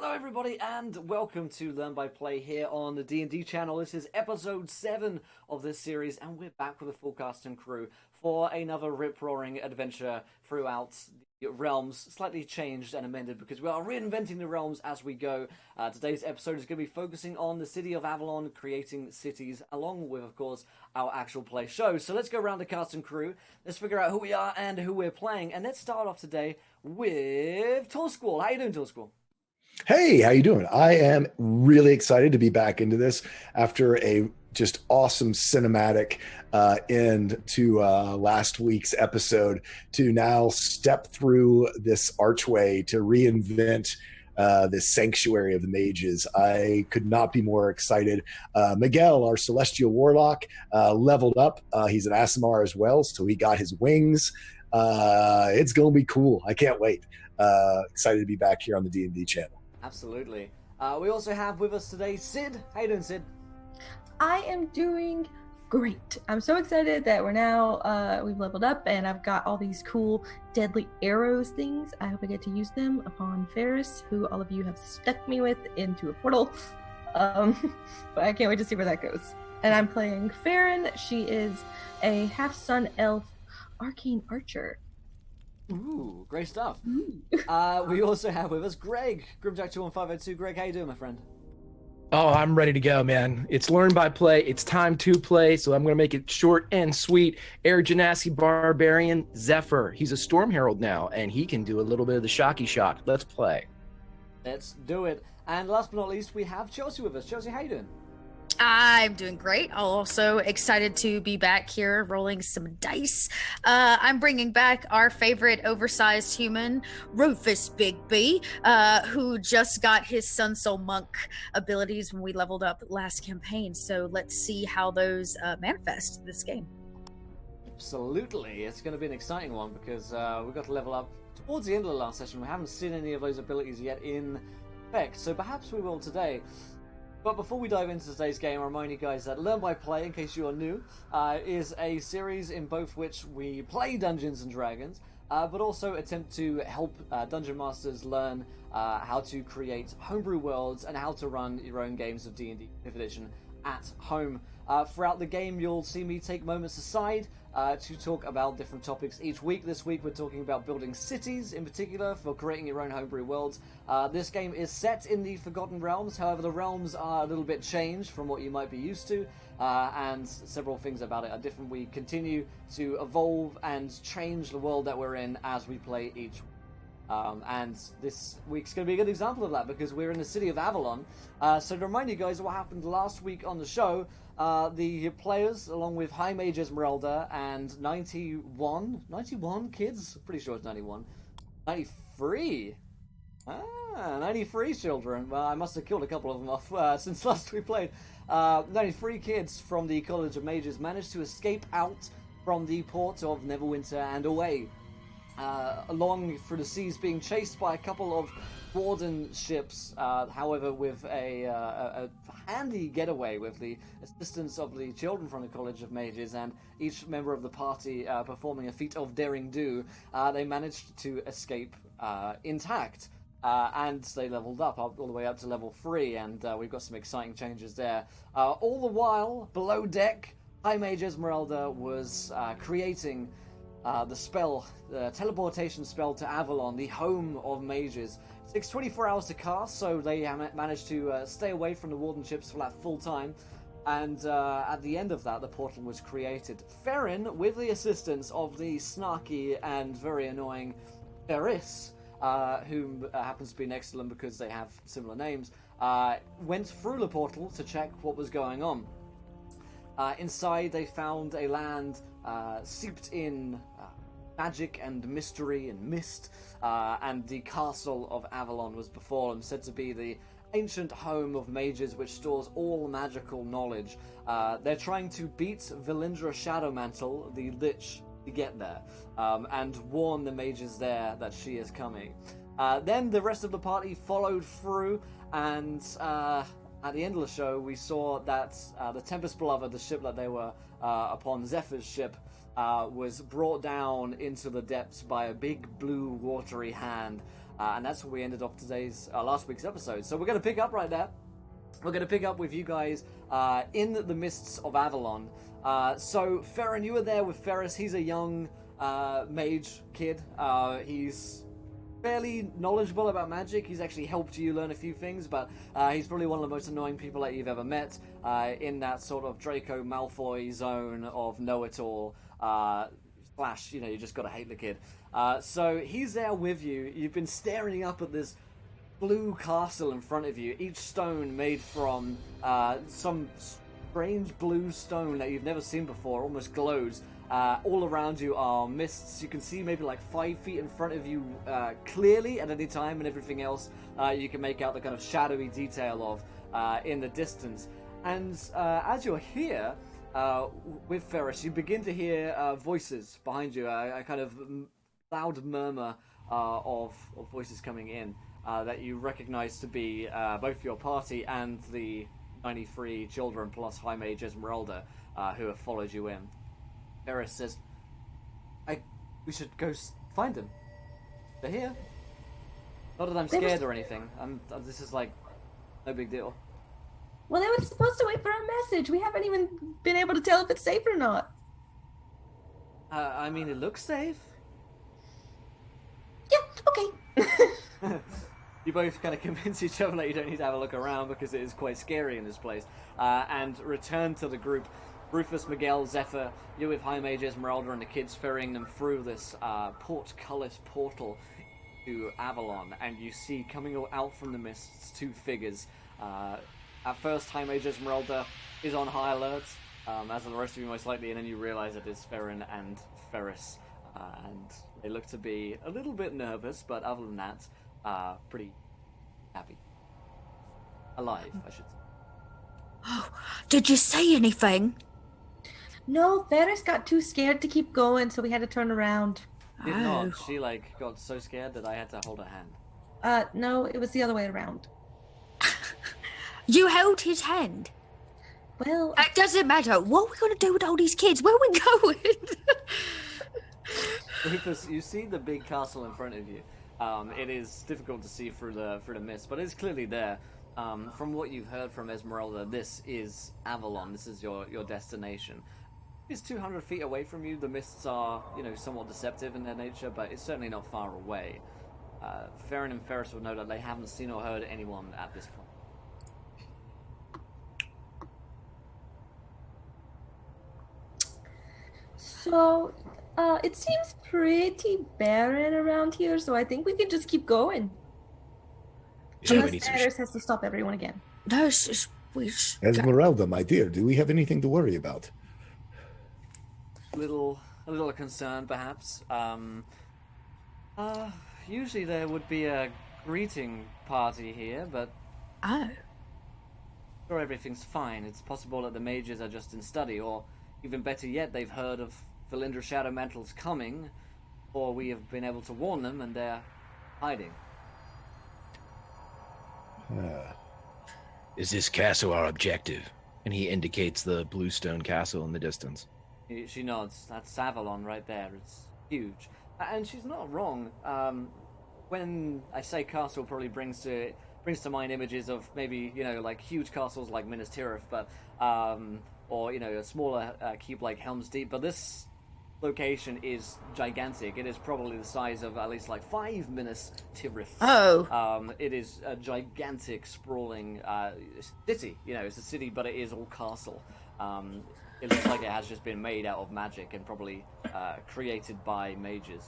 Hello everybody and welcome to Learn by Play here on the D&D channel. This is episode 7 of this series and we're back with a full cast and crew for another rip-roaring adventure throughout the realms, slightly changed and amended because we are reinventing the realms as we go. Today's episode is going to be focusing on the city of Avalon, creating cities, along with, of course, our actual play show. So let's go around the cast and crew, let's figure out who we are and who we're playing, and let's start off today with Torsquall. How you doing, Torsquall? Hey, how you doing? I am really excited to be back into this after a just awesome cinematic end to last week's episode to now step through this archway to reinvent this sanctuary of the mages. I could not be more excited. Miguel, our celestial warlock, leveled up. He's an Aasimar as well, so he got his wings. It's going to be cool. I can't wait. Excited to be back here on the D&D channel. Absolutely. We also have with us today Sid. How you doing, Sid? I am doing great. I'm so excited that we're now, we've leveled up and I've got all these cool deadly arrows things. I hope I get to use them upon Ferris, who all of you have stuck me with into a portal. But I can't wait to see where that goes. And I'm playing Farron. She is a half-sun elf arcane archer. Ooh, great stuff. We also have with us Greg, Grimjack21502. Greg, how you doing, my friend? Oh, I'm ready to go, man. It's learn by play. It's time to play, so I'm going to make it short and sweet. Air Genasi Barbarian Zephyr. He's a Storm Herald now, and he can do a little bit of the shocky shock. Let's play. Let's do it. And last but not least, we have Chelsea with us. Chelsea, how you doing? I'm doing great. I'm also excited to be back here rolling some dice. I'm bringing back our favorite oversized human, Rufus Bigby, who just got his Sun Soul Monk abilities when we leveled up last campaign. So let's see how those manifest this game. Absolutely. It's going to be an exciting one because we got to level up towards the end of the last session. We haven't seen any of those abilities yet in effect, so perhaps we will today. But before we dive into today's game, I remind you guys that Learn by Play, in case you are new, is a series in both which we play Dungeons and Dragons, but also attempt to help Dungeon Masters learn how to create homebrew worlds and how to run your own games of D&D 5th edition at home. Throughout the game, you'll see me take moments aside to talk about different topics each week. This week, we're talking about building cities, in particular, for creating your own homebrew worlds. This game is set in the Forgotten Realms, however, the realms are a little bit changed from what you might be used to, and several things about it are different. We continue to evolve and change the world that we're in as we play each week. And this week's going to be a good example of that because we're in the city of Avalon. So to remind you guys of what happened last week on the show, the players, along with High Mage Esmeralda and 91 kids? Pretty sure it's 91. 93? 93 children. Well, I must have killed a couple of them off since last we played. 93 kids from the College of Mages managed to escape out from the port of Neverwinter and away. Along through the seas, being chased by a couple of warden ships, however with a handy getaway with the assistance of the children from the College of Mages and each member of the party performing a feat of daring do, they managed to escape intact. And they leveled up all the way up to level 3, and we've got some exciting changes there. All the while, below deck, High Mage Esmeralda was creating the spell, the teleportation spell to Avalon, the home of mages. It takes 24 hours to cast, so they managed to stay away from the warden ships for that full time. And at the end of that, the portal was created. Farron, with the assistance of the snarky and very annoying Ferris, whom happens to be next to them because they have similar names, went through the portal to check what was going on. Inside, they found a land seeped in magic and mystery and mist, and the castle of Avalon was before them, said to be the ancient home of mages which stores all magical knowledge. They're trying to beat Valindra Shadowmantle, the Lich, to get there, and warn the mages there that she is coming. Then the rest of the party followed through, and at the end of the show, we saw that the Tempest Beloved, the ship that they were upon, Zephyr's ship, was brought down into the depths by a big blue watery hand. and that's where we ended off today's last week's episode. So we're going to pick up right there. We're going to pick up with you guys in the mists of Avalon. So Farron, you were there with Ferris. He's a young mage kid. He's fairly knowledgeable about magic. He's actually helped you learn a few things, but he's probably one of the most annoying people that you've ever met, in that sort of Draco Malfoy zone of know-it-all, / you just gotta hate the kid. So he's there with you. You've been staring up at this blue castle in front of you, each stone made from some strange blue stone that you've never seen before, almost glows. All around you are mists. You can see maybe like 5 feet in front of you clearly at any time, and everything else you can make out the kind of shadowy detail of in the distance. And as you're here with Ferris, you begin to hear voices behind you, a kind of loud murmur of voices coming in that you recognize to be both your party and the 93 children plus High Mage Esmeralda who have followed you in. Ferris says, we should go find them. They're here. Not that I'm scared or anything. This is like, no big deal. Well, they were supposed to wait for our message. We haven't even been able to tell if it's safe or not. I mean, it looks safe. Yeah, okay. You both kind of convince each other that you don't need to have a look around because it is quite scary in this place, and return to the group. Rufus, Miguel, Zephyr, you with High Mage Esmeralda and the kids ferrying them through this portcullis portal to Avalon, and you see coming out from the mists 2 figures. At first, High Mage Esmeralda is on high alert, as are the rest of you most likely, and then you realize it is Farron and Ferris, and they look to be a little bit nervous, but other than that, pretty happy. Alive, I should say. Oh, did you say anything? No, Ferris got too scared to keep going, so we had to turn around. Did not. She got so scared that I had to hold her hand. No, it was the other way around. You held his hand? Well, It doesn't matter. What are we going to do with all these kids? Where are we going? Rufus, you see the big castle in front of you. It is difficult to see through the mist, but it's clearly there. From what you've heard from Esmeralda, this is Avalon. This is your destination. It's 200 feet away from you. The mists are, somewhat deceptive in their nature, but it's certainly not far away. Farron and Ferris will know that they haven't seen or heard anyone at this point. so, it seems pretty barren around here, so I think we can just keep going. So we Unless need some Ferris has to stop everyone again. No, it's just, we just Esmeralda, my dear, do we have anything to worry about? A little concerned, perhaps. Usually there would be a greeting party here, but Oh. sure everything's fine. It's possible that the mages are just in study, or even better yet, they've heard of Valindra Shadowmantle's coming, or we have been able to warn them and they're hiding. Is this castle our objective? And he indicates the bluestone castle in the distance. She nods. That's Avalon right there. It's huge. And she's not wrong. When I say castle, probably brings to mind images of maybe, like huge castles like Minas Tirith, but, or, a smaller keep like Helm's Deep. But this location is gigantic. It is probably the size of at least like 5 Minas Tirith. Oh. It is a gigantic, sprawling city. It's a city, but it is all castle. It looks like it has just been made out of magic and probably created by mages.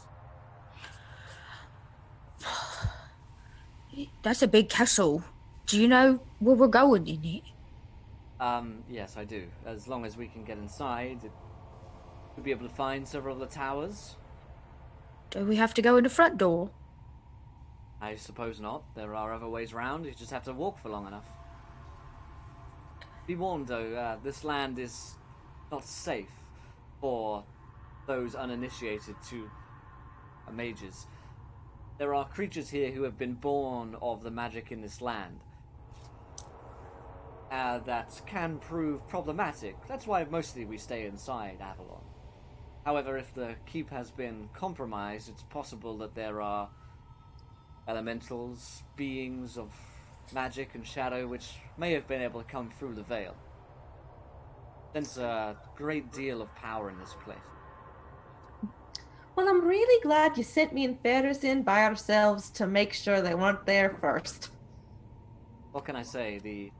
That's a big castle. Do you know where we're going in it? Yes, I do. As long as we can get inside, we'll be able to find several of the towers. Do we have to go in the front door? I suppose not. There are other ways round. You just have to walk for long enough. Be warned, though, this land is not safe for those uninitiated to mages. There are creatures here who have been born of the magic in this land that can prove problematic. That's why mostly we stay inside Avalon. However, if the keep has been compromised, it's possible that there are elementals, beings of magic and shadow which may have been able to come through the veil. Sense a great deal of power in this place. Well, I'm really glad you sent me and Ferris in by ourselves to make sure they weren't there first. What can I say? The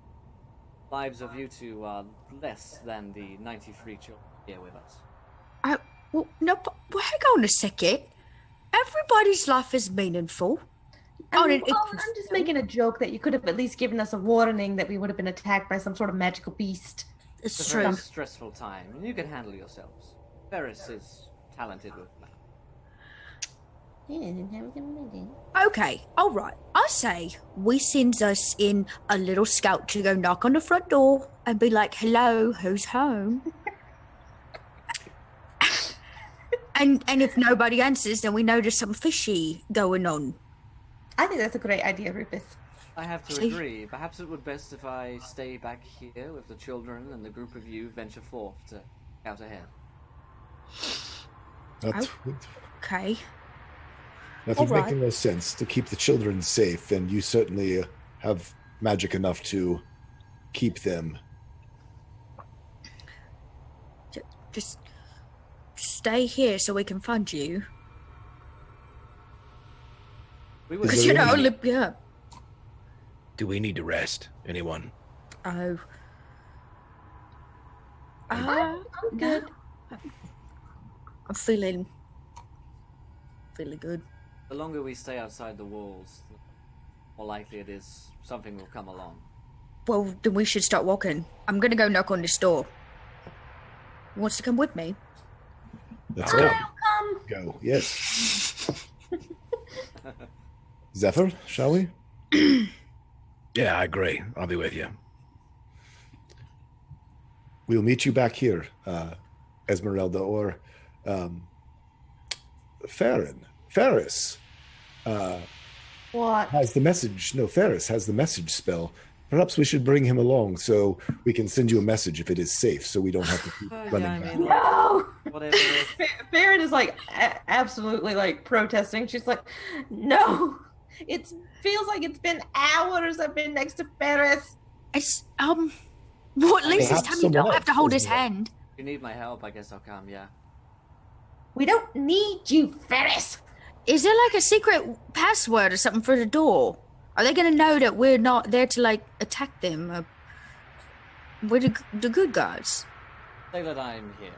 lives of you two are less than the 93 children here with us. Well, no, but hang on a second. Everybody's life is meaningful. I'm just making a joke that you could have at least given us a warning that we would have been attacked by some sort of magical beast. It's a very stressful time, and you can handle yourselves. Ferris is talented with that. Okay, all right. I say we send us in a little scout to go knock on the front door and be like, "Hello, who's home?" and if nobody answers, then we know there's something fishy going on. I think that's a great idea, Rufus. I have to agree. Perhaps it would best if I stay back here with the children and the group of you venture forth to scout ahead. Okay. That would make the most sense to keep the children safe, and you certainly have magic enough to keep them. Just stay here so we can find you. Because you know, yeah. Do we need to rest? Anyone? Oh. I'm good. I'm feeling good. The longer we stay outside the walls, the more likely it is something will come along. Well, then we should start walking. I'm gonna go knock on this door. Who wants to come with me? Let's go. Go, yes. Zephyr, shall we? Yeah, I agree. I'll be with you. We'll meet you back here, Esmeralda, or Ferris. What? Has the message. No, Ferris has the message spell. Perhaps we should bring him along so we can send you a message if it is safe, so we don't have to keep running back. No! Whatever. Farron is like absolutely like protesting. She's like, no! It feels like it's been hours I've been next to Ferris. It's, well, at least this time you don't have to hold his hand. If you need my help, I guess I'll come, yeah. We don't need you, Ferris! Is there like a secret password or something for the door? Are they gonna know that we're not there to like attack them? We're the good guys. Say that I'm here.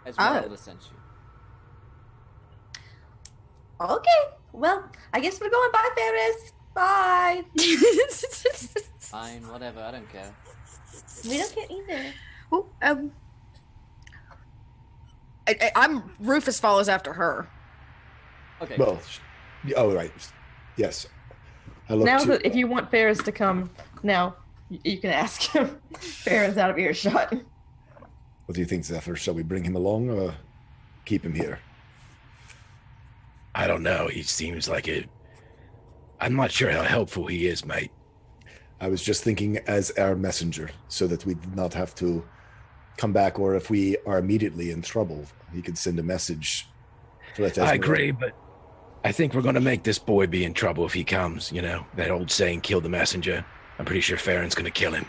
Esmeralda sent you. Okay, well, I guess we're going. Bye, Ferris. Bye. Fine, whatever, I don't care. We don't care either. Oh, I'm Rufus follows after her. Okay. Well, oh, right. Yes. I look Now to... that if you want Ferris to come, now you can ask him. Ferris out of earshot. What do you think, Zephyr? Shall we bring him along or keep him here? I don't know. He seems like it. I'm not sure how helpful he is, mate. I was just thinking as our messenger, so that we did not have to come back, or if we are immediately in trouble, he could send a message. I agree, but I think we're going to make this boy be in trouble if he comes. You know, that old saying, kill the messenger. I'm pretty sure Farron's going to kill him.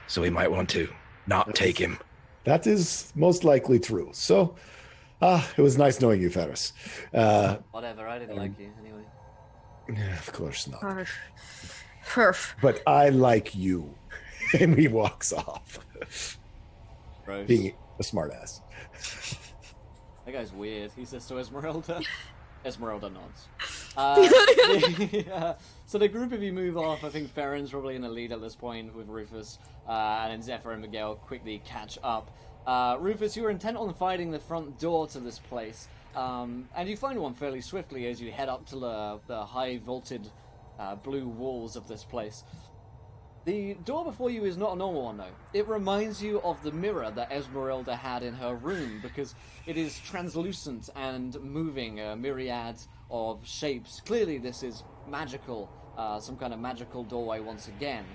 So we might want to not take him. That is most likely true. So, it was nice knowing you, Ferris. Whatever, I didn't like you anyway. Of course not. Perf. But I like you. And he walks off. Gross. Being a smartass. That guy's weird. He says to Esmeralda. Esmeralda nods. So the group of you move off. I think Farron's probably in the lead at this point with Rufus. And then Zephyr and Miguel quickly catch up. Rufus, you were intent on finding the front door to this place. And you find one fairly swiftly as you head up to the high-vaulted blue walls of this place. The door before you is not a normal one, though. It reminds you of the mirror that Esmeralda had in her room, because it is translucent and moving, a myriad of shapes. Clearly this is magical, some kind of magical doorway once again.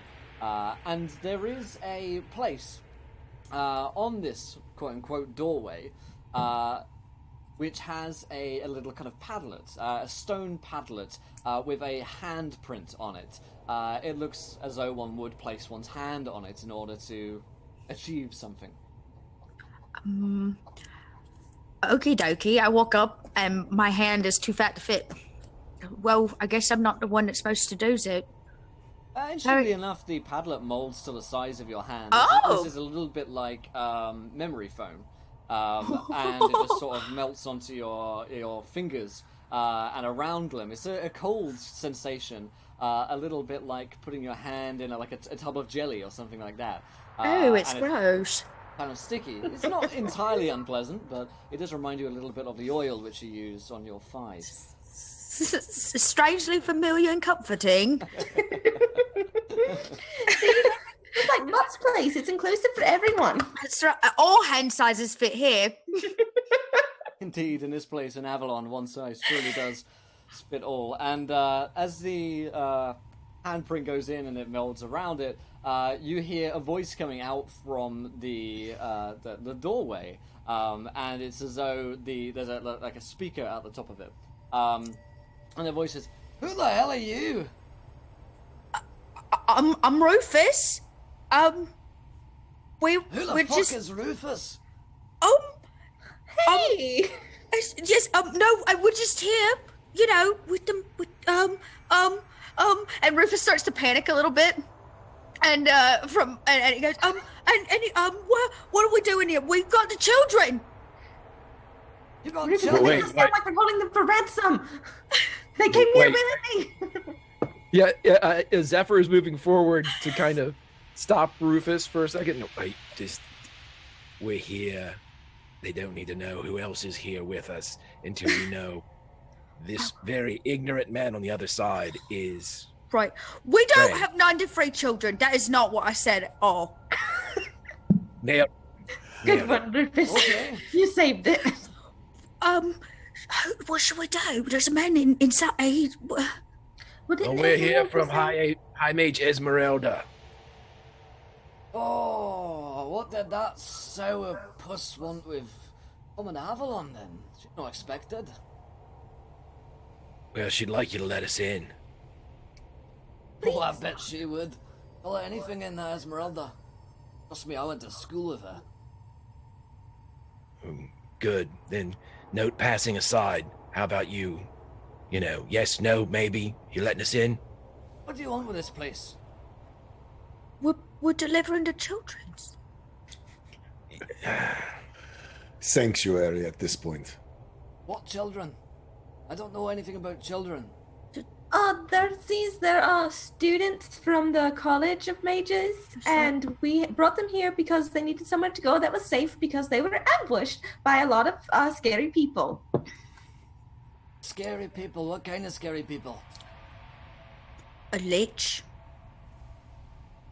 And there is a place on this quote-unquote doorway which has a little kind of padlet, a stone padlet with a handprint on it. It looks as though one would place one's hand on it in order to achieve something. Okie dokie. I walk up and my hand is too fat to fit. Well, I guess I'm not the one that's supposed to do it. Interestingly enough, the padlet molds to the size of your hand. Oh! This is a little bit like memory foam. And it just sort of melts onto your fingers and around them. It's a cold sensation, a little bit like putting your hand in a tub of jelly or something like that. It's gross. Kind of sticky. It's not entirely unpleasant, but it does remind you a little bit of the oil which you use on your thighs. Strangely familiar and comforting. It's like Mutt's place. It's inclusive for everyone. That's right. All hand sizes fit here. Indeed, in this place in Avalon, one size truly does fit all. And as the handprint goes in and it melds around it, you hear a voice coming out from the doorway, and it's as though there's a speaker at the top of it, and the voice says, "Who the hell are you?" I'm Rufus. Who the fuck just is Rufus? Hey! No, we're just here, with them, and Rufus starts to panic a little bit, and he goes, what are we doing here? We've got the children. You got Rufus, children? make us sound like we're holding them for ransom. They came here willingly. Yeah, Zephyr is moving forward to kind of stop Rufus for a second. No, wait, we're here. They don't need to know who else is here with us until we know this very ignorant man on the other side is... Right. We don't Right. have 93 children. That is not what I said at all. Nailed. Good one, Rufus. Okay. You saved it. What should we do? There's a man inside. Well, Well, we're here from High Mage Esmeralda. Oh, what did that sour puss want with coming to Avalon then? She's not expected. Well, she'd like you to let us in. Oh, I bet she would. I'll let anything in there, Esmeralda. Trust me, I went to school with her. Good. Then, note passing aside, how about you? Yes, no, maybe? You letting us in? What do you want with this place? We're delivering the children's. Sanctuary at this point. What children? I don't know anything about children. There are students from the College of Mages, and we brought them here because they needed somewhere to go that was safe because they were ambushed by a lot of scary people. Scary people? What kind of scary people? A lich.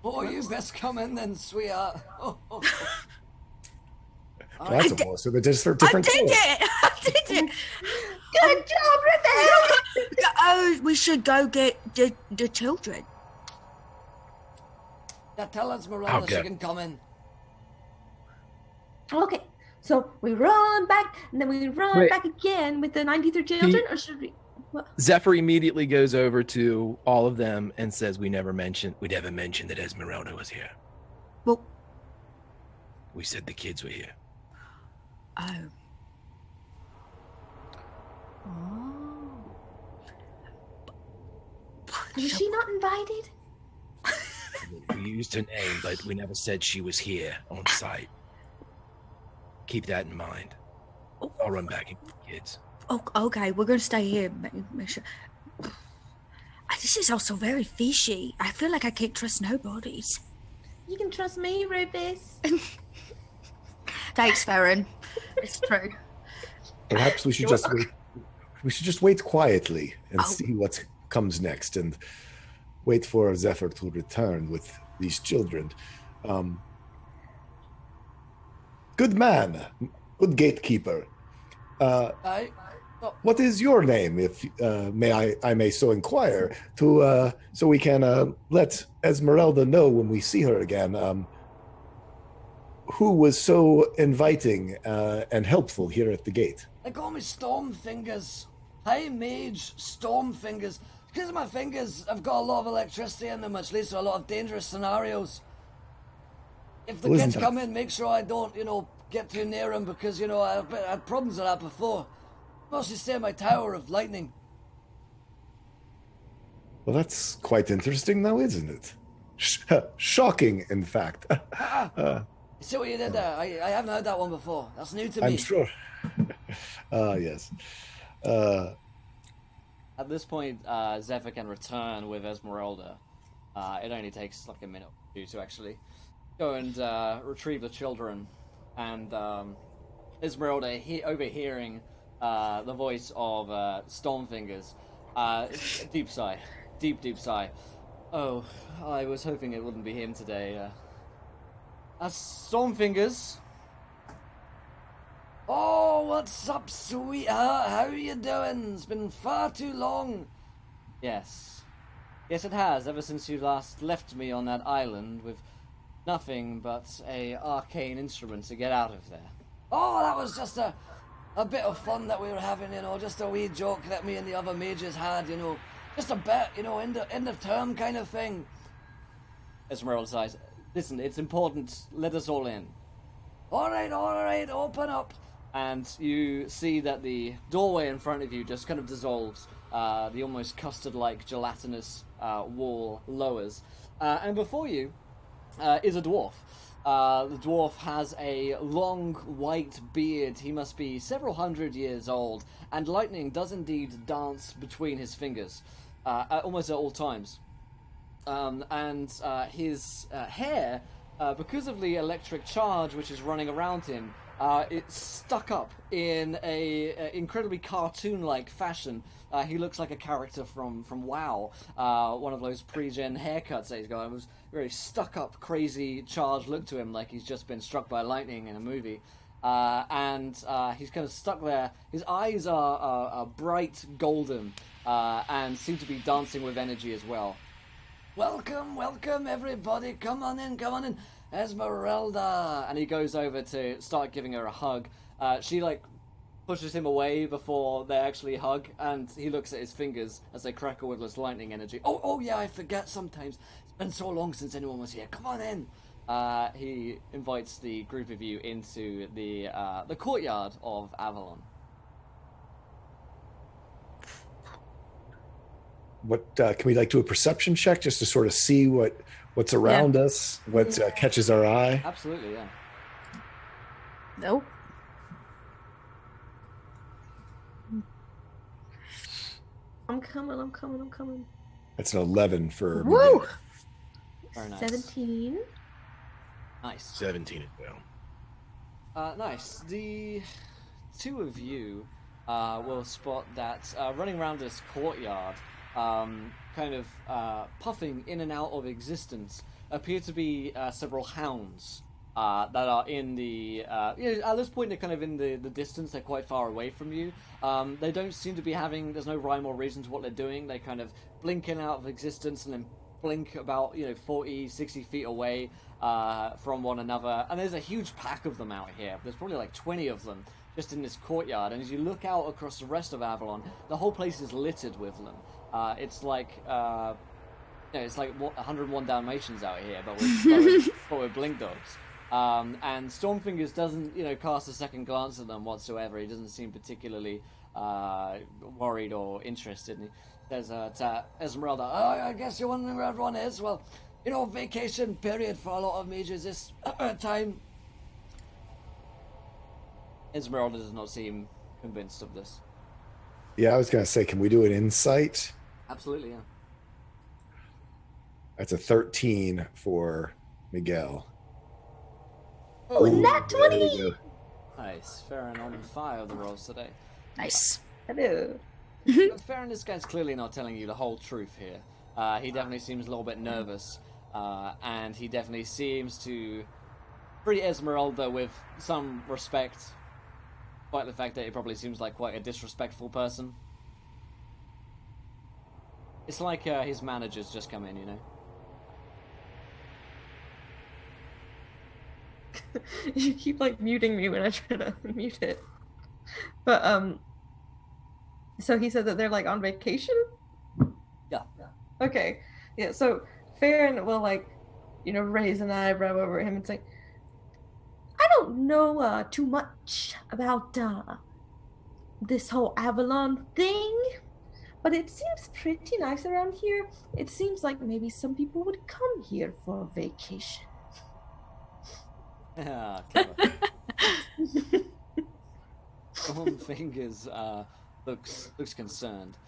Oh, you best come in then, sweetheart. Oh. That's almost a different I color. did it! Good job, Rufus! Oh, we should go get the children. Now tell Esmeralda Okay. she can come in. Okay, so we run back, and then we run Wait. back again with the 93 children, or should we? What? Zephyr immediately goes over to all of them and says, we never mentioned that Esmeralda was here. Well, We said the kids were here. oh. Was she not invited? We used her name, but we never said she was here on site. Keep that in mind. I'll run back and get the kids. Oh, okay, we're gonna stay here. Make sure. This is also very fishy. I feel like I can't trust nobodies. You can trust me, Rufus. Thanks, Farron. It's true. Perhaps we should just wait. We should just wait quietly and Oh. see what comes next, and wait for Zephyr to return with these children. Good man, good gatekeeper. What is your name, if I may so inquire, to so we can let Esmeralda know when we see her again who was so inviting and helpful here at the gate? They call me Stormfingers. High Mage Stormfingers. Because of my fingers, I've got a lot of electricity in them, which leads to a lot of dangerous scenarios. If the kids come in, make sure I don't, get too near them, because, I had problems with that before. Mostly stay in my tower of lightning. Well, that's quite interesting now, isn't it? Shocking, in fact. See what you did there? I haven't heard that one before. That's new to me. I'm sure. Yes. At this point, Zephyr can return with Esmeralda. It only takes like a minute or two to actually go and retrieve the children. And Esmeralda, overhearing the voice of Stormfingers, deep sigh. Deep sigh. Oh, I was hoping it wouldn't be him today. Stormfingers. Oh, what's up, sweetheart? How are you doing? It's been far too long. Yes. Yes, it has, ever since you last left me on that island with nothing but a arcane instrument to get out of there. Oh, that was just a bit of fun that we were having, just a wee joke that me and the other mages had, just a bit, end of term kind of thing. Esmeralda sighs. Listen, it's important. Let us all in. All right, open up. And you see that the doorway in front of you just kind of dissolves. The almost custard-like gelatinous wall lowers. And before you is a dwarf. The dwarf has a long white beard. He must be several hundred years old. And lightning does indeed dance between his fingers, almost at all times. And his hair, because of the electric charge which is running around him, it's stuck up in a incredibly cartoon-like fashion. He looks like a character from WoW, one of those pre-gen haircuts that he's got. It was a very stuck-up, crazy, charged look to him, like he's just been struck by lightning in a movie. And he's kind of stuck there. His eyes are bright golden and seem to be dancing with energy as well. Welcome, everybody. Come on in. Esmeralda. And he goes over to start giving her a hug. She, pushes him away before they actually hug, and he looks at his fingers as they crackle with this lightning energy. Oh yeah, I forget sometimes. It's been so long since anyone was here. Come on in. He invites the group of you into the courtyard of Avalon. What can we do a perception check just to sort of see what's around us, what catches our eye? Absolutely, yeah. Nope. I'm coming. That's an 11 for Woo! me. Very nice. 17. Nice. 17 as well. Nice. The two of you will spot that running around this courtyard, puffing in and out of existence, appear to be several hounds that are in the... at this point, they're kind of in the distance. They're quite far away from you. They don't seem to be having... There's no rhyme or reason to what they're doing. They kind of blink in and out of existence and then blink about 40, 60 feet away from one another. And there's a huge pack of them out here. There's probably like 20 of them just in this courtyard. And as you look out across the rest of Avalon, the whole place is littered with them. It's like... it's like 101 Dalmatians out here, but with blink dogs. And Stormfingers doesn't, cast a second glance at them whatsoever. He doesn't seem particularly worried or interested. And he says to Esmeralda, Oh, I guess you're wondering where everyone is. Well, vacation period for a lot of mages this time. Esmeralda does not seem convinced of this. Yeah, I was going to say, can we do an insight? Absolutely, yeah. That's a 13 for Miguel. Oh, nat 20! Nice. Farron on fire of the rolls today. Nice. Hello. Farron, this guy's clearly not telling you the whole truth here. He definitely seems a little bit nervous. And he definitely seems to treat Esmeralda with some respect, despite the fact that he probably seems like quite a disrespectful person. It's like his manager's just come in, You keep like muting me when I try to mute it. But so he said that they're like on vacation? Yeah. Okay. Yeah, so Farron will like, raise an eyebrow over him and say, I don't know too much about this whole Avalon thing, but it seems pretty nice around here. It seems like maybe some people would come here for a vacation. Stormfingers looks concerned,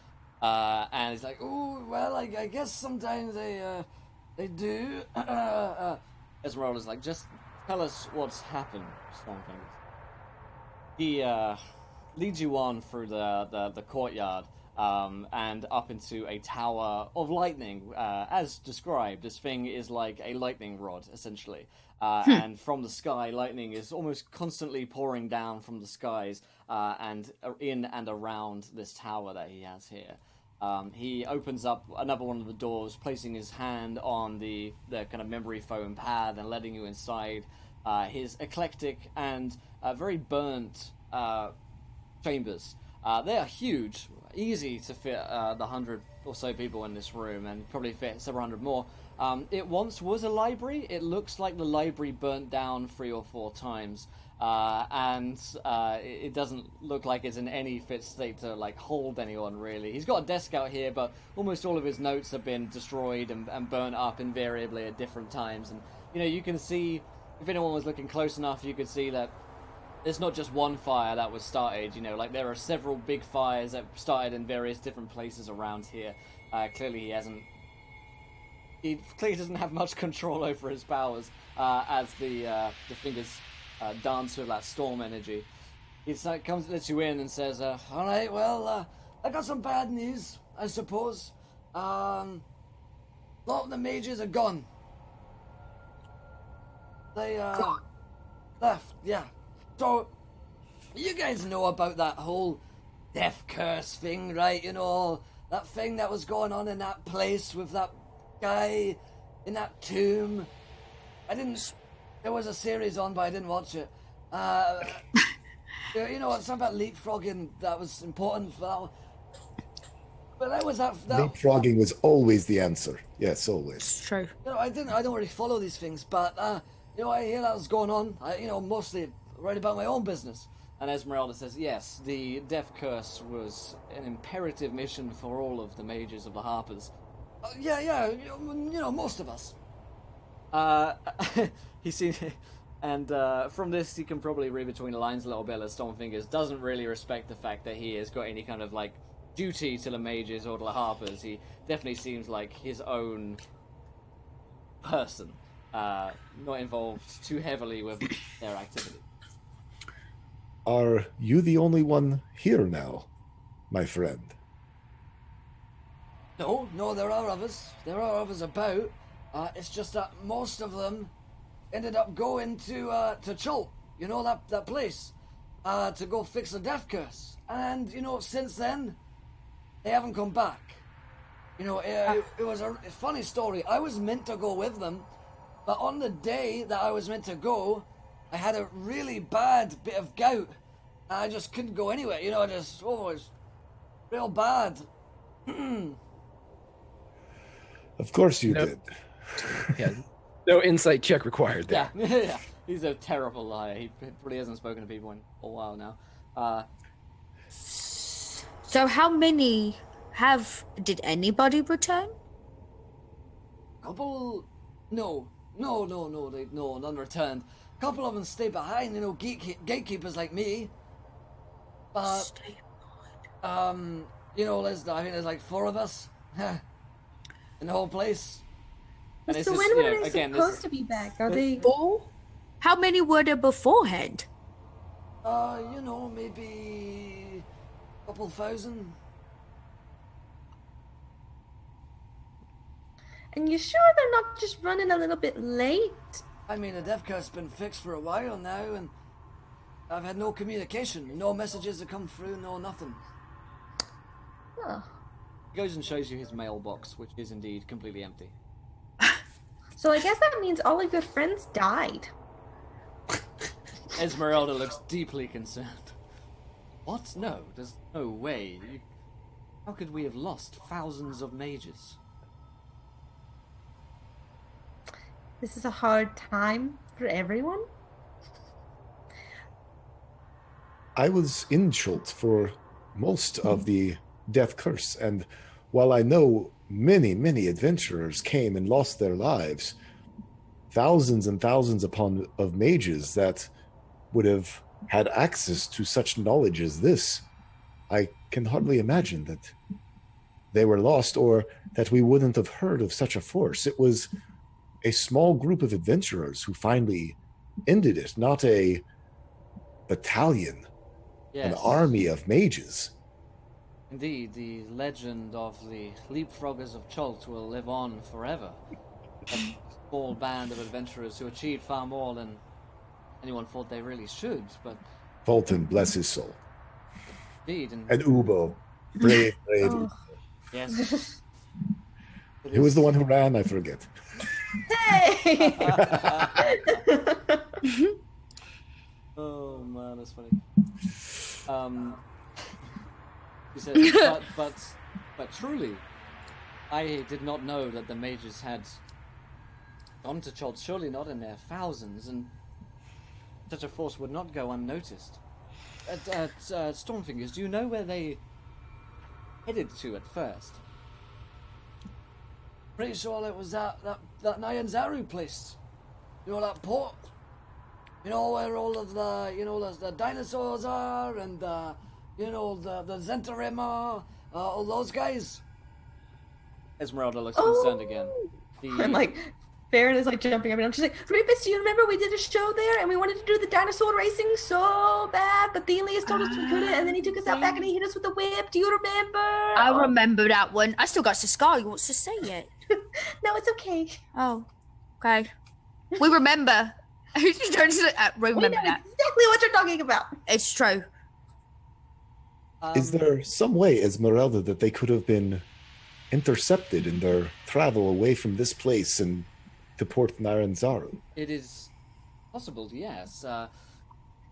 and he's like, "Oh well, I guess sometimes they do." Esmeralda's like, "Just tell us what's happened, Stormfingers." He leads you on through the courtyard, and up into a tower of lightning, as described. This thing is like a lightning rod, essentially. And from the sky, lightning is almost constantly pouring down from the skies, and in and around this tower that he has here. He opens up another one of the doors, placing his hand on the kind of memory foam pad and letting you inside his eclectic and very burnt chambers. They are huge, easy to fit the 100 or so people in this room, and probably fit several hundred more. It once was a library. It looks like the library burnt down 3 or 4 times, and it doesn't look like it's in any fit state to like hold anyone really. He's got a desk out here, but almost all of his notes have been destroyed and burnt up invariably at different times. And you can see, if anyone was looking close enough, you could see that there's not just one fire that was started, like there are several big fires that started in various different places around here. Clearly he clearly doesn't have much control over his powers, as the fingers dance with that storm energy. He lets you in and says, "Alright, well, I got some bad news, I suppose. A lot of the mages are gone. They, left, yeah. So, you guys know about that whole death curse thing, right? That thing that was going on in that place with that guy in that tomb. There was a series on, but I didn't watch it. Something about leapfrogging that was important for that one. But that was that leapfrogging was always the answer. Yes, always. True. I don't really follow these things, but I hear that was going on. Mostly right about my own business. And Esmeralda says, yes, the death curse was an imperative mission for all of the mages of the Harpers. Yeah, most of us. He seems, and from this you can probably read between the lines a little bit that Stormfingers doesn't really respect the fact that he has got any kind of like duty to the mages or to the Harpers. He definitely seems like his own person, not involved too heavily with their activity. Are you the only one here now, my friend? No, there are others. There are others about. It's just that most of them ended up going to Chult, that place, to go fix the death curse. And, since then, they haven't come back. It was a funny story. I was meant to go with them, but on the day that I was meant to go, I had a really bad bit of gout. I just couldn't go anywhere, it was real bad. Of course you did. Yeah, no insight check required there. Yeah. He's a terrible liar. He probably hasn't spoken to people in a while now. So how many did anybody return? Couple, no, none returned. Couple of them stayed behind, gatekeepers like me. But, there's like 4 of us in the whole place. And so when were they supposed to be back? Are they 4? How many were there beforehand? Maybe a couple thousand. And you sure they're not just running a little bit late? I mean, the death curse has been fixed for a while now, and I've had no communication, no messages that come through, no nothing. Huh. He goes and shows you his mailbox, which is indeed completely empty. So I guess that means all of your friends died. Esmeralda looks deeply concerned. What? No, there's no way. How could we have lost thousands of mages? This is a hard time for everyone. I was in Schultz for most of the Death Curse, and while I know many, many adventurers came and lost their lives, thousands and thousands of mages that would have had access to such knowledge as this, I can hardly imagine that they were lost or that we wouldn't have heard of such a force. It was a small group of adventurers who finally ended it, not a battalion, an army of mages. Indeed, the legend of the Leapfroggers of Chult will live on forever. A small band of adventurers who achieved far more than anyone thought they really should, but... Fulton, bless his soul. Indeed. And Ubo. Brave. Oh. Yes. Who was the one who ran? I forget. Hey! Oh man, that's funny. He said, but truly, I did not know that the mages had gone to Chult, surely not in their thousands, and such a force would not go unnoticed. Stormfingers, do you know where they headed to at first? Pretty sure it was that Nyanzaru place. You know, that port? You know, where all of the dinosaurs are, and the Zentarim are, all those guys. Esmeralda looks concerned again. I'm like, Farron is like jumping up and I'm just like, Rufus, do you remember we did a show there and we wanted to do the dinosaur racing so bad, but the Elias told us we couldn't, and then he took us out back and he hit us with a whip. Do you remember? I remember that one. I still got the scar. You want to say it? No, it's okay. Oh, okay. We remember. We Remember know that. exactly what you're talking about. It's true. Is there some way, Esmeralda, that they could have been intercepted in their travel away from this place and to Port Nyanzaru? It is possible, yes.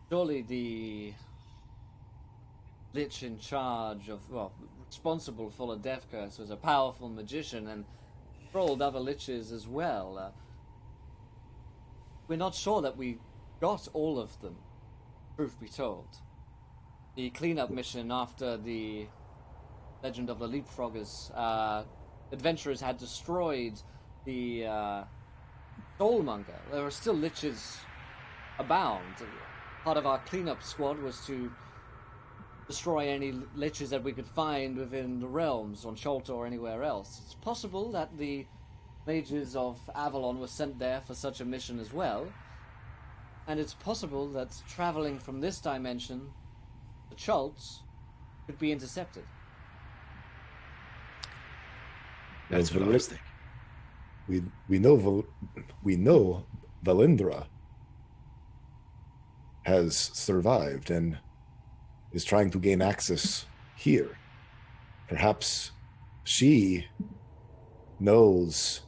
Surely the Lich in charge of, responsible for the Death Curse was a powerful magician and controlled other Liches as well. We're not sure that we got all of them, truth be told. The cleanup mission after the Legend of the Leapfroggers, adventurers had destroyed the Soulmonger. There were still Liches abound. Part of our cleanup squad was to destroy any Liches that we could find within the realms, on Chult or anywhere else. It's possible that the mages of Avalon were sent there for such a mission as well, and it's possible that traveling from this dimension to Chult could be intercepted. That's what I was thinking. We know Valindra has survived and is trying to gain access here. Perhaps she knows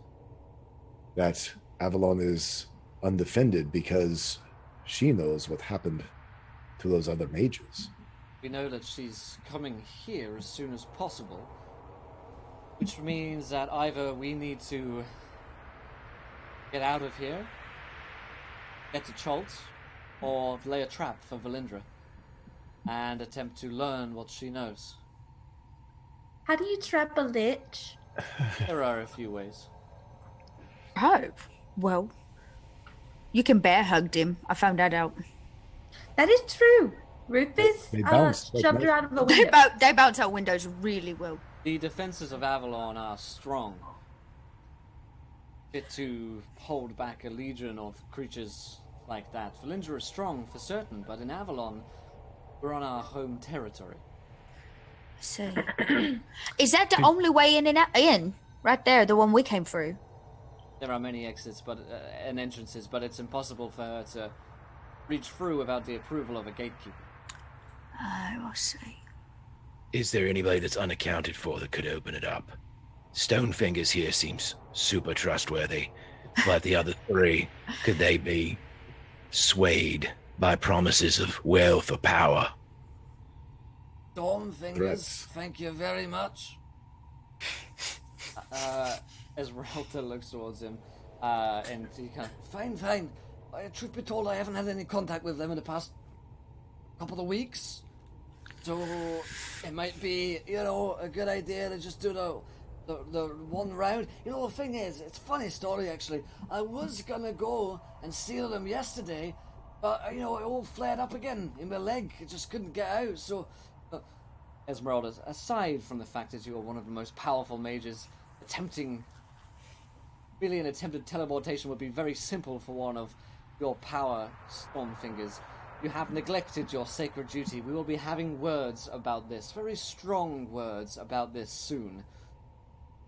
that Avalon is undefended because she knows what happened to those other mages. We know that she's coming here as soon as possible, which means that either we need to get out of here, get to Chult, or lay a trap for Valindra and attempt to learn what she knows. How do you trap a lich? There are a few ways. Oh, well, you can bear hug him. I found that out. That is true. Rufus They bounce like shoved that. her out of a window. They bounce out windows really well. The defenses of Avalon are strong. Fit to hold back a legion of creatures like that. Valindra is strong for certain, but in Avalon, we're on our home territory. So, is that the only way in? Right there, the one we came through. There are many exits and entrances, but it's impossible for her to reach through without the approval of a gatekeeper. I see. Is there anybody that's unaccounted for that could open it up? Stonefingers here seems super trustworthy, but the other three, could they be swayed by promises of wealth or power. Stormfingers, thank you very much. Esmeralda looks towards him, and he kind of, Fine. Truth be told, I haven't had any contact with them in the past couple of weeks. So it might be, a good idea to just do the one round. The thing is, it's a funny story actually. I was gonna go and steal them yesterday, but it all flared up again in my leg. It just couldn't get out. So, Esmeralda, aside from the fact that you are one of the most powerful mages, really an attempted teleportation would be very simple for one of your power, Stormfingers. You have neglected your sacred duty. We will be having words about this, very strong words about this soon.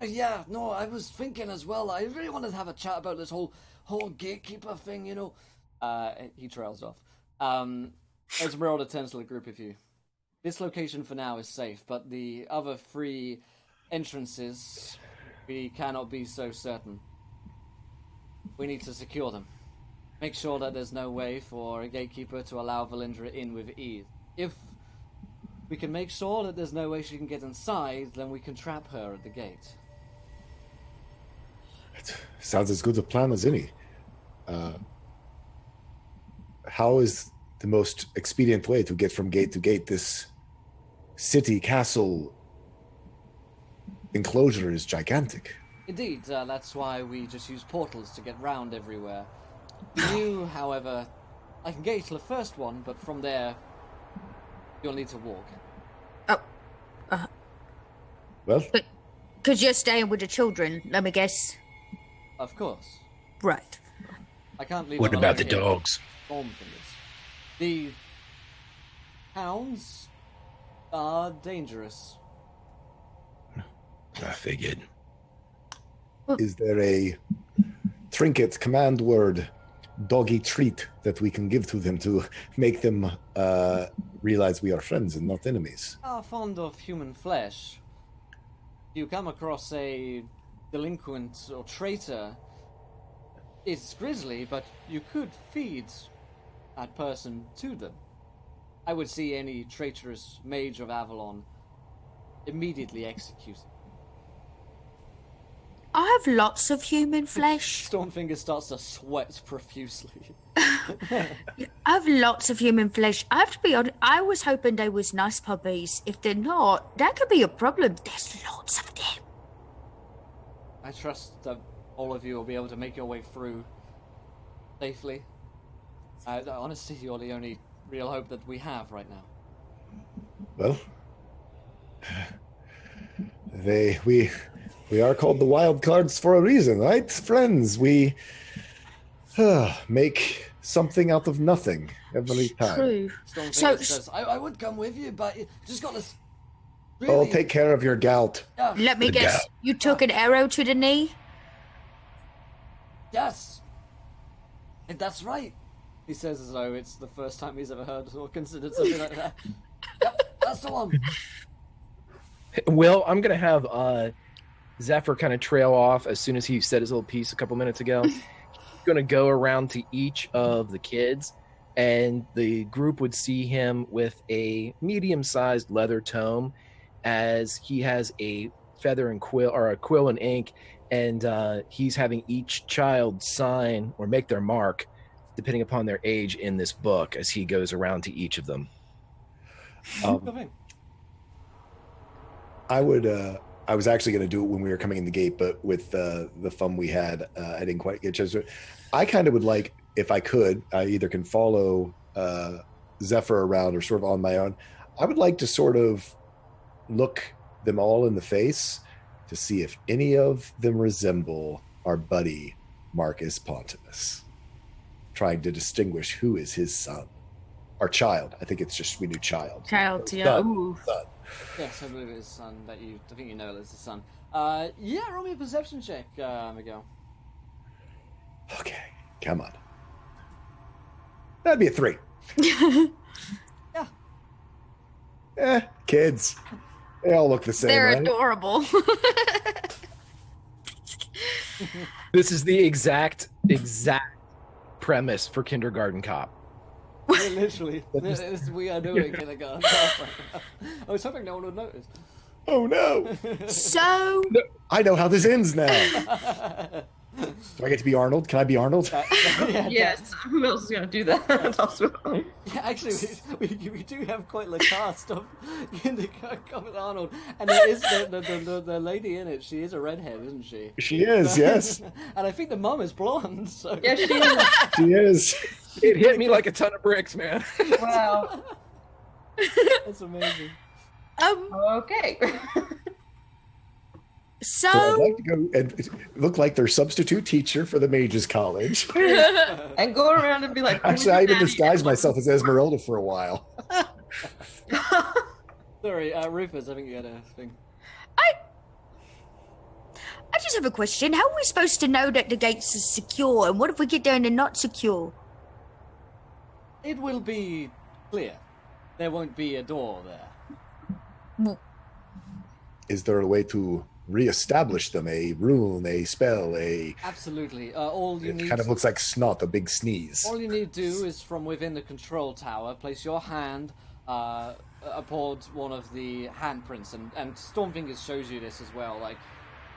Yeah, no, I was thinking as well. I really wanted to have a chat about this whole gatekeeper thing, He trails off. Esmeralda turns to the group of you. This location for now is safe, but the other 3 entrances, we cannot be so certain. We need to secure them. Make sure that there's no way for a gatekeeper to allow Valindra in with ease. If we can make sure that there's no way she can get inside, then we can trap her at the gate. It sounds as good a plan as any. How is the most expedient way to get from gate to gate? This city castle enclosure is gigantic. Indeed, that's why we just use portals to get round everywhere. You, however, I can get you to the first one, but from there, you'll need to walk. Well, Because you're staying with the children, let me guess. Of course. Right. I can't leave What them about alone the here. dogs? Stormfingers. The hounds are dangerous. I figured. is there a trinket command word, doggy treat, that we can give to them to make them realize we are friends and not enemies? Are fond of human flesh. If you come across a delinquent or traitor, it's grisly, but you could feed that person to them. I would see any traitorous mage of Avalon immediately executed. I have lots of human flesh. Stormfinger starts to sweat profusely. I have lots of human flesh. I have to be honest, I was hoping they was nice puppies. If they're not, that could be a problem. There's lots of them. I trust that all of you will be able to make your way through safely. Honestly, you're the only real hope that we have right now. Well, we are called the wild cards for a reason, right, friends? We make something out of nothing every time. True. Stormfinger So- says, I would come with you, but you just got to Oh, really... take care of your gout. Yeah, Let me The guess, gout. you took an arrow to the knee? yes. And that's right. he says as though it's the first time he's ever heard or considered something like that. Yep, that's the one. Well, I'm going to have Zephyr kind of trail off as soon as he said his little piece a couple minutes ago. He's going to go around to each of the kids, and the group would see him with a medium-sized leather tome as he has a feather and quill, or a quill and ink, and he's having each child sign or make their mark depending upon their age in this book as he goes around to each of them. Go thing. I was actually going to do it when we were coming in the gate, but with the fun we had, I didn't quite get a chance to. I kind of would like, if I could, I either can follow Zephyr around or sort of on my own. I would like to sort of look them all in the face to see if any of them resemble our buddy Marcus Pontimus, trying to distinguish who is his son. Our child. I think it's just we knew child. Child, yeah. Son. Ooh. Son. Yes, I believe it's his son that you. I think you know it's his son. Yeah, roll me a perception check, Miguel. Okay, come on. That'd be a 3. Yeah. Kids. They all look the same, They're right? adorable. This is the exact premise for Kindergarten Cop. Yeah. Literally, we are doing kindergarten. I was hoping no one would notice. Oh no! So I know how this ends now. Do I get to be Arnold? Can I be Arnold? Yes. Who else is gonna do that? That's also. Yeah, actually, we do have quite the cast of Kindergarten with Arnold, and there is the lady in it. She is a redhead, isn't she? She is, yes. And I think the mum is blonde. So Yeah, she is. She is. It hit me like a ton of bricks, man. Wow. that's amazing. Okay. So I'd like to go and look like their substitute teacher for the Mages College. And go around and be like. Actually, I even disguised myself as Esmeralda for a while. Sorry, Rufus, I think you had a thing. I just have a question. How are we supposed to know that the gates are secure? And what if we get there and they're not secure? It will be clear. There won't be a door there. Is there a way to reestablish them? A rune, a spell, Absolutely. All you It need kind of looks like snot, a big sneeze. all you need to do is from within the control tower, place your hand upon one of the handprints, and Stormfingers shows you this as well. Like,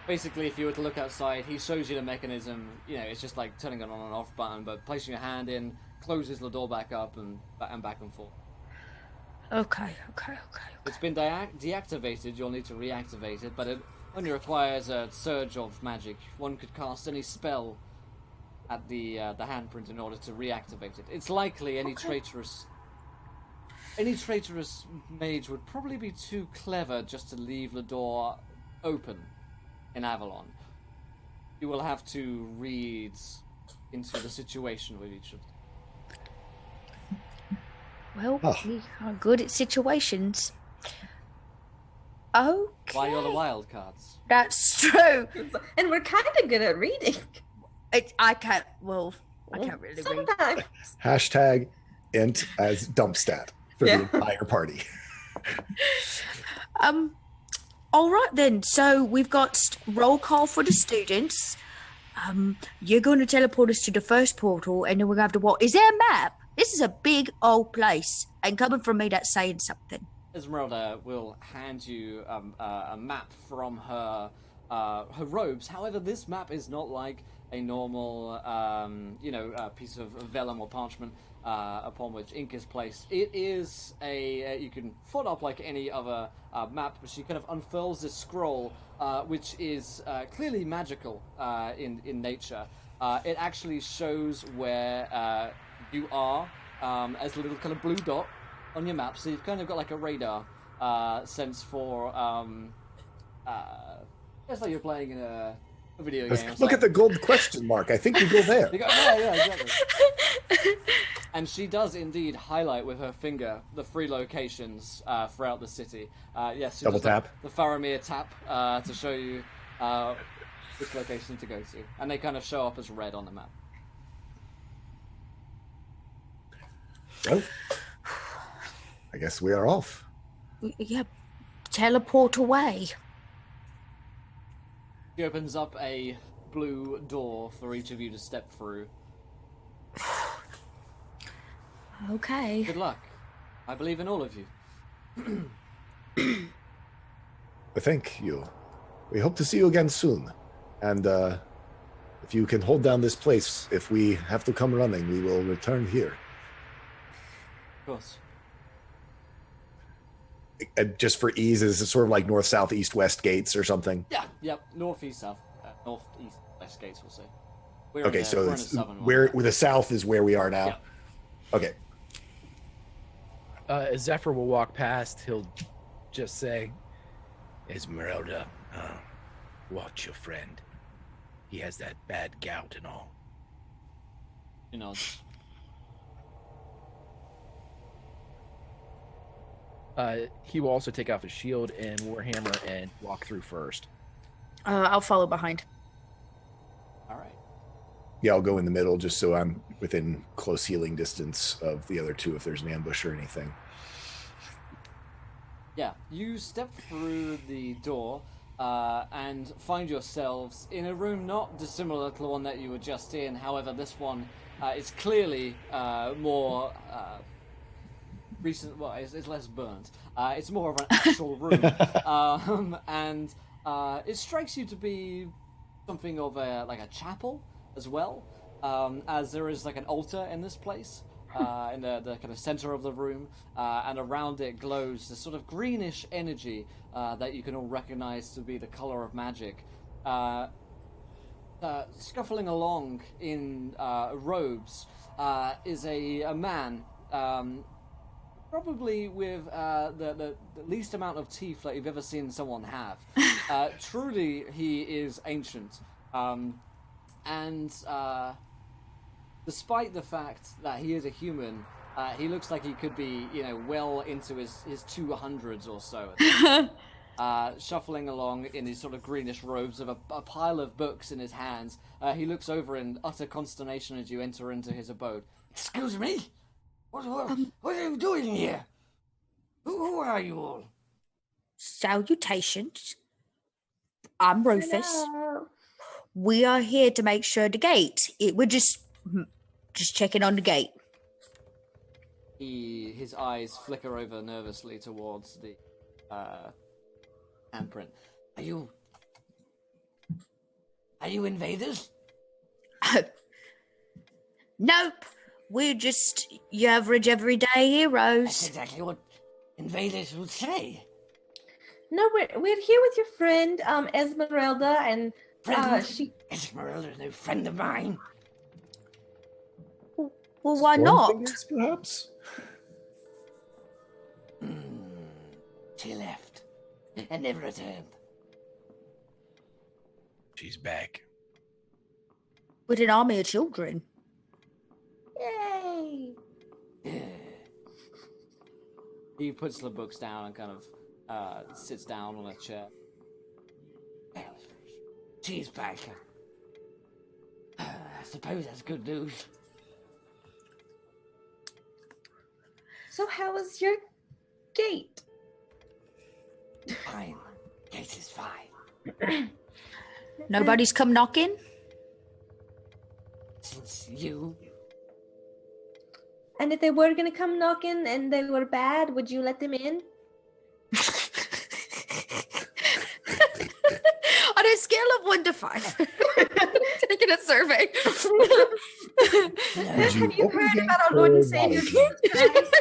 basically, if you were to look outside, he shows you the mechanism. You know, it's just like turning an on and off button, but placing your hand in closes the door back up and back and forth. Okay. It's been deactivated. You'll need to reactivate it, but it only requires a surge of magic. One could cast any spell at the handprint in order to reactivate it. It's likely any traitorous mage would probably be too clever just to leave the door open in Avalon. You will have to read into the situation with each of them. Well, Oh. we are good at situations. Okay. Why you're the wild cards? That's true. And we're kind of good at reading. I can't really read. Sometimes. Hashtag int as dump stat for Yeah. the entire party. All right then. So we've got roll call for the students. You're going to teleport us to the first portal, and then we're going to have to walk. Is there a map? This is a big old place, and coming from me, that's saying something. Esmeralda will hand you a map from her robes. However, this map is not like a normal, piece of vellum or parchment upon which ink is placed. It is you can fold up like any other map, but she kind of unfurls this scroll, which is clearly magical in nature. It actually shows where you are as a little kind of blue dot on your map, so you've kind of got like a radar sense for it's like you're playing in a video game. Look at the gold question mark. I think we go there. Yeah, exactly. And she does indeed highlight with her finger the 3 locations throughout the city. Yes, Double tap. the Faramir tap to show you which location to go to, and they kind of show up as red on the map. Well, I guess we are off. Yeah, teleport away. She opens up a blue door for each of you to step through. Okay. Good luck. I believe in all of you. Thank you. We hope to see you again soon. And if you can hold down this place, if we have to come running, we will return here. Of course. Just for ease, is it sort of like north, south, east, west gates or something? Yeah, yep. North, east, south. North, east, west gates, we'll say. Okay, so we're in it's the southern where one. the south is where we are now. Yeah. Okay. As Zephyr will walk past, he'll just say, Esmeralda, watch your friend. He has that bad gout and all. You know, He will also take off his shield and warhammer and walk through first. I'll follow behind. all right. Yeah, I'll go in the middle just so I'm within close healing distance of the other two if there's an ambush or anything. Yeah, you step through the door and find yourselves in a room not dissimilar to the one that you were just in. However, this one is clearly more recent. Well, it's less burnt. It's more of an actual room, and it strikes you to be something of a chapel as well, as there is like an altar in this place. In the kind of center of the room, and around it glows this sort of greenish energy that you can all recognize to be the color of magic. Scuffling along in robes is a man, probably with the least amount of teeth that you've ever seen someone have. Truly, he is ancient, and despite the fact that he is a human, he looks like he could be, well into his 200s or so. Shuffling along in his sort of greenish robes with a pile of books in his hands. He looks over in utter consternation as you enter into his abode. Excuse me? What are you doing here? Who are you all? Salutations. I'm Rufus. Hello. We are here to make sure the gate. We're just checking on the gate. His eyes flicker over nervously towards the handprint. Are you invaders? Nope. We're just your average everyday That's heroes. exactly what invaders would say. No, we're here with your friend, Esmeralda, and Friend? she. Esmeralda's no friend of mine. Well, why Storm not? Fingers, perhaps? She left and never returned. She's back. With an army of children. Yay! He puts the books down and kind of sits down on a chair. Well, she's back. I suppose that's good news. So how was your gate? Fine. Gate is fine. Nobody's come knocking? Since you... And if they were gonna come knocking and they were bad, would you let them in? On a scale of 1 to 5. Taking a survey. Have you heard about our Lord and Savior Jesus Christ?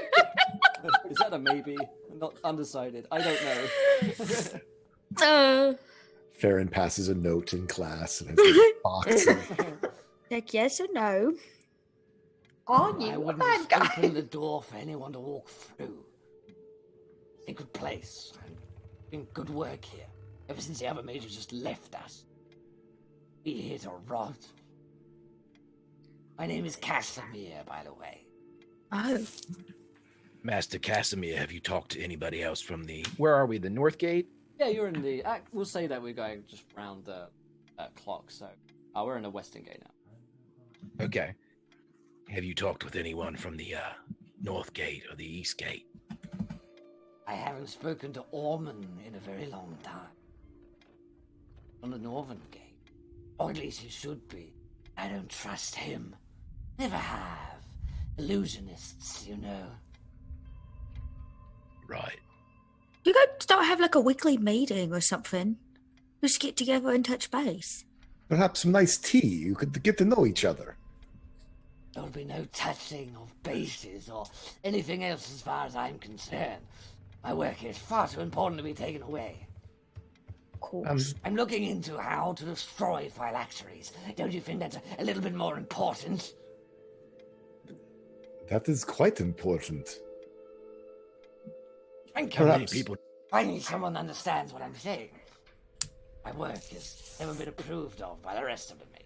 Is that a maybe? Not undecided. I don't know. Farron passes a note in class and has a box. Like yes or no? On I you, a wouldn't bad just guy. open the door for anyone to walk through. It's a good place. I'm doing good work here. Ever since the other major just left us. We here to rot. My name is Casimir, by the way. Oh. Master Casimir, have you talked to anybody else from the... Where are we? The North Gate? Yeah, you're in the. We'll say that we're going just round the clock, so we're in the Western Gate now. Okay. Have you talked with anyone from the North Gate or the East Gate? I haven't spoken to Ormond in a very long time. On the Northern Gate. Or at least he should be. I don't trust him. Never have. Illusionists, you know. Right. You guys don't have like a weekly meeting or something? Just get together and touch base. Perhaps some nice tea. You could get to know each other. There'll be no touching of bases or anything else as far as I'm concerned. My work is far too important to be taken away. Of course. I'm looking into how to destroy phylacteries. Don't you think that's a little bit more important? That is quite important. Thank you. How many Perhaps. people... Finally, someone understands what I'm saying. My work has never been approved of by the rest of the me.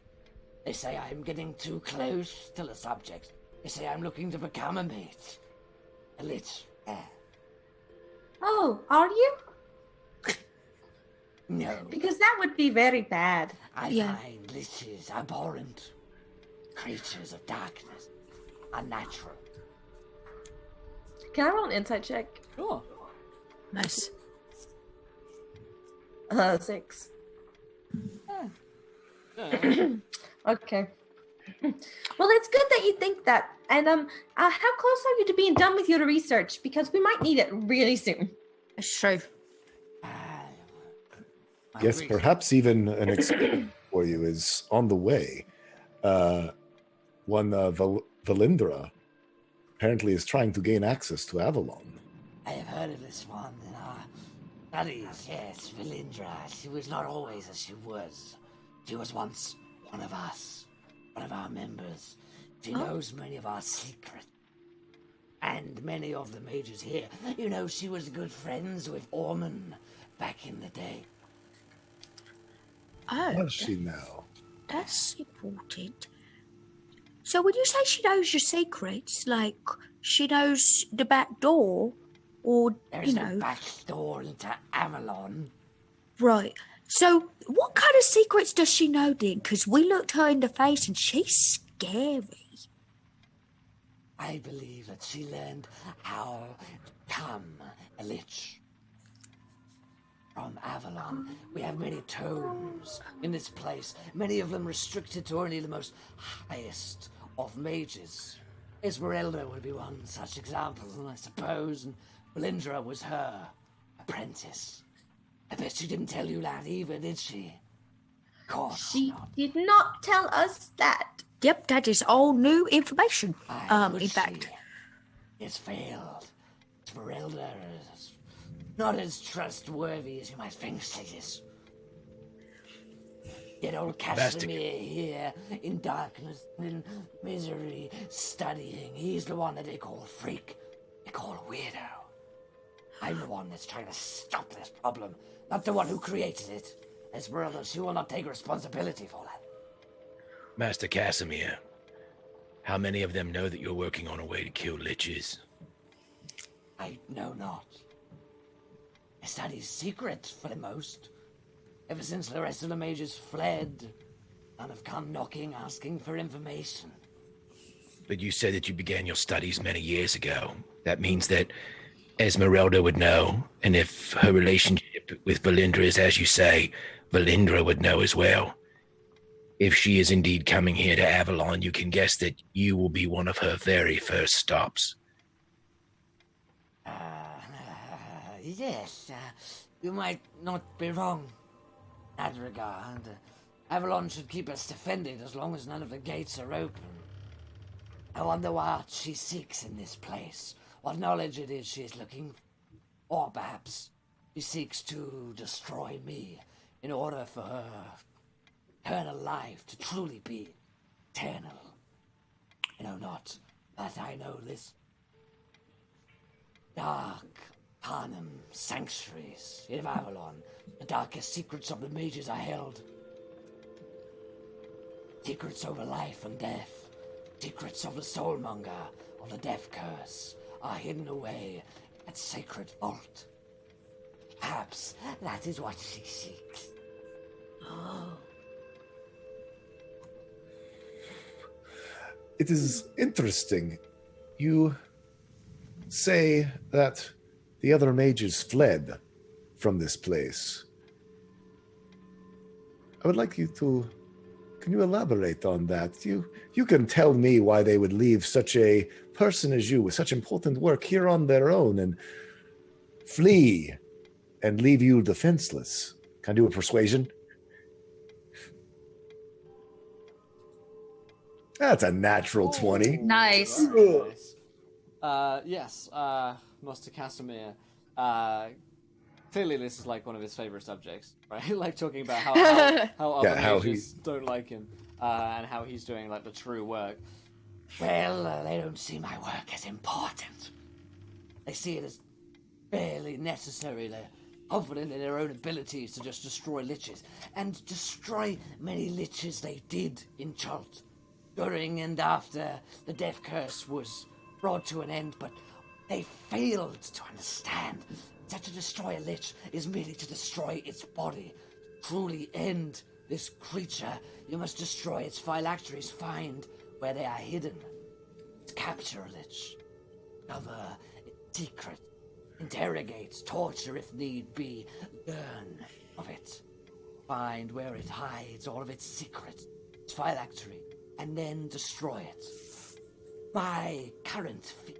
They say I'm getting too close to the subject. They say I'm looking to become a mate. A lich. Oh, are you? No. Because that would be very bad. I Yeah. find liches abhorrent. Creatures of darkness. Unnatural. Can I roll an insight check? Sure. Nice. 6. Yeah. Okay. Well, it's good that you think that. And how close are you to being done with your research? Because we might need it really soon. It's true. Yes, perhaps even an experiment for you is on the way. One Valindra apparently is trying to gain access to Avalon. I have heard of this one in our studies. Yes, Valindra. She was not always as she was. She was once one of us, one of our members. She knows many of our secrets. And many of the mages here. You know, she was good friends with Ormond back in the day. Oh, What is she now? that's important. So when you say she knows your secrets, like she knows the back door, or There's no back door into Avalon. right? So what kind of secrets does she know then? Because we looked her in the face and she's scary. I believe that she learned how to become a lich. From Avalon, we have many tomes in this place, many of them restricted to only the most highest of mages. Esmeralda would be one such example, I suppose, and Valindra was her apprentice. I bet she didn't tell you that either, did she? Of course She not. did not tell us that. Yep, that is all new information. In fact, It's failed. Esmeralda is not as trustworthy as you might think she is. Yet old Casimir here, in darkness and in misery, studying, he's the one that they call freak, they call weirdo. I'm the one that's trying to stop this problem, not the one who created it. Esmeralda, she will not take responsibility for that. Master Casimir, how many of them know that you're working on a way to kill liches? I know not. I study secret for the most. Ever since the rest of the mages fled, none have come knocking, asking for information. But you said that you began your studies many years ago. That means that Esmeralda would know, and if her relationship with Valindra is as you say, Valindra would know as well. If she is indeed coming here to Avalon, you can guess that you will be one of her very first stops. Yes, you might not be wrong in that regard. Avalon should keep us defended as long as none of the gates are open. I wonder what she seeks in this place, what knowledge it is she is looking for. Or perhaps she seeks to destroy me in order for her eternal life to truly be eternal. I know not, but I know this dark Panem sanctuaries in Avalon, the darkest secrets of the mages are held. Secrets over life and death, secrets of the soulmonger, of the death curse, are hidden away in that sacred vault. Perhaps that is what she seeks. oh, It is interesting. You say that the other mages fled from this place. I would like you to... Can you elaborate on that? You can tell me why they would leave such a person as you with such important work here on their own and flee and leave you defenseless. Can I do a persuasion? That's a natural 20. nice. Nice. Yes, Master Casimir. Clearly, this is like one of his favorite subjects, right? Like talking about how other how mages don't like him, and how he's doing like the true work. Well, they don't see my work as important. They see it as barely necessary. They're confident in their own abilities to just destroy liches, and destroy many liches they did in Chult during and after the death curse was brought to an end, but they failed to understand that to destroy a lich is merely to destroy its body. To truly end this creature, you must destroy its phylacteries, find where they are hidden. Capture a lich, discover its secret, interrogate, torture if need be, learn of it, find where it hides all of its secrets, its phylactery, and then destroy it. My current fear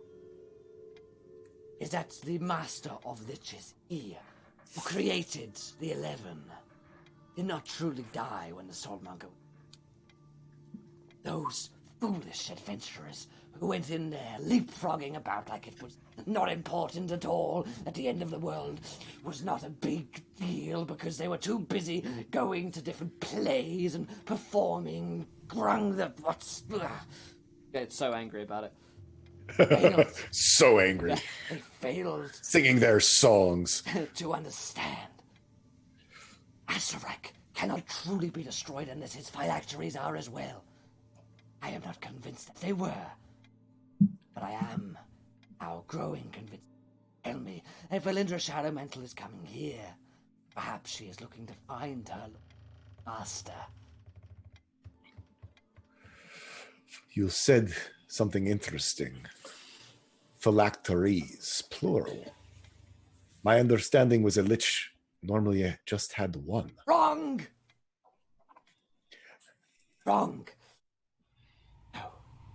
is that the Master of Liches, he who created the 11, did not truly die when the Soulmonger. Those foolish adventurers who went in there leapfrogging about like it was not important at all, that the end of the world was not a big deal because they were too busy going to different plays and performing, grung the what's. Get so angry about it. Failed. So angry. They failed Singing their songs. to understand. Asarak cannot truly be destroyed unless his phylacteries are as well. I am not convinced that they were, but I am now growing convinced. Tell me, if Valindra Shadowmantle is coming here, perhaps she is looking to find her master. You said something interesting. Phylacteries, plural. My understanding was a lich normally just had one. Wrong! Wrong. No,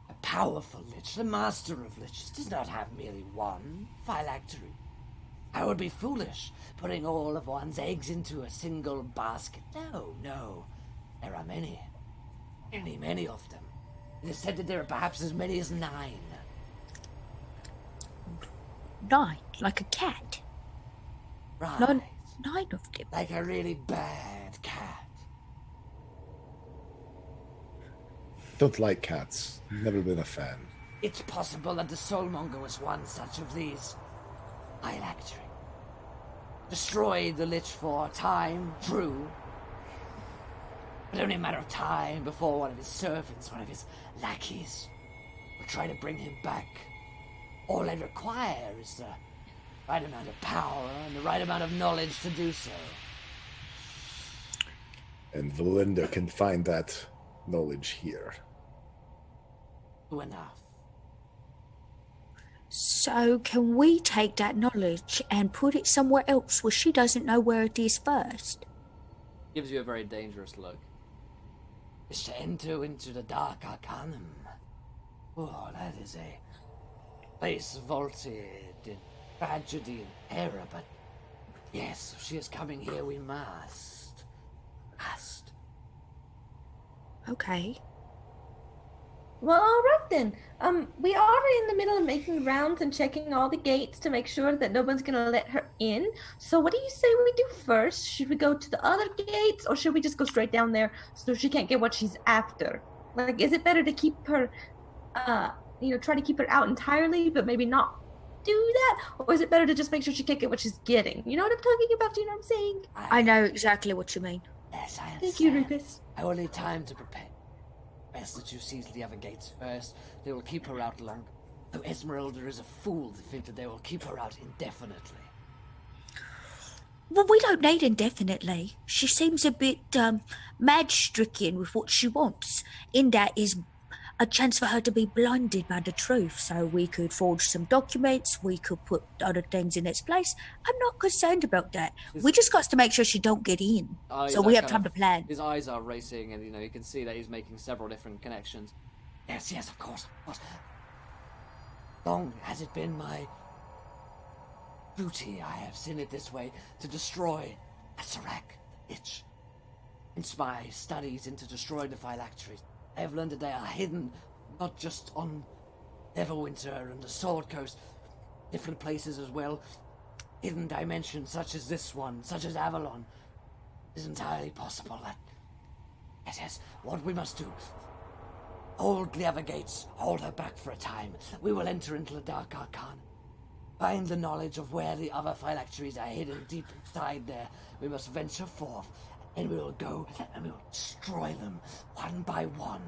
a powerful lich, the master of liches, does not have merely one phylactery. I would be foolish putting all of one's eggs into a single basket. No. There are many. Many of them. It is said that there are perhaps as many as 9. 9, like a cat. Right. 9 of them. Like a really bad cat. Don't like cats. Never been a fan. It's possible that the Soulmonger was one such of these. Phylactery. Destroyed the lich for a time, true. But only a matter of time before one of his servants, one of his lackeys, will try to bring him back. All they require is the right amount of power and the right amount of knowledge to do so. And Valinda can find that knowledge here. True enough. So can we take that knowledge and put it somewhere else where she doesn't know where it is first? Gives you a very dangerous look. Is to enter into the Dark Arcanum. Oh, that is a place vaulted in tragedy and terror, but yes, if she is coming here, we must. Okay. Well, all right then. We are in the middle of making rounds and checking all the gates to make sure that no one's gonna let her in. So what do you say we do first? Should we go to the other gates, or should we just go straight down there so she can't get what she's after? Like, is it better to keep her, try to keep her out entirely, but maybe not do that? Or is it better to just make sure she can't get what she's getting? You know what I'm talking about? Do you know what I'm saying? I know exactly what you mean. Yes, I understand. Thank you, Rufus. I will need time to prepare. Best that you seize the other gates first. They will keep her out longer. Though Esmeralda is a fool to think that they will keep her out indefinitely. Well, we don't need indefinitely. She seems a bit mad-stricken with what she wants. In that is a chance for her to be blinded by the truth. So we could forge some documents, we could put other things in its place. I'm not concerned about that. We just got to make sure she don't get in. So we have time to plan. His eyes are racing, and you can see that he's making several different connections. Yes, of course. Long has it been my duty, I have seen it this way, to destroy Asarak, the lich. Since my studies into destroying the phylacteries, I have learned that they are hidden not just on Neverwinter and the Sword Coast, different places as well. Hidden dimensions such as this one, such as Avalon. It is entirely possible that... Yes, what we must do. Hold the other gates, hold her back for a time. We will enter into the Dark Arcana. Find the knowledge of where the other phylacteries are hidden deep inside there. We must venture forth. And we will go and we will destroy them one by one.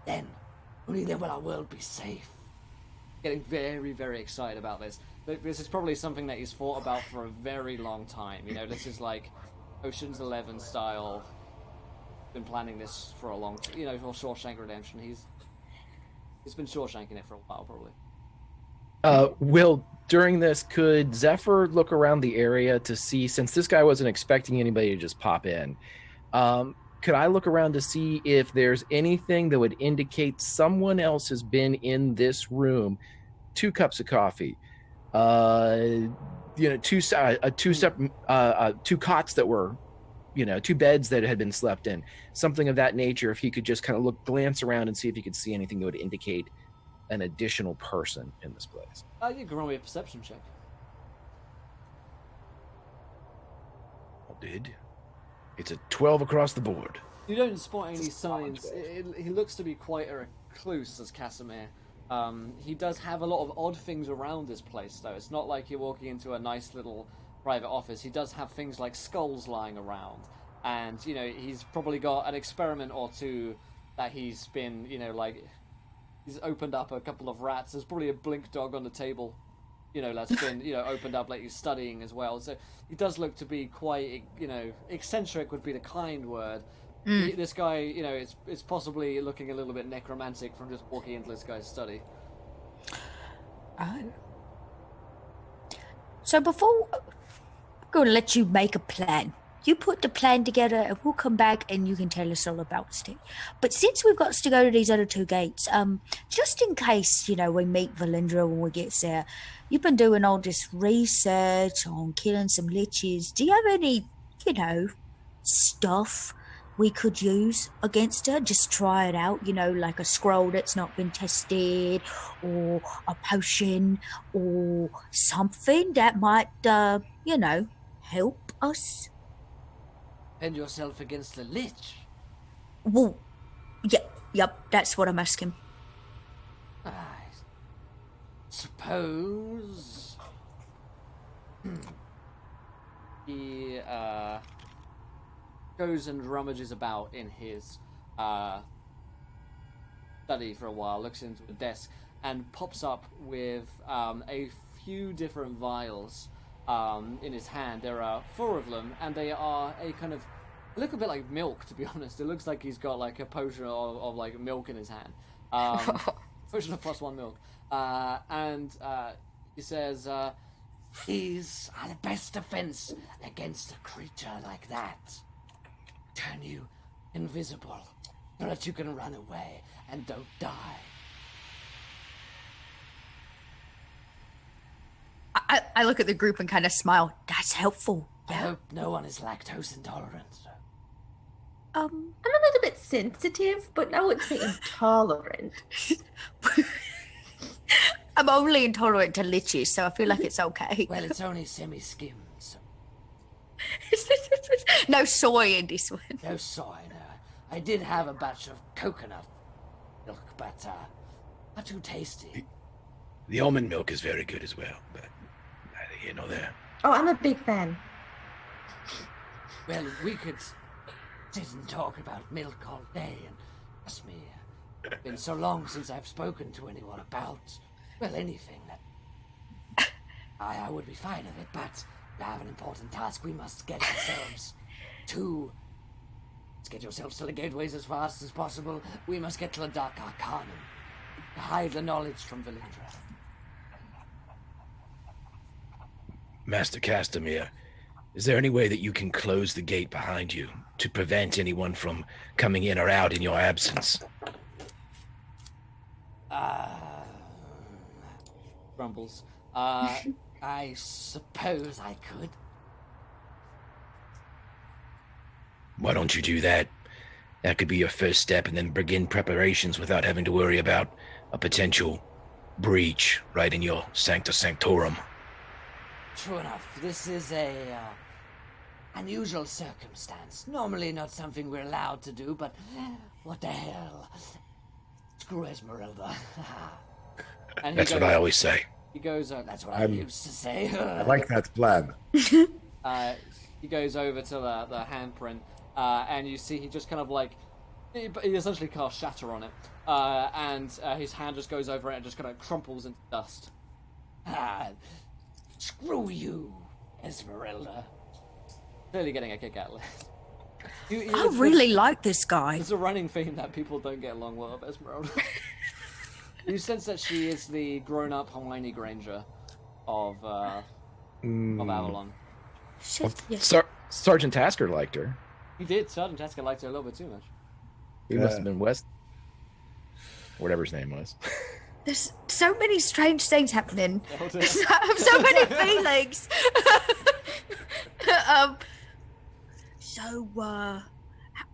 Then, only then will our world be safe. Getting very, very excited about this. This is probably something that he's thought about for a very long time. This is like Ocean's 11 style. Been planning this for a long time. For Shawshank Redemption. He's been Shawshanking it for a while, probably. Will, during this, could Zephyr look around the area to see, since this guy wasn't expecting anybody to just pop in, could I look around to see if there's anything that would indicate someone else has been in this room? 2 cups of coffee, two cots that were, 2 beds that had been slept in, something of that nature. If he could just kind of glance around and see if he could see anything that would indicate an additional person in this place. You can roll me a perception check. I did. It's a 12 across the board. You don't spot any signs. He looks to be quite a recluse as Casimir. He does have a lot of odd things around this place, though. It's not like you're walking into a nice little private office. He does have things like skulls lying around. And, he's probably got an experiment or two that he's been, he's opened up a couple of rats. There's probably a blink dog on the table, that's been, opened up like he's studying as well. So he does look to be quite, eccentric would be the kind word. This guy, it's possibly looking a little bit necromantic from just walking into this guy's study. Oh. So before, I'm going to let you make a plan. You put the plan together and we'll come back and you can tell us all about it. But since we've got to go to these other 2 gates, just in case, we meet Valindra when we get there, you've been doing all this research on killing some liches. Do you have any, stuff we could use against her? Just try it out, like a scroll that's not been tested, or a potion, or something that might, help us. And yourself against the lich? Well, yep, that's what I'm asking. I suppose... He, goes and rummages about in his study for a while, looks into a desk, and pops up with a few different vials in his hand. There are 4 of them, and they are a kind of... They look a bit like milk, to be honest. It looks like he's got like a potion of like milk in his hand. Potion of +1 milk. He says, these are the best defense against a creature like that. Turn you invisible so that you can run away and don't die. I look at the group and kind of smile. That's helpful. I hope no one is lactose intolerant. I'm a little bit sensitive, but I wouldn't say intolerant. I'm only intolerant to liches, so I feel like it's okay. Well, it's only semi-skimmed, so... No soy in this one. No soy, no. I did have a batch of coconut milk, but not too tasty. The almond milk is very good as well, but neither here nor there. Oh, I'm a big fan. Well, we could sit and talk about milk all day, and trust me, it's been so long since I've spoken to anyone about, well, anything that I would be fine with it, but we have an important task. We must get ourselves to... Let's get yourselves to the gateways as fast as possible. We must get to the Dark Arcanum to hide the knowledge from Valindra. Master Castamere, is there any way that you can close the gate behind you to prevent anyone from coming in or out in your absence? grumbles. I suppose I could. Why don't you do that? That could be your first step, and then begin preparations without having to worry about a potential breach right in your Sancta Sanctorum. True enough. This is a unusual circumstance. Normally not something we're allowed to do, but what the hell? Screw Esmeralda. And That's what I always say. He goes. That's what I used to say. I like that plan. He goes over to the handprint, and you see he just kind of like he essentially casts shatter on it, and his hand just goes over it and just kind of crumples into dust. Screw you, Esmeralda. Clearly getting a kick out of it. I really like this guy. It's a running theme that people don't get along well with Esmeralda. You sense that she is the grown-up Hermione Granger of Avalon. Shit, yes. Sergeant Tasker liked her. He did. Sergeant Tasker liked her a little bit too much. He must have been West. Whatever his name was. There's so many strange things happening. So many feelings.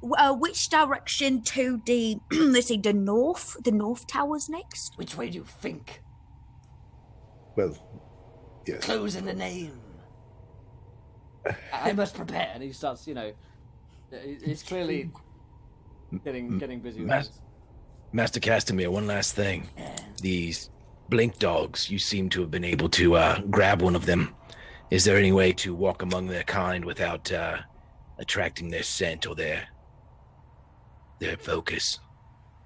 Which direction to the let's see, the north towers next? Which way do you think? Well, yes. Clues in the name. I must prepare. And he starts, he's clearly getting busy with this. Master Castamere, one last thing. These blink dogs, you seem to have been able to grab one of them. Is there any way to walk among their kind without attracting their scent or their focus?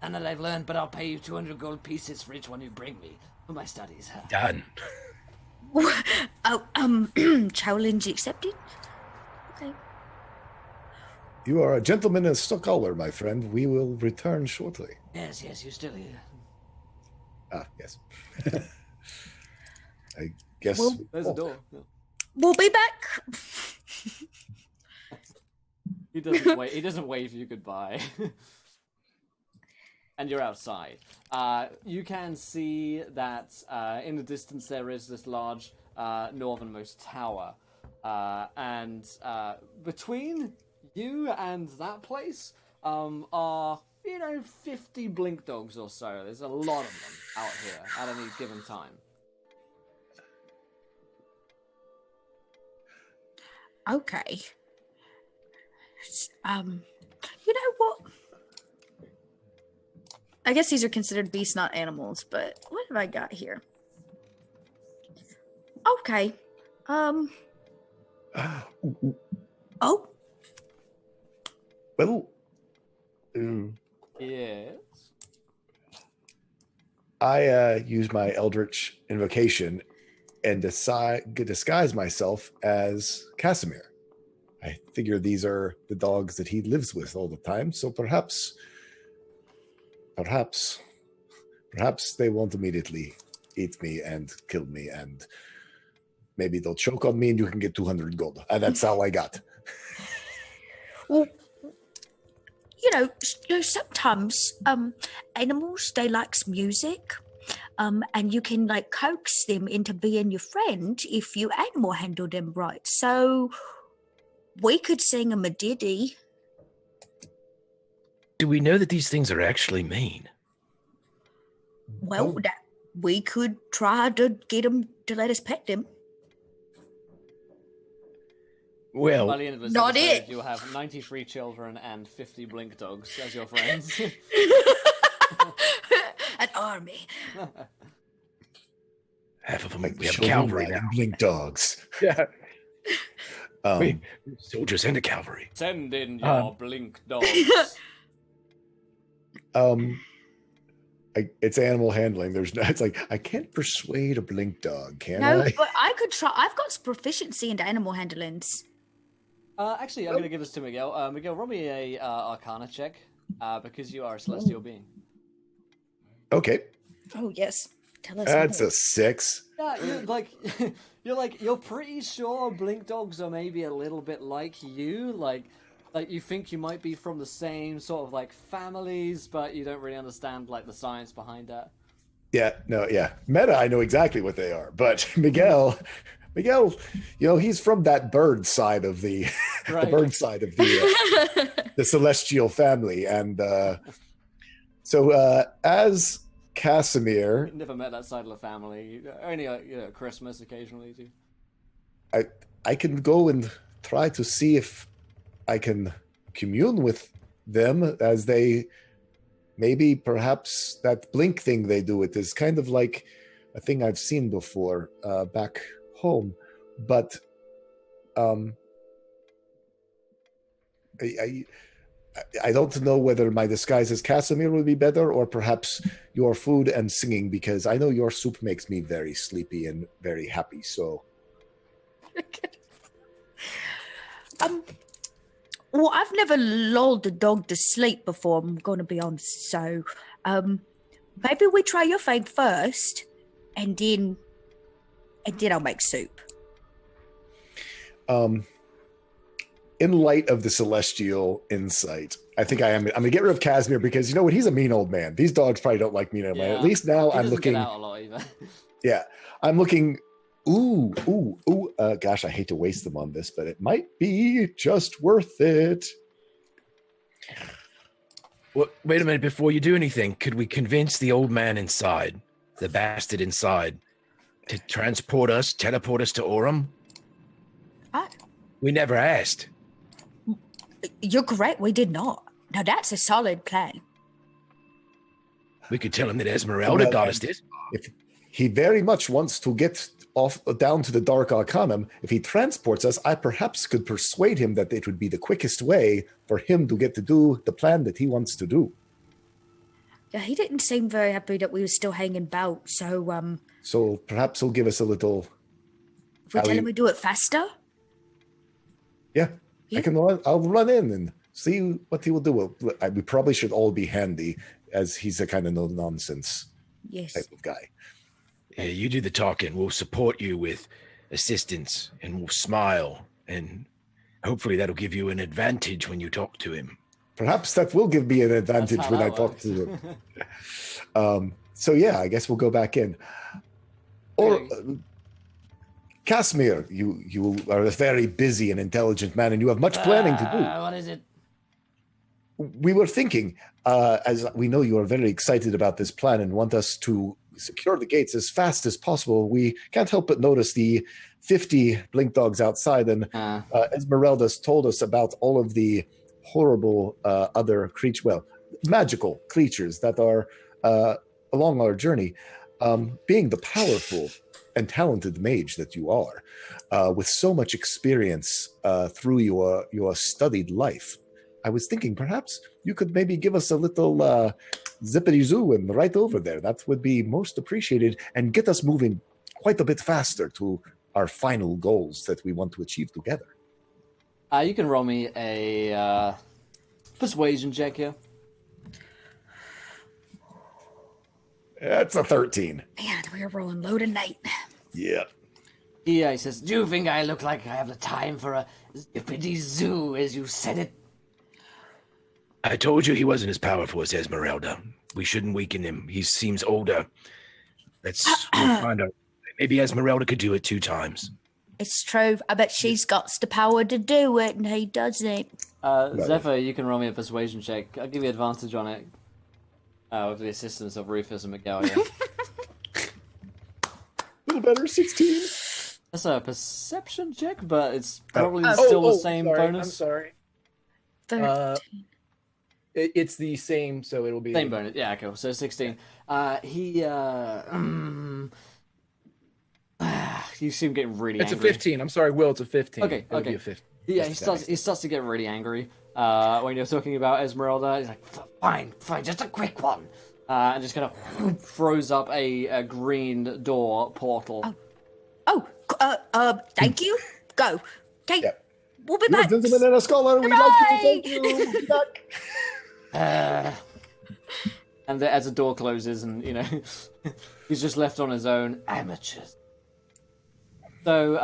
And that I've learned, but I'll pay you 200 gold pieces for each one you bring me for my studies. Done. Challenge accepted. Okay. You are a gentleman and scholar, my friend. We will return shortly. Yes, you're still here. Ah, yes. I guess. Well, There's a door. Yeah. We'll be back. He doesn't wave you goodbye. And you're outside. You can see that in the distance there is this large northernmost tower. And between you and that place are, 50 blink dogs or so. There's a lot of them out here at any given time. Okay. You know what? I guess these are considered beasts, not animals, but what have I got here? Okay. Oh. Well, Yes. I use my Eldritch Invocation and disguise myself as Casimir. I figure these are the dogs that he lives with all the time, so perhaps they won't immediately eat me and kill me, and maybe they'll choke on me and you can get 200 gold. And that's all I got. Well, sometimes animals, they like music, and you can coax them into being your friend if you animal handle them right. So we could sing them a ditty. Do we know that these things are actually mean? Well, we could try to get them to let us pet them. Well, by the end of this not episode, it. you'll have 93 children and 50 blink dogs as your friends. An army. half of them, Like we have children cavalry riding now. blink dogs. Yeah. We soldiers and a cavalry. Send in your blink dogs. It's animal handling. It's like I can't persuade a blink dog, can No, I? but I could try. I've got proficiency into animal handlings. Actually, I'm going to give this to Miguel. Miguel, roll me a Arcana check because you are a celestial being. Okay, Oh yes, tell us. that's more. a 6. Yeah, you're pretty sure blink dogs are maybe a little bit like you, like you think you might be from the same sort of families, but you don't really understand the science behind that. Yeah, Meta, I know exactly what they are, but Miguel, he's from that bird side of the Right. the bird side of the celestial family, and so as Casimir, Never met that side of the family. Only Christmas occasionally too. I can go and try to see if I can commune with them, as they maybe perhaps that blink thing they do it is kind of like a thing I've seen before back home, but I don't know whether my disguise as Casimir would be better, or perhaps your food and singing, because I know your soup makes me very sleepy and very happy. So, Well, I've never lulled a dog to sleep before, I'm going to be honest. So, maybe we try your thing first, and then I'll make soup. in light of the celestial insight, I think I'm going to get rid of Casimir because you know what? He's a mean old man. These dogs probably don't like mean old man. At least now I'm looking. Get out a lot either. Yeah, I'm looking. Ooh. Gosh, I hate to waste them on this, but it might be just worth it. Well, wait a minute. Before you do anything, could we convince the old man inside, the bastard inside, to teleport us to Aurum? We never asked. You're correct. We did not. Now that's a solid plan. We could tell him that Esmeralda got us this. If he very much wants to get down to the Dark Arcanum, if he transports us, I perhaps could persuade him that it would be the quickest way for him to get to do the plan that he wants to do. Yeah, he didn't seem very happy that we were still hanging about. So perhaps he'll give us a little. If we tell him we do it faster. Yeah. I'll run in and see what he will do. We probably should all be handy, as he's a kind of no-nonsense type of guy. Yeah, you do the talking. We'll support you with assistance, and we'll smile, and hopefully that'll give you an advantage when you talk to him. Perhaps that will give me an advantage when I talk to him. So yeah, I guess we'll go back in. Or Casimir, you are a very busy and intelligent man, and you have much planning to do. What is it? We were thinking, as we know you are very excited about this plan and want us to secure the gates as fast as possible, we can't help but notice the 50 blink dogs outside, and Esmeralda's told us about all of the horrible other magical creatures that are along our journey. Being the powerful and talented mage that you are, with so much experience through your studied life, I was thinking perhaps you could maybe give us a little zippity-zoo and right over there. That would be most appreciated and get us moving quite a bit faster to our final goals that we want to achieve together. You can roll me a persuasion check here. That's a 13. Man, we are rolling low tonight. Yeah. Yeah, he says, do you think I look like I have the time for a zippity-zoo, as you said it? I told you he wasn't as powerful as Esmeralda. We shouldn't weaken him. He seems older. We'll find out. Maybe Esmeralda could do it 2 times. It's true. I bet she's got the power to do it, and he doesn't. Zephyr, you can roll me a persuasion check. I'll give you advantage on it. With the assistance of Rufus and Miguel. Yeah. A little better, 16. That's a perception check, but it's probably still the same bonus. I'm sorry. 13. It's the same, so it'll be... Same bonus. Yeah, cool. So 16. You seem getting really angry. It's a 15. I'm sorry, Will. It's a 15. Okay. It'll be a 15. Yeah, he starts to get really angry when you're talking about Esmeralda. He's like, fine, just a quick one. And just kind of throws up a green door portal. Thank you. Go. Okay. Yeah. We'll be back. Gentlemen and a scholar, we like you. Thank you. We'll be back. And as the door closes, and he's just left on his own. Amateurs. So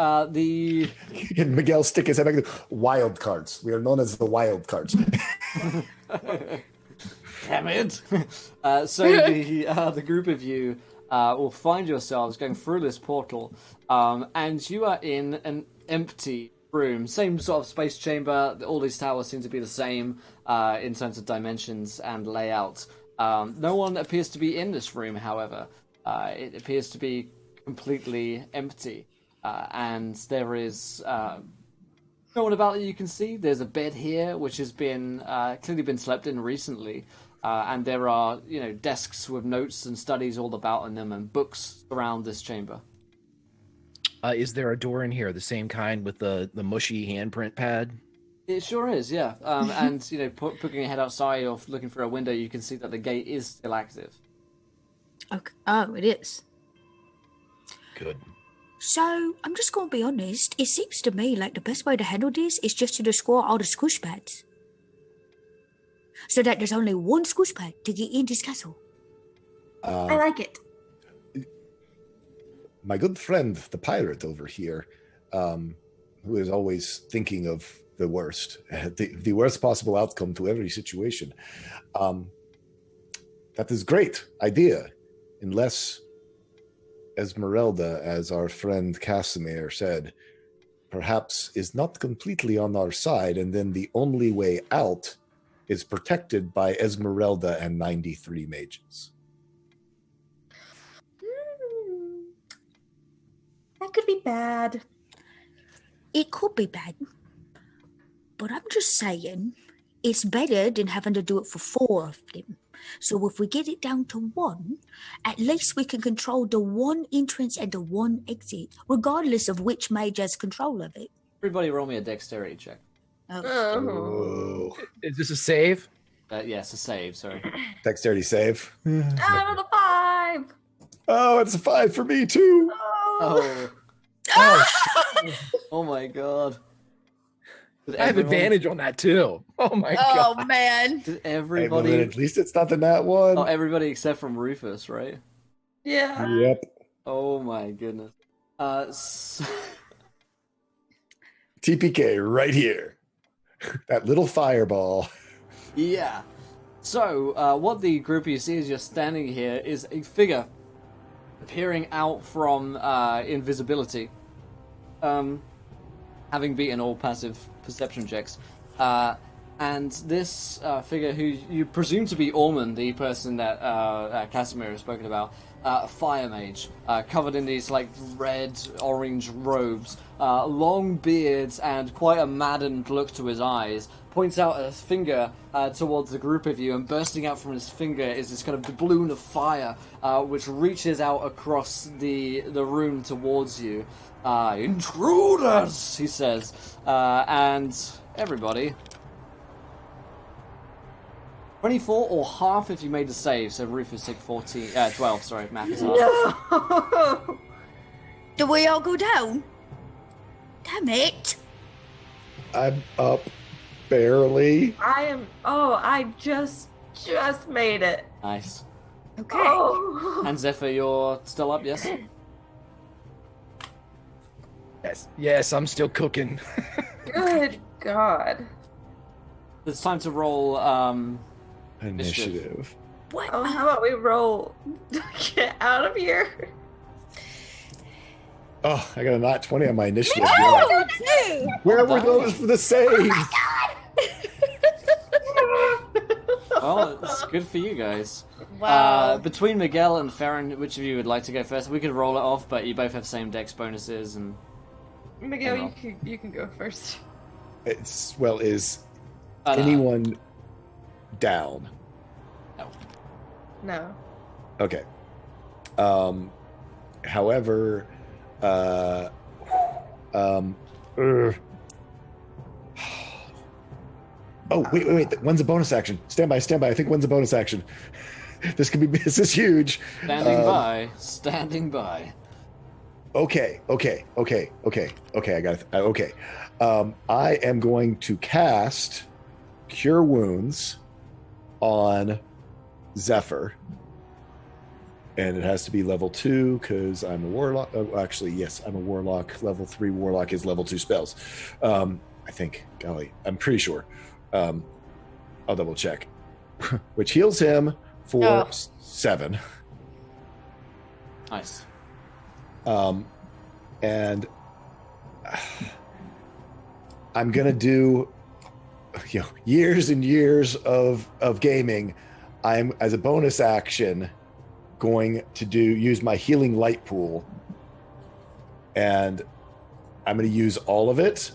Can Miguel stick his head back? Wild cards. We are known as the wild cards. Damn it! So the group of you will find yourselves going through this portal, and you are in an empty room. Same sort of space chamber. All these towers seem to be the same in terms of dimensions and layout. No one appears to be in this room, however. It appears to be completely empty. And there is no one about that you can see. There's a bed here, which has been clearly been slept in recently. And there are, desks with notes and studies all about in them and books around this chamber. Is there a door in here, the same kind with the mushy handprint pad? It sure is, yeah. And, poking your head outside or looking through a window, you can see that the gate is still active. Okay. Oh, it is. Good. So, I'm just going to be honest. It seems to me like the best way to handle this is just to destroy all the squish pads. So that there's only one squish pad to get in this castle. I like it. My good friend, the pirate over here, who is always thinking of the worst, the worst possible outcome to every situation. That is great idea, unless Esmeralda, as our friend Casimir said, perhaps is not completely on our side, and then the only way out is protected by Esmeralda and 93 mages. That could be bad. It could be bad. But I'm just saying, it's better than having to do it for 4 of them. So if we get it down to 1, at least we can control the 1 entrance and the 1 exit, regardless of which mage has control of it. Everybody roll me a dexterity check. Oh. Is this a save? Yes, a save, sorry. Dexterity save. Out of the 5. Oh, it's a 5 for me too. Oh. Oh my god. I have advantage on that too. Oh my god. Oh man. Did Hey, everybody... well, at least it's not the nat one. Oh, everybody except from Rufus, right? Yeah. Yep. Oh my goodness. TPK right here. That little fireball. Yeah. So, what the group you see as you're standing here is a figure appearing out from invisibility. Having beaten all passive perception checks. And this figure, who you presume to be Ormond, the person that Casimir has spoken about, fire mage, covered in these like red-orange robes, long beards, and quite a maddened look to his eyes, points out a finger towards the group of you, and bursting out from his finger is this kind of balloon of fire, which reaches out across the room towards you. Intruders, he says, and everybody. 24 or half if you made a save, so Rufus took 12, sorry, math is hard. No. Do we all go down? Damn it. I'm up barely. I just made it. Nice. Okay. Oh. And Zephyr, you're still up, yes? Yes, I'm still cooking. Good God. It's time to roll, Initiative. What? Oh, how about we roll? Get out of here. Oh, I got a nat 20 on my initiative. Oh, no. Where were those for the saves? Well, it's good for you guys. Wow. Between Miguel and Farron, which of you would like to go first? We could roll it off, but you both have same dex bonuses, and... Miguel, you can go first. Is no. anyone down? No. Okay. However, Oh, wait. One's a bonus action. Stand by. I think one's a bonus action. This is huge. Standing by. Okay. I got it. Okay. I am going to cast Cure Wounds on Zephyr. And it has to be level 2 because I'm a warlock. Actually, yes, I'm a warlock. Level 3 warlock is level 2 spells. I think. Golly, I'm pretty sure. I'll double check. Which heals him for 7. Nice. And I'm gonna do, years and years of gaming. I'm, as a bonus action, going to use my healing light pool, and I'm going to use all of it.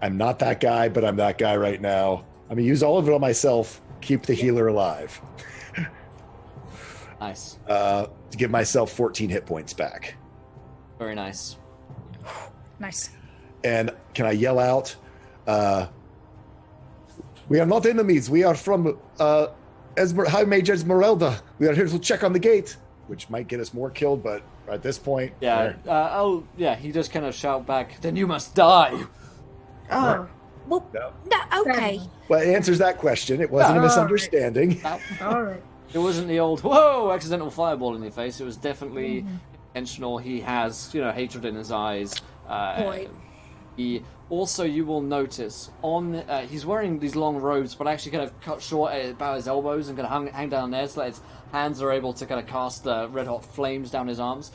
I'm not that guy, but I'm that guy right now. I'm going to use all of it on myself, keep the healer alive. Nice. To give myself 14 hit points back. Very nice. Nice. And can I yell out, we are not enemies. We are from High Mage Esmeralda. We are here to check on the gate, which might get us more killed, but at this point... Yeah. He just kind of shout back, then you must die. Oh. Well, no, okay. Well, it answers that question. It wasn't a misunderstanding. All right. It wasn't the old, whoa, accidental fireball in your face. It was definitely intentional. He has, hatred in his eyes. Point. Also, you will notice on he's wearing these long robes, but actually kind of cut short at about his elbows and kind of hang down there, so that his hands are able to kind of cast red hot flames down his arms.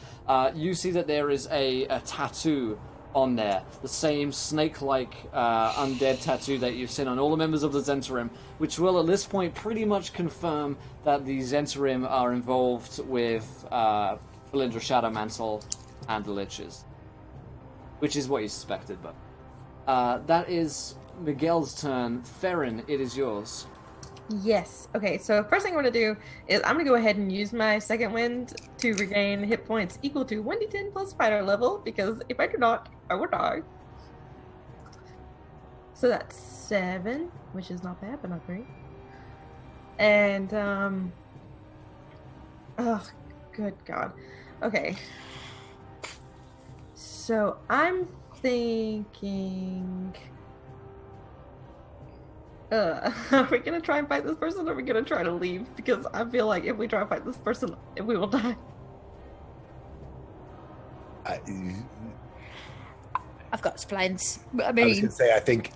You see that there is a tattoo on there, the same snake-like undead tattoo that you've seen on all the members of the Zentarim, which will at this point pretty much confirm that the Zentarim are involved with Valindra Shadowmantle and the Liches, which is what you suspected, but that is Miguel's turn. Farron, it is yours. Yes. Okay, so first thing I'm going to do is I'm going to go ahead and use my second wind to regain hit points equal to 1d10 plus fighter level, because if I do not, I will die. So that's 7, which is not bad, but not great. And, oh, good God. Okay. So I'm thinking... are we gonna try and fight this person, or are we gonna try to leave? Because I feel like if we try to fight this person, we will die. I've got plans. I I was mean, gonna say, I think,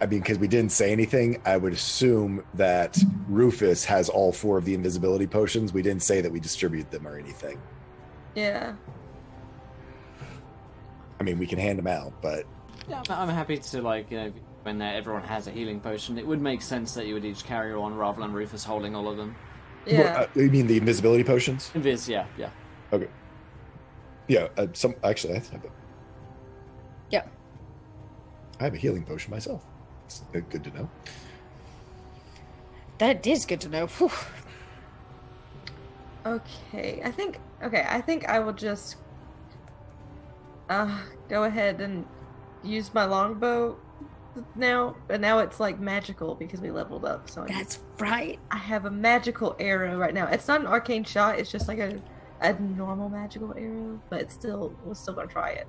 because we didn't say anything, I would assume that Rufus has all 4 of the invisibility potions. We didn't say that we distribute them or anything. Yeah. I mean, we can hand them out, but Yeah, I'm happy to, like, you know, when everyone has a healing potion, it would make sense that you would each carry one rather than Rufus holding all of them. Yeah. You mean the invisibility potions? Invis, yeah. Okay. Yeah. Some actually, I have yeah. I have a healing potion myself. It's good to know. That is good to know. Whew. Okay. I think I will just go ahead and use my longbow now, but now it's like magical because we leveled up. So That's right. I have a magical arrow right now. It's not an arcane shot. It's just like a normal magical arrow, but we're still gonna try it.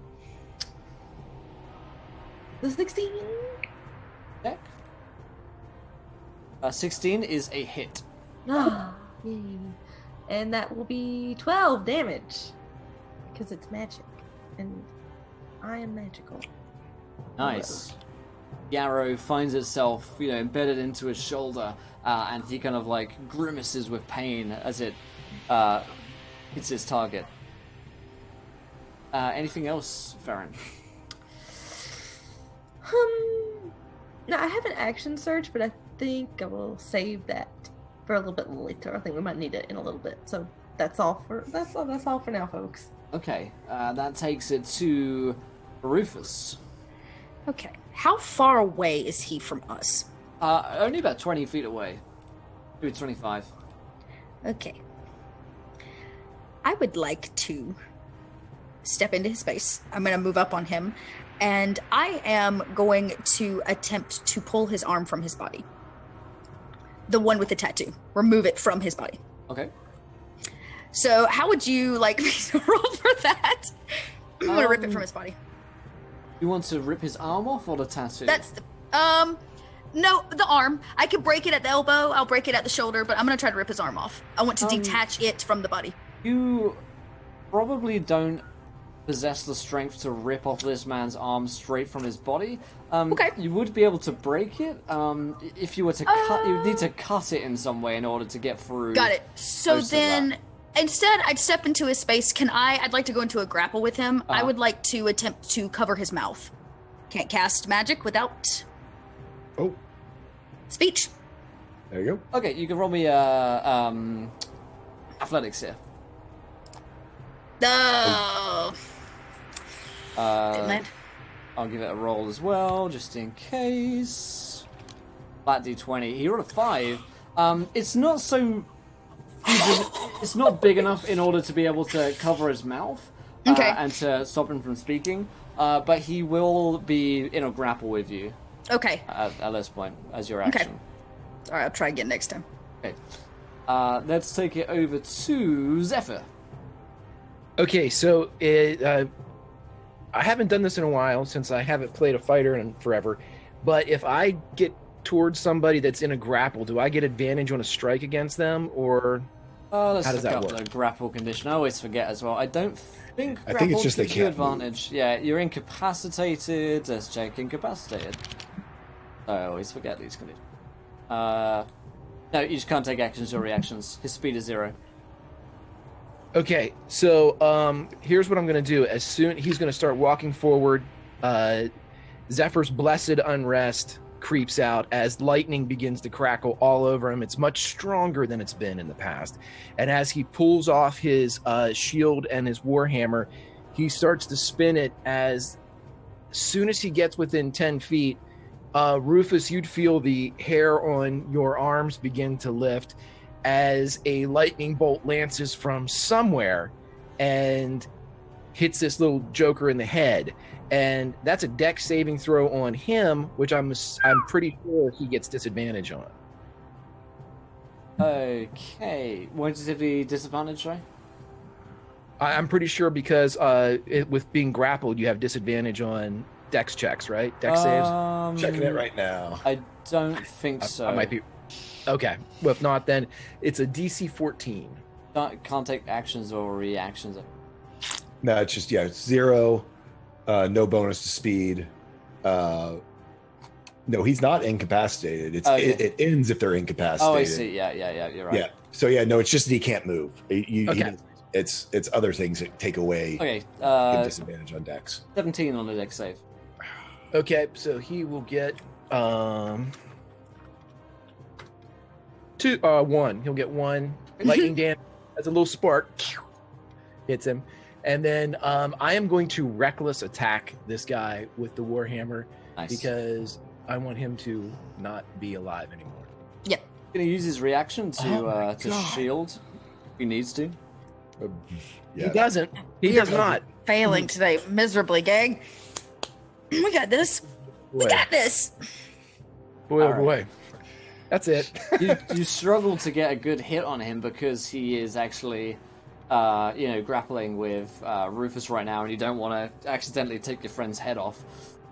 The 16. Check. 16 is a hit. Ah, yay. And that will be 12 damage because it's magic, and I am magical. Nice. The arrow finds itself, embedded into his shoulder, and he kind of like grimaces with pain as it hits his target. Anything else, Farron? No, I have an action surge, but I think I will save that for a little bit later. I think we might need it in a little bit. So that's all for now, folks. Okay, that takes it to Rufus. Okay. How far away is he from us? Only about 20 feet away. Maybe 25. Okay. I would like to step into his space. I'm going to move up on him, and I am going to attempt to pull his arm from his body. The one with the tattoo. Remove it from his body. Okay. So how would you like me to roll for that? I'm going to rip it from his body. You want to rip his arm off or the tattoo? That's the, no, the arm. I could break it at the elbow, I'll break it at the shoulder, but I'm gonna try to rip his arm off. I want to detach it from the body. You probably don't possess the strength to rip off this man's arm straight from his body. Okay. You would be able to break it. If you were to cut, you would need to cut it in some way in order to get through. Got it. So then, instead, I'd step into his space. I'd like to go into a grapple with him. I would like to attempt to cover his mouth. Can't cast magic without speech. There you go. Okay, you can roll me athletics here. Oh. Didn't land. I'll give it a roll as well, just in case. Flat D20. He rolled a 5. It's not so... It's not big enough in order to be able to cover his mouth and to stop him from speaking, but he will be in a grapple with you. Okay. At this point, as your action. Okay. All right, I'll try again next time. Okay. Let's take it over to Zephyr. Okay, so I haven't done this in a while since I haven't played a fighter in forever, but if I get towards somebody that's in a grapple, do I get advantage on a strike against them, or Let's How does look that up work? the grapple condition. I always forget as well. I don't think I grapple think it's just they gives you can't move. advantage. Yeah, you're incapacitated. Let's check incapacitated. I always forget these conditions. No, you just can't take actions or reactions. His speed is 0. Okay, so here's what I'm gonna do. As soon he's gonna start walking forward, Zephyr's blessed unrest creeps out as lightning begins to crackle all over him. It's much stronger than it's been in the past. And as he pulls off his shield and his warhammer, he starts to spin it. As soon as he gets within 10 feet, Rufus, you'd feel the hair on your arms begin to lift as a lightning bolt lances from somewhere and hits this little joker in the head. And that's a dex saving throw on him, which I'm pretty sure he gets disadvantage on. Okay. Why does it be disadvantage, right? I'm pretty sure because with being grappled, you have disadvantage on dex checks, right? Dex saves? Checking it right now. I don't think so. I might be. Okay. Well, if not, then it's a DC 14. Can't take actions or reactions. No, it's just it's 0. No bonus to speed. No, he's not incapacitated. It ends if they're incapacitated. Oh, I see. Yeah, you're right. Yeah. So it's just that he can't move. Okay. It's other things that take away Okay. give disadvantage on dex. 17 on the dex save. Okay, so he will get 1. He'll get 1 lightning damage as a little spark hits him. And then I am going to reckless attack this guy with the warhammer because I want him to not be alive anymore. Yep. Gonna use his reaction to God. shield. If he needs to. Yeah. He doesn't. He does not. Failing today miserably, gang. We got this. We Boy. got this. Boy, oh All right. boy. That's it. You struggle to get a good hit on him because he is actually, grappling with Rufus right now, and you don't want to accidentally take your friend's head off.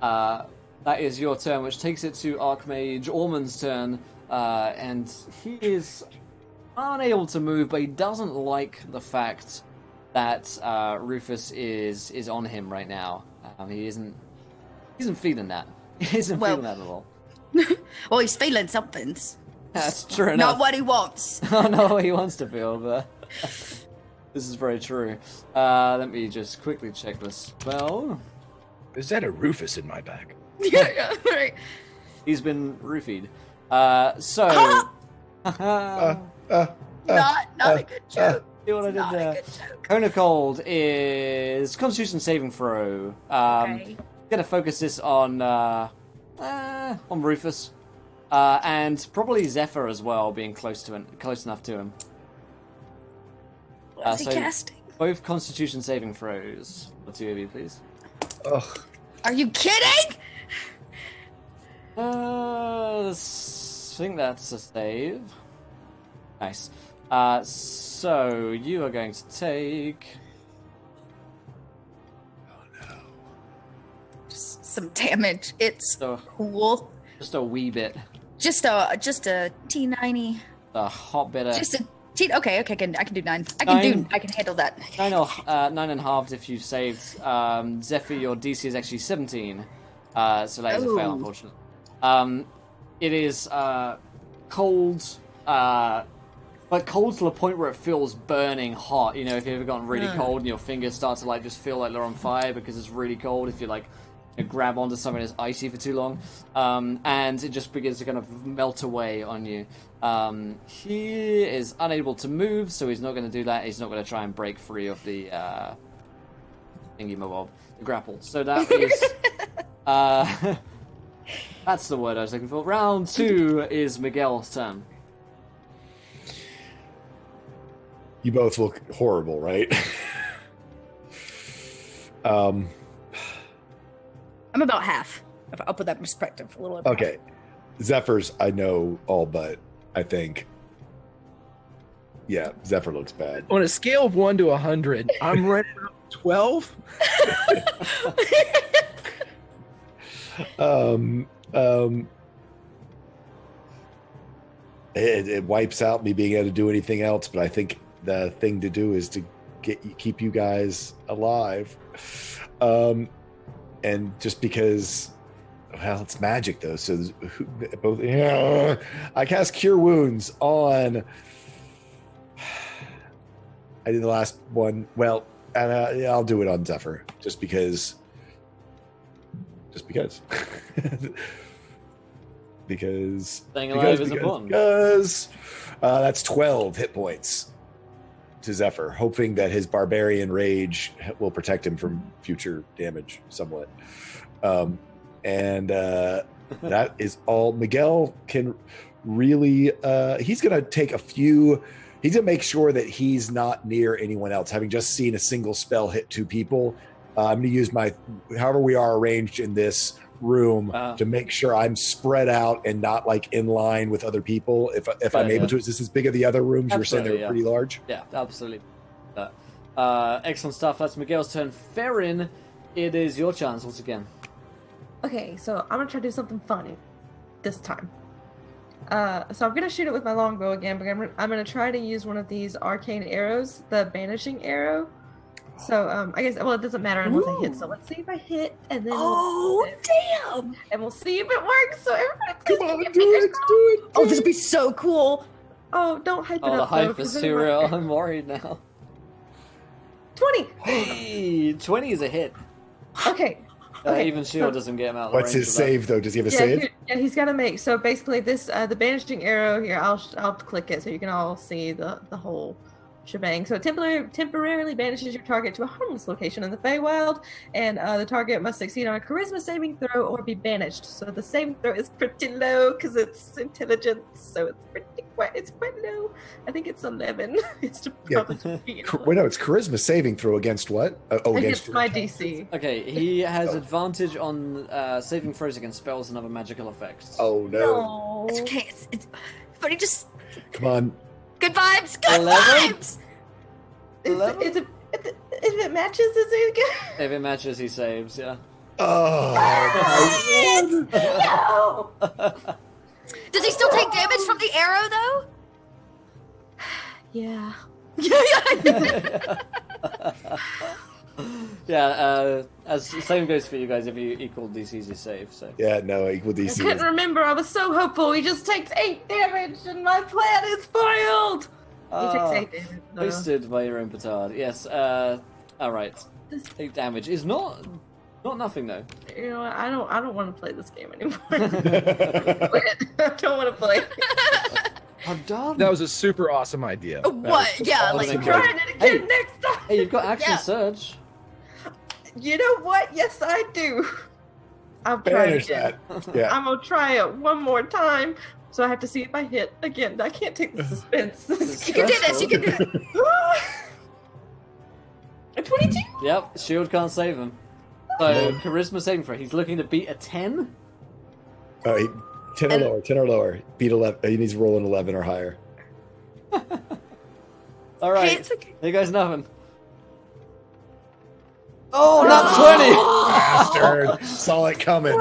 That is your turn, which takes it to Archmage Ormond's turn, and he is unable to move, but he doesn't like the fact that Rufus is on him right now. He isn't feeling that. He isn't feeling that at all. Well, he's feeling somethings. That's true enough. Not what he wants. I don't know what he wants to feel, but this is very true. Let me just quickly check the spell. Is that a Rufus in my bag? Yeah, right. He's been roofied. Not a good joke. See what I did Not a there? good joke. Cone of Cold is Constitution saving throw. Okay. Gonna focus this on Rufus, and probably Zephyr as well, being close enough to him. What's he so- casting? Both Constitution saving throws. The two of you, please. Ugh. Are you kidding? I think that's a save. Nice. So you are going to take. Just some damage. It's So cool. just a wee bit. Just a T90. A hot bit of Just a T. Okay, I can do 9. I can handle that. 9.5 if you've saved. Zephyr, your DC is actually 17. So that is a fail, Oh. unfortunately. It is cold, but cold to the point where it feels burning hot. You know, if you've ever gotten really cold and your fingers start to just feel like they're on fire because it's really cold. If you grab onto something that's icy for too long, and it just begins to kind of melt away on you. He is unable to move, so he's not going to do that. He's not going to try and break free of the thingy-mabob, the grapple. So that is that's the word I was looking for. Round 2 is Miguel's turn. You both look horrible, right? I'm about half. I'll put that in perspective a little bit. Okay. Zephyr's, I know all but, I think. Yeah, Zephyr looks bad. On a scale of 1 to 100, I'm right around 12. It wipes out me being able to do anything else, but I think the thing to do is to keep you guys alive. And just because, well, it's magic though. So both. I cast Cure Wounds on. I did the last one. Well, and I'll do it on Zephyr just because. Because staying alive is important. Because that's 12 hit points to Zephyr, hoping that his barbarian rage will protect him from future damage somewhat. And that is all. Miguel can really, he's going to take a few, he's going to make sure that he's not near anyone else, having just seen a single spell hit 2 people. I'm going to use however we are arranged in this room to make sure I'm spread out and not like in line with other people. If I'm able to, is this as big as the other rooms? You were saying they were pretty large? Yeah, absolutely. Excellent stuff. That's Miguel's turn. Farron, it is your chance once again. Okay, so I'm gonna try to do something funny this time. So I'm gonna shoot it with my longbow again, but I'm gonna try to use one of these arcane arrows, the banishing arrow. So I guess, well, it doesn't matter unless I hit. So let's see if I hit, and then damn! And we'll see if it works. So everybody, come on, do it. Oh, this would be so cool. Oh, don't hype it Oh, the up. hype is too real. I'm worried now. 20. Hey, 20 is a hit. Okay. Even shield doesn't get him out. What's his save though? Does he have a save? He's got to make. So basically, this the banishing arrow here. I'll click it so you can all see the whole shebang. So it temporarily banishes your target to a harmless location in the Feywild, and the target must succeed on a charisma saving throw or be banished. So the saving throw is pretty low because it's intelligence, so it's quite low. I think it's 11. It's probably Wait, no, it's charisma saving throw against what? Against my DC. Okay, he has advantage on saving throws against spells and other magical effects. Oh no! It's okay. But he just come on. Good vibes. Good 11? vibes. 11? If it matches, is it good? If it matches, he saves. Yeah. Oh no! Does he still take damage from the arrow though? Yeah. Yeah, as same goes for you guys if you equal DC's your save. So yeah, no, equal DC. I couldn't remember. I was so hopeful. He just takes 8 damage, and my plan is foiled. He takes 8 damage. No. Wasted by your own petard. Yes. All right. 8 damage is not nothing though. You know what? I don't want to play this game anymore. I don't want to play. I'm done. That was a super awesome idea. What? Yeah, like trying it again next time. Hey, you've got action surge. You know what? Yes, I do. I'll try it again. Yeah. I'm gonna try it one more time. So I have to see if I hit again. I can't take the suspense. You can do this. You can do it. A 22. Yep. Shield can't save him. So charisma saving throw. He's looking to beat a 10. 10 or lower. 10 or lower. Beat 11. He needs to roll an 11 or higher. All right. Hey, it's okay. Here goes nothing. Oh, not 20! Bastard! Saw it coming.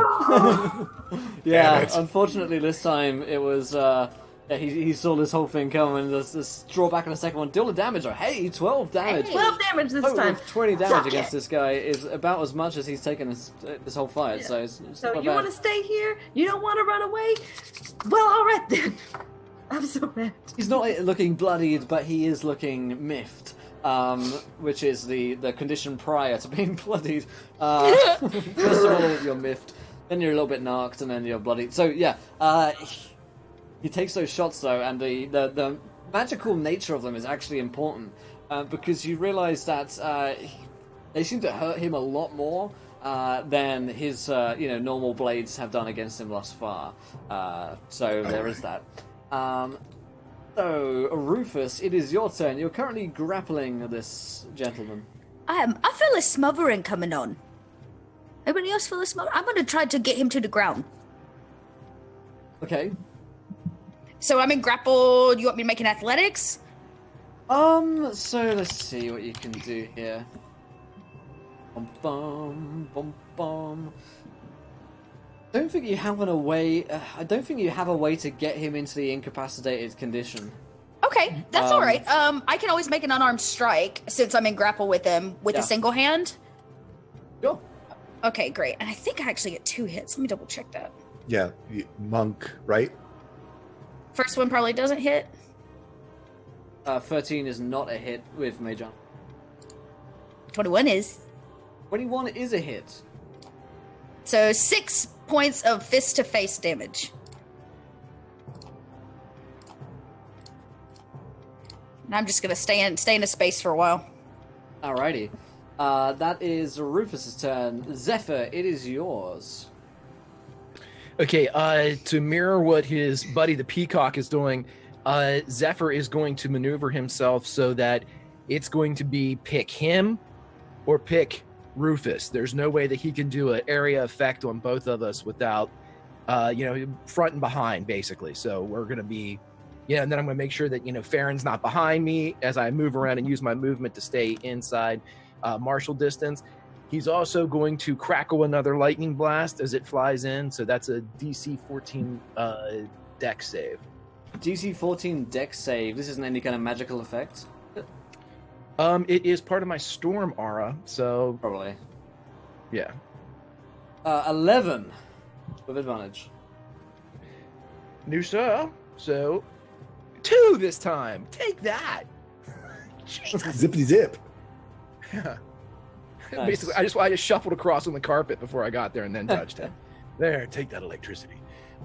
Yeah, unfortunately this time it was, he saw this whole thing coming. Let's draw back on the second one. Deal the damage. Hey, 12 damage. 12 damage this time. With 20 damage against this guy is about as much as he's taken this whole fight. Yeah. So it's So not you bad. want to stay here? You don't want to run away? Well, all right then. I'm so mad. He's not looking bloodied, but he is looking miffed. Which is the condition prior to being bloodied. First of all, you're miffed, then you're a little bit narked, and then you're bloodied. So yeah, he takes those shots though, and the magical nature of them is actually important because you realise that they seem to hurt him a lot more than his normal blades have done against him thus far. So there is that. So, Rufus, it is your turn. You're currently grappling this gentleman. I feel a smothering coming on. Anybody else feel a smothering? I'm going to try to get him to the ground. Okay. So I'm in grapple. You want me to make an athletics? So let's see what you can do here. Bum bum bum bum. I don't think you have a way to get him into the incapacitated condition. Okay, that's all right. I can always make an unarmed strike since I'm in grapple with him with a single hand. Sure. Okay, great. And I think I actually get 2 hits. Let me double check that. Yeah, monk, right? First one probably doesn't hit. 13 is not a hit with Mage Armor. 21 is. 21 is a hit. So 6 points of fist-to-face damage. And I'm just gonna stay in a space for a while. Alrighty. That is Rufus's turn. Zephyr, it is yours. Okay, to mirror what his buddy the peacock is doing, Zephyr is going to maneuver himself so that it's going to be pick him or pick Rufus. There's no way that he can do an area effect on both of us without, front and behind, basically. So we're going to be, and then I'm going to make sure that, Farron's not behind me as I move around and use my movement to stay inside martial distance. He's also going to crackle another lightning blast as it flies in. So that's a DC 14 dex save. DC 14 dex save. This isn't any kind of magical effect? It is part of my storm aura, so... Probably. Yeah. 11 with advantage. New sir. So, 2 this time. Take that. Zippity zip. Yeah. Nice. Basically, I just shuffled across on the carpet before I got there and then touched him. There, take that electricity.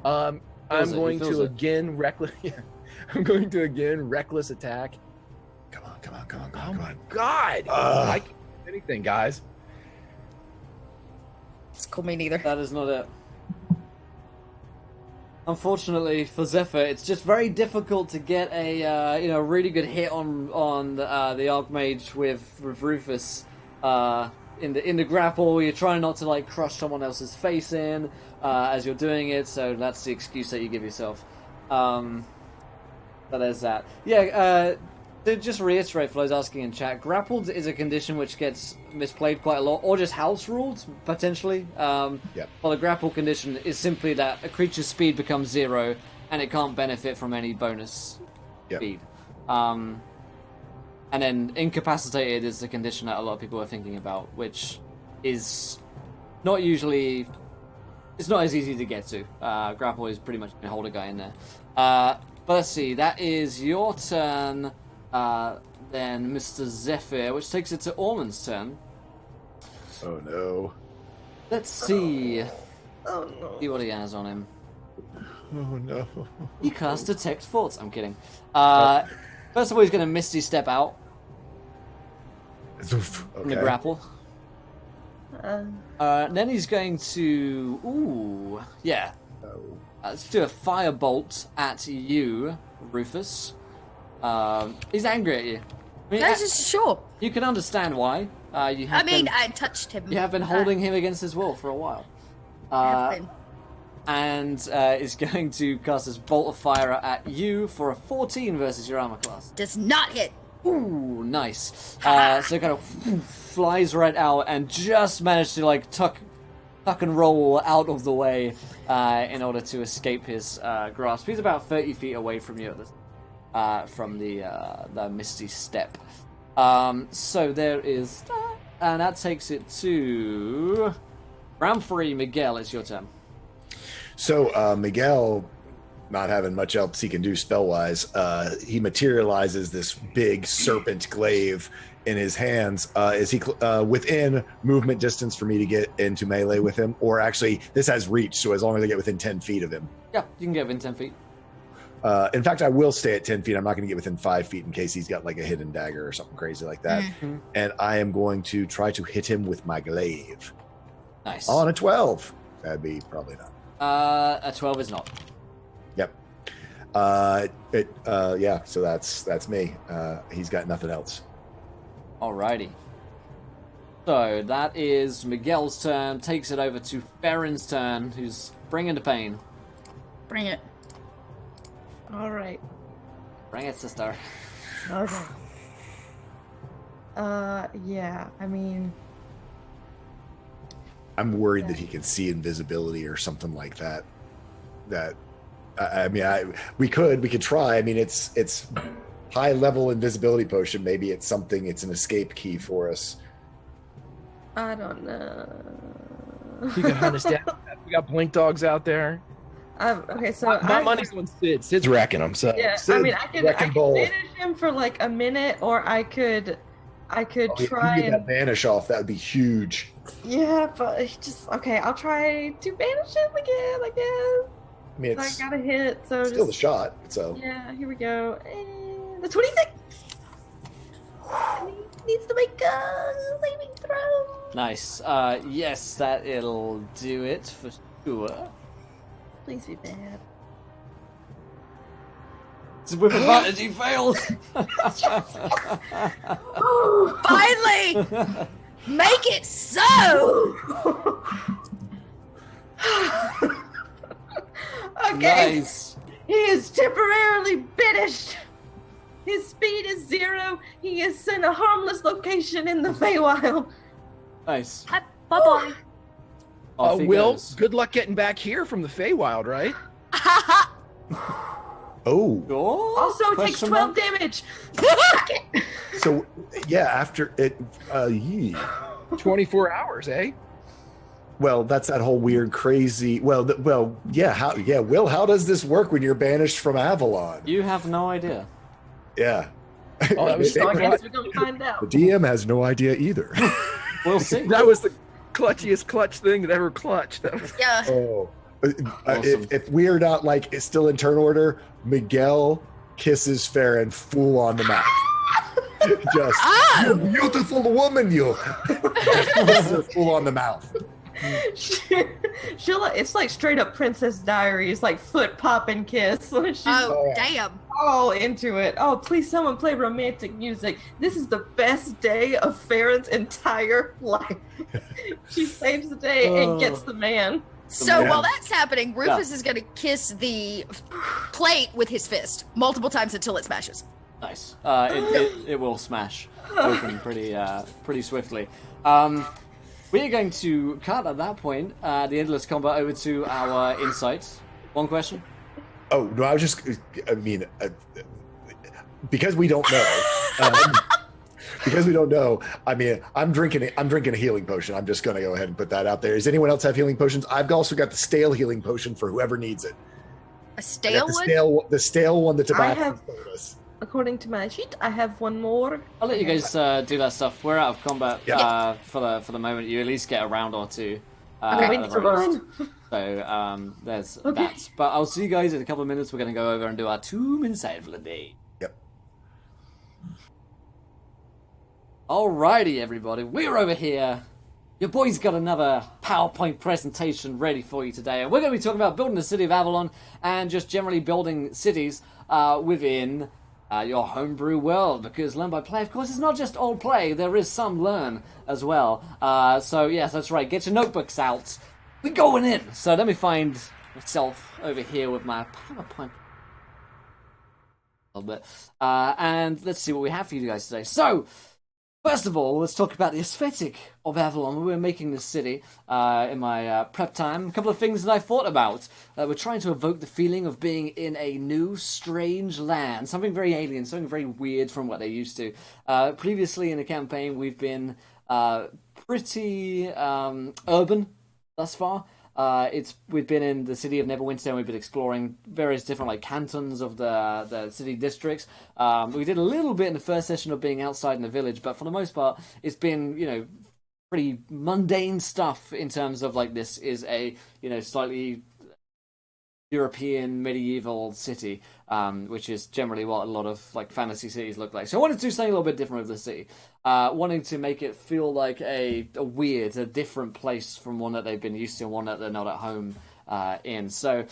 I'm going to again reckless. Yeah, I'm going to again reckless attack. Come on. Oh my god! I can't do anything, guys. It's cool, me neither. That is not it. Unfortunately for Zephyr, it's just very difficult to get a really good hit on the Archmage with Rufus in the grapple. You're trying not to crush someone else's face in as you're doing it, so that's the excuse that you give yourself. But there's that. Yeah. To just reiterate for those asking in chat, grappled is a condition which gets misplayed quite a lot, or just house ruled, potentially. Well, the grapple condition is simply that a creature's speed becomes 0, and it can't benefit from any bonus speed. And then incapacitated is the condition that a lot of people are thinking about, which is not usually... It's not as easy to get to. Grapple is pretty much going to hold a guy in there. But let's see, that is your turn... then Mr. Zephyr, which takes it to Ormond's turn. Oh no. Let's see. Oh no. See what he has on him. Oh no. He casts Detect Thoughts. I'm kidding. First of all, he's going to Misty Step out from the grapple. Then he's going to... let's do a Firebolt at you, Rufus. He's angry at you. I mean, Sure. You can understand why. I touched him. You have been holding him against his will for a while. And is going to cast his Bolt of Fire at you for a 14 versus your armor class. Does not hit. Ooh, nice. So it kind of flies right out and just managed to tuck and roll out of the way in order to escape his grasp. He's about 30 feet away from you at this. From the Misty Step. So there is that. And that takes it to round 3. Miguel, it's your turn. So Miguel, not having much else he can do spell-wise, he materializes this big serpent glaive in his hands. Is he within movement distance for me to get into melee with him? Or actually, this has reach, so as long as I get within 10 feet of him. Yeah, you can get within 10 feet. In fact, I will stay at 10 feet. I'm not going to get within 5 feet in case he's got a hidden dagger or something crazy like that. Mm-hmm. And I am going to try to hit him with my glaive. Nice. On a 12. That'd be probably not. A 12 is not. Yep. So that's me. He's got nothing else. Alrighty. So that is Miguel's turn. Takes it over to Farron's turn, who's bringing the pain. Bring it. All right. Bring it, sister. Okay. Yeah. I mean, I'm worried that he can see invisibility or something like that. We could try. I mean, it's high level invisibility potion. Maybe it's something. It's an escape key for us. I don't know. You can hunt us down. We got blink dogs out there. Okay, so My money's on Sid. Sid's wrecking them. So yeah, Sid, I mean, I could banish him for like a minute, or I could try if you get and that banish off, that would be huge. yeah, but just okay. I'll try to banish him again. I guess. I mean, I it's got a hit, so still the just shot. So yeah. Here we go. And the 26 needs to make a saving throw. Nice. Yes, it'll do it for sure. Please be bad. So with advantage, he failed. Finally, make it so. Okay. Nice. He is temporarily banished. His speed is 0. He is in a harmless location in the Feywild. Nice. Bye-bye. Off he Will, goes. good luck getting back here from the Feywild, right? oh, Sure? Also takes Question 12 mark? damage. so yeah. After it, yeah. 24 hours, eh? Well, that's that whole weird, crazy. Well, yeah. Will, how does this work when you're banished from Avalon? You have no idea. Yeah. Oh, that was So I so guess we're gonna find The out. DM has no idea either. We'll see. That was the clutchiest clutch thing that ever clutched. That was... Yeah. Oh, Awesome. if we're not like still in turn order, Miguel kisses Farron full on the mouth. Just you beautiful woman, you. Kisses her full on the mouth. She'll it's like straight up Princess Diaries, like foot popping kiss. She's Oh, damn. all into it. Oh, please someone play romantic music. This is the best day of Farron's entire life. She saves the day and gets the man. So Yeah. while that's happening, Rufus is going to kiss the plate with his fist multiple times until it smashes. Nice. It will smash open pretty swiftly. We are going to cut at that point the endless combat over to our insights. One question. Oh no, I was just. I mean, because we don't know. Because we don't know. I mean, I'm drinking a healing potion. I'm just going to go ahead and put that out there. Does anyone else have healing potions? I've also got the stale healing potion for whoever needs it. A I stale got one? the stale one that Tobias have- told us. According to my sheet, I have one more. I'll let you guys do that stuff. We're out of combat Yeah. for the moment. You at least get a round or two. Okay, we at need the to very least. run. So there's Okay. that. But I'll see you guys in a couple of minutes. We're going to go over and do our 2-minute side for the day. Yep. Alrighty, everybody. We're over here. Your boy's got another PowerPoint presentation ready for you today. And we're going to be talking about building the city of Avalon and just generally building cities within your homebrew world. Because Learn by Play, of course, is not just all play. There is some learn as well. So, yes, that's right. Get your notebooks out. We're going in. So let me find myself over here with my PowerPoint. A little bit. And let's see what we have for you guys today. So, first of all, let's talk about the aesthetic of Avalon. We're making this city in my prep time. A couple of things that I thought about. We're trying to evoke the feeling of being in a new, strange land. Something very alien, something very weird from what they're used to. Previously in the campaign, we've been pretty urban thus far. We've been in the city of Neverwinter, and we've been exploring various different like cantons of the city districts. We did a little bit in the first session of being outside in the village, but for the most part, it's been pretty mundane stuff in terms of like this is a slightly European medieval city, which is generally what a lot of like fantasy cities look like. So I wanted to do something a little bit different with the city, wanting to make it feel like a different place from one that they've been used to, and one that they're not at home in. So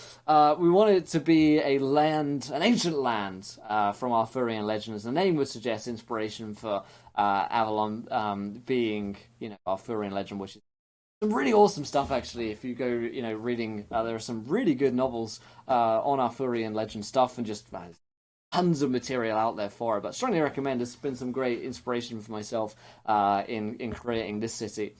we wanted it to be an ancient land from Arthurian legend, as the name would suggest, inspiration for Avalon being Arthurian legend, which is some really awesome stuff, actually. If you go, reading, there are some really good novels on Arthurian legend stuff, and just tons of material out there for it. But strongly recommend. It's been some great inspiration for myself in creating this city.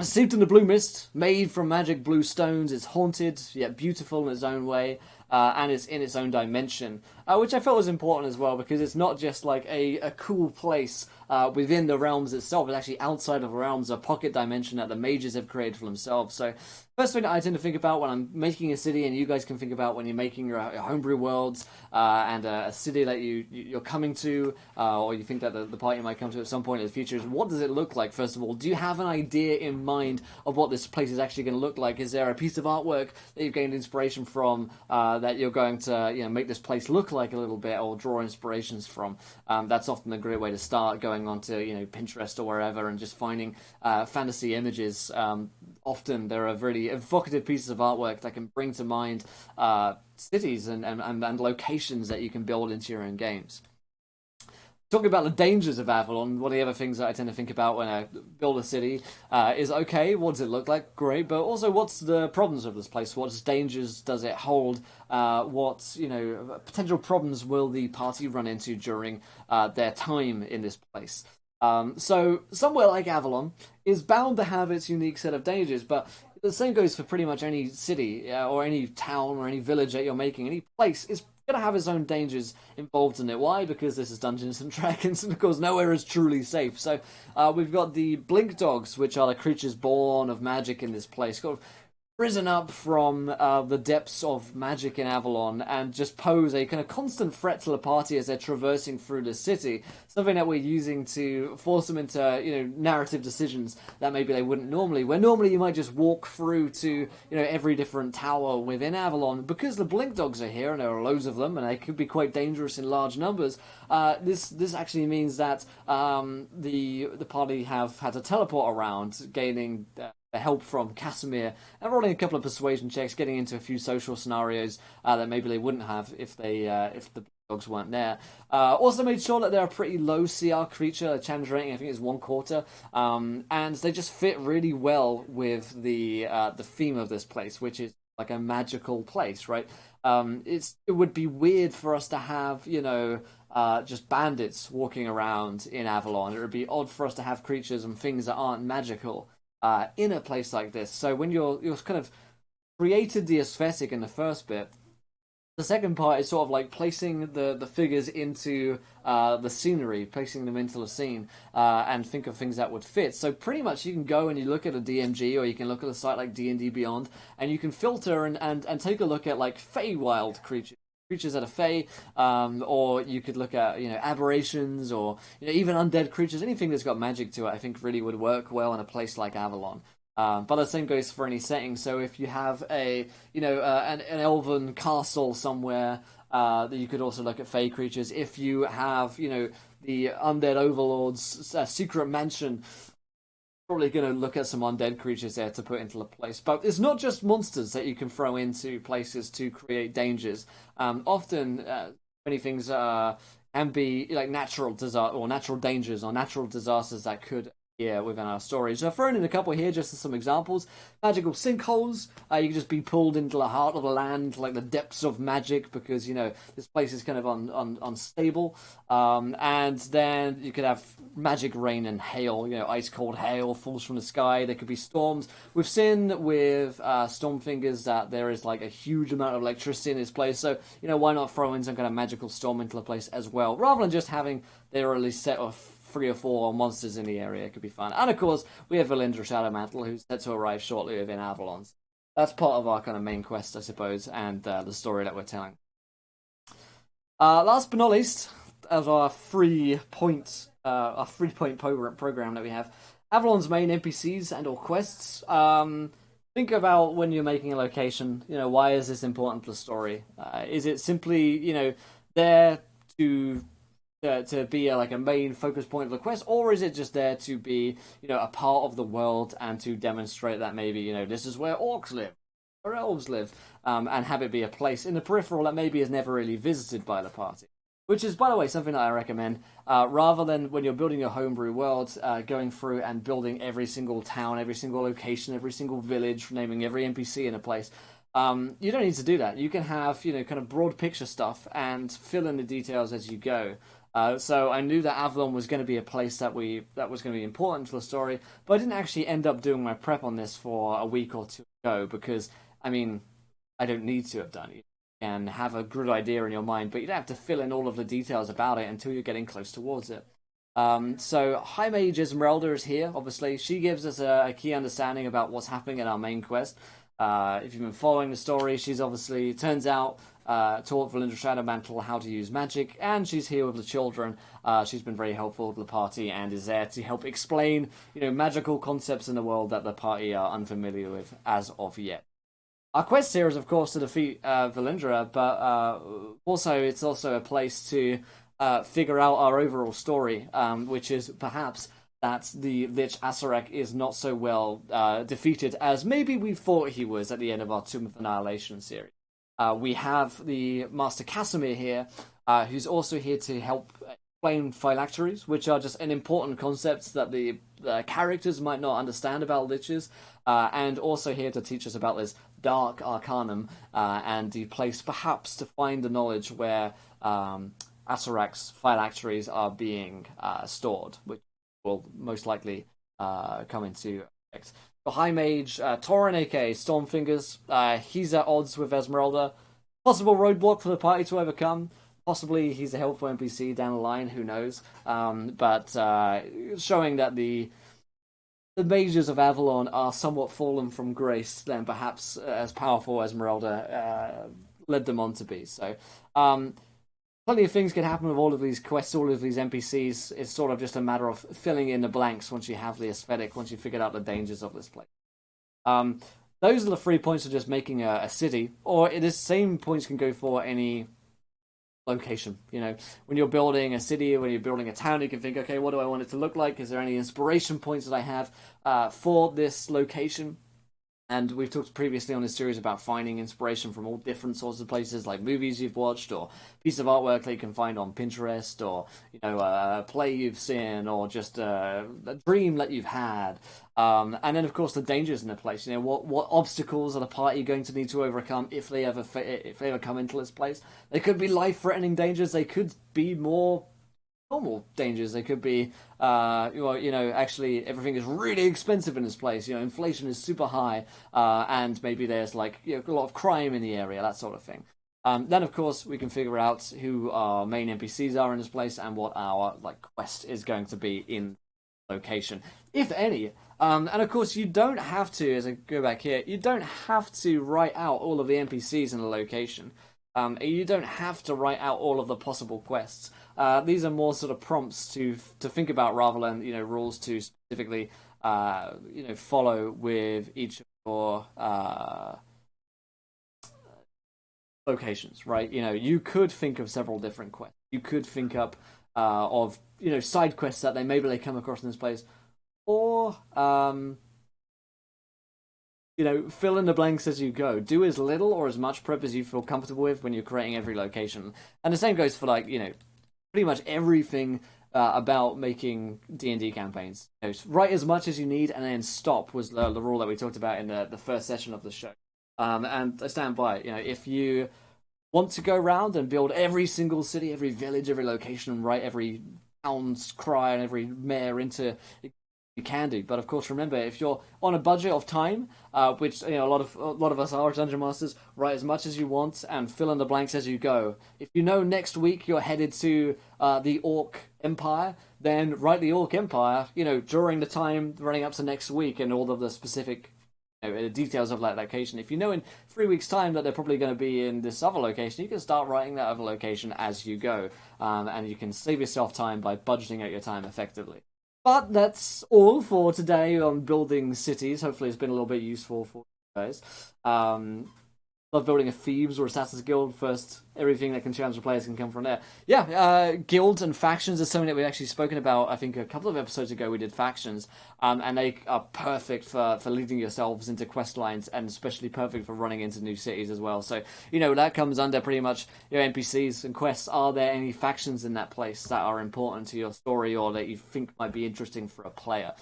Steeped in the blue mist, made from magic blue stones, it's haunted yet beautiful in its own way, and it's in its own dimension. which I felt was important as well, because it's not just like a cool place within the realms itself. It's actually outside of the realms, a pocket dimension that the mages have created for themselves. So first thing that I tend to think about when I'm making a city, and you guys can think about when you're making your homebrew worlds and a city that you're coming to, or you think that the party might come to at some point in the future, is what does it look like, first of all? Do you have an idea in mind of what this place is actually going to look like? Is there a piece of artwork that you've gained inspiration from that you're going to make this place look like a little bit, or draw inspirations from? That's often a great way to start, going onto Pinterest or wherever and just finding fantasy images. Often there are really evocative pieces of artwork that can bring to mind cities and locations that you can build into your own games. Talking about the dangers of Avalon, one of the other things that I tend to think about when I build a city is, okay, what does it look like? Great, but also what's the problems of this place? What dangers does it hold? What potential problems will the party run into during their time in this place? So somewhere like Avalon is bound to have its unique set of dangers, but the same goes for pretty much any city or any town or any village that you're making. Any place is going to have its own dangers involved in it. Why? Because this is Dungeons and Dragons, and of course nowhere is truly safe. So we've got the Blink Dogs, which are the creatures born of magic in this place, kind of risen up from the depths of magic in Avalon, and just pose a kind of constant threat to the party as they're traversing through the city. Something that we're using to force them into narrative decisions that maybe they wouldn't normally. Where normally you might just walk through to every different tower within Avalon. Because the Blink Dogs are here, and there are loads of them, and they could be quite dangerous in large numbers. This actually means that the party have had to teleport around, gaining help from Casimir, and rolling a couple of persuasion checks, getting into a few social scenarios that maybe they wouldn't have if the dogs weren't there. Also made sure that they're a pretty low CR creature. Challenge rating, I think, is 1/4, and they just fit really well with the theme of this place, which is like a magical place, right? It would be weird for us to have just bandits walking around in Avalon. It would be odd for us to have creatures and things that aren't magical in a place like this. So when you're kind of created the aesthetic in the first bit, the second part is sort of like placing the figures into the scenery, placing them into the scene, and think of things that would fit. So pretty much you can go and you look at a DMG, or you can look at a site like D&D Beyond, and you can filter and take a look at like Feywild creatures that are Fey, or you could look at aberrations, or even undead creatures. Anything that's got magic to it, I think, really would work well in a place like Avalon. But the same goes for any setting. So if you have an elven castle somewhere, that you could also look at Fey creatures. If you have the undead overlord's secret mansion, probably going to look at some undead creatures there to put into the place. But it's not just monsters that you can throw into places to create dangers. Often, many things can be like natural dangers or natural disasters that could appear within our story. So I've thrown in a couple here just as some examples. Magical sinkholes. You can just be pulled into the heart of the land, like the depths of magic, because this place is kind of unstable. And then you could have magic rain and hail. Ice cold hail falls from the sky. There could be storms. We've seen with Stormfingers that there is like a huge amount of electricity in this place. So why not throw in some kind of magical storm into the place as well, rather than just having there are at least set of 3 or 4 monsters in the area. It could be fun. And of course, we have Valindra Shadowmantle, who's set to arrive shortly within Avalon. That's part of our kind of main quest, I suppose, and the story that we're telling. Last but not least, of our 3-point program that we have, Avalon's main NPCs and or quests. Think about when you're making a location. Why is this important to the story? Is it simply there to be like a main focus point of the quest, or is it just there to be a part of the world and to demonstrate that maybe this is where orcs live or elves live, and have it be a place in the peripheral that maybe is never really visited by the party? Which is, by the way, something that I recommend, rather than when you're building your homebrew world, going through and building every single town, every single location, every single village, naming every NPC in a place. You don't need to do that. You can have kind of broad picture stuff and fill in the details as you go. So I knew that Avalon was going to be a place that was going to be important to the story, but I didn't actually end up doing my prep on this for a week or two ago, because I don't need to have done it. can have a good idea in your mind, but you don't have to fill in all of the details about it until you're getting close towards it. So High Mage Esmeralda is here, obviously. She gives us a key understanding about what's happening in our main quest. If you've been following the story, she's obviously, turns out, taught Valindra Shadowmantle how to use magic, and she's here with the children. She's been very helpful to the party and is there to help explain, magical concepts in the world that the party are unfamiliar with as of yet. Our quest here is, of course, to defeat Valindra, but also it's also a place to figure out our overall story, which is perhaps that the Lich Acererak is not so well defeated as maybe we thought he was at the end of our Tomb of Annihilation series. We have the Master Casimir here, who's also here to help explain phylacteries, which are just an important concept that the characters might not understand about liches, and also here to teach us about this dark arcanum and the place perhaps to find the knowledge where Acerek's phylacteries are being stored, which will most likely come into effect. The High Mage, Tauren, aka Stormfingers, he's at odds with Esmeralda. Possible roadblock for the party to overcome. Possibly he's a helpful NPC down the line, who knows. But showing that the mages of Avalon are somewhat fallen from grace, then perhaps as powerful as Esmeralda led them on to be. So, plenty of things can happen with all of these quests, all of these NPCs. It's sort of just a matter of filling in the blanks once you have the aesthetic, once you figured out the dangers of this place. Those are the 3 points of just making a city, or the same points can go for any location. When you're building a city, when you're building a town, you can think, okay, what do I want it to look like? Is there any inspiration points that I have for this location? And we've talked previously on this series about finding inspiration from all different sorts of places, like movies you've watched, or piece of artwork that you can find on Pinterest, or a play you've seen, or just a dream that you've had. And then, of course, the dangers in the place. What obstacles are the party going to need to overcome if they ever come into this place? They could be life-threatening dangers. They could be more normal dangers. They could be, actually everything is really expensive in this place. Inflation is super high, and maybe there's a lot of crime in the area, that sort of thing. Then, of course, we can figure out who our main NPCs are in this place and what our quest is going to be in location, if any. And of course, you don't have to, as I go back here, you don't have to write out all of the NPCs in the location. You don't have to write out all of the possible quests. These are more sort of prompts to think about rather than rules to specifically follow with each of your locations, right? You could think of several different quests. You could think up of side quests that maybe they come across in this place, or fill in the blanks as you go. Do as little or as much prep as you feel comfortable with when you're creating every location. And the same goes for pretty much everything about making D&D campaigns. Write as much as you need and then stop was the rule that we talked about in the first session of the show. And I stand by it. If you want to go around and build every single city, every village, every location, and write every town's cry and every mayor into, you can do. But of course, remember, if you're on a budget of time, which a lot of us are as Dungeon Masters, write as much as you want and fill in the blanks as you go. If next week you're headed to the Orc Empire, then write the Orc Empire, during the time running up to next week and all of the specific details of that location. If in 3 weeks' time that they're probably going to be in this other location, you can start writing that other location as you go, and you can save yourself time by budgeting out your time effectively. But that's all for today on building cities. Hopefully it's been a little bit useful for you guys. Love building a Thieves or Assassin's Guild first. Everything that can challenge the players can come from there. Yeah, guilds and factions is something that we've actually spoken about. I think a couple of episodes ago we did factions, and they are perfect for leading yourselves into quest lines, and especially perfect for running into new cities as well. So, that comes under pretty much your NPCs and quests. Are there any factions in that place that are important to your story or that you think might be interesting for a player?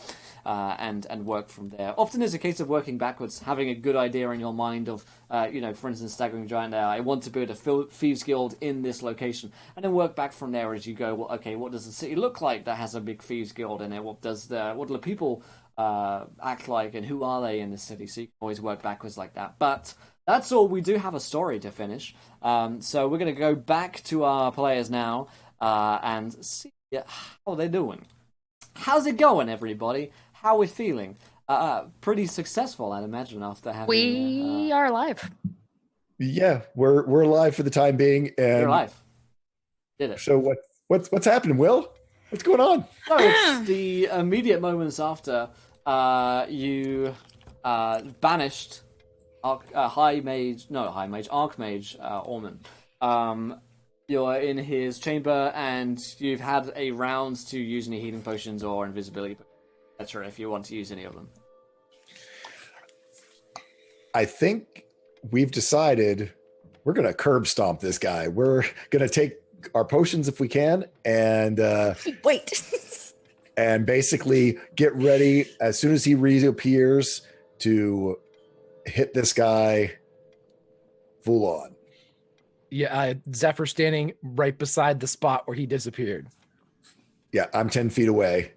And work from there. Often it's a case of working backwards, having a good idea in your mind of, for instance, Staggering Giant there, I want to build a Thieves Guild in this location, and then work back from there as you go. Well, okay, what does the city look like that has a big Thieves Guild in it? What do the people act like, and who are they in the city? So you can always work backwards like that. But that's all. We do have a story to finish. So we're going to go back to our players now and see how they're doing. How's it going, everybody? How are we feeling? Pretty successful, I'd imagine, after having... We are alive. Yeah, we're alive for the time being. And You're alive. Did it. So what's happening, Will? What's going on? No, it's the immediate moments after you banished Archmage Ormond. You're in his chamber, and you've had a round to use any healing potions or invisibility, etc. If you want to use any of them. I think we've decided we're going to curb stomp this guy. We're going to take our potions if we can, and Wait. and basically get ready as soon as he reappears to hit this guy full on. Yeah, Zephyr standing right beside the spot where he disappeared. Yeah, I'm 10 feet away.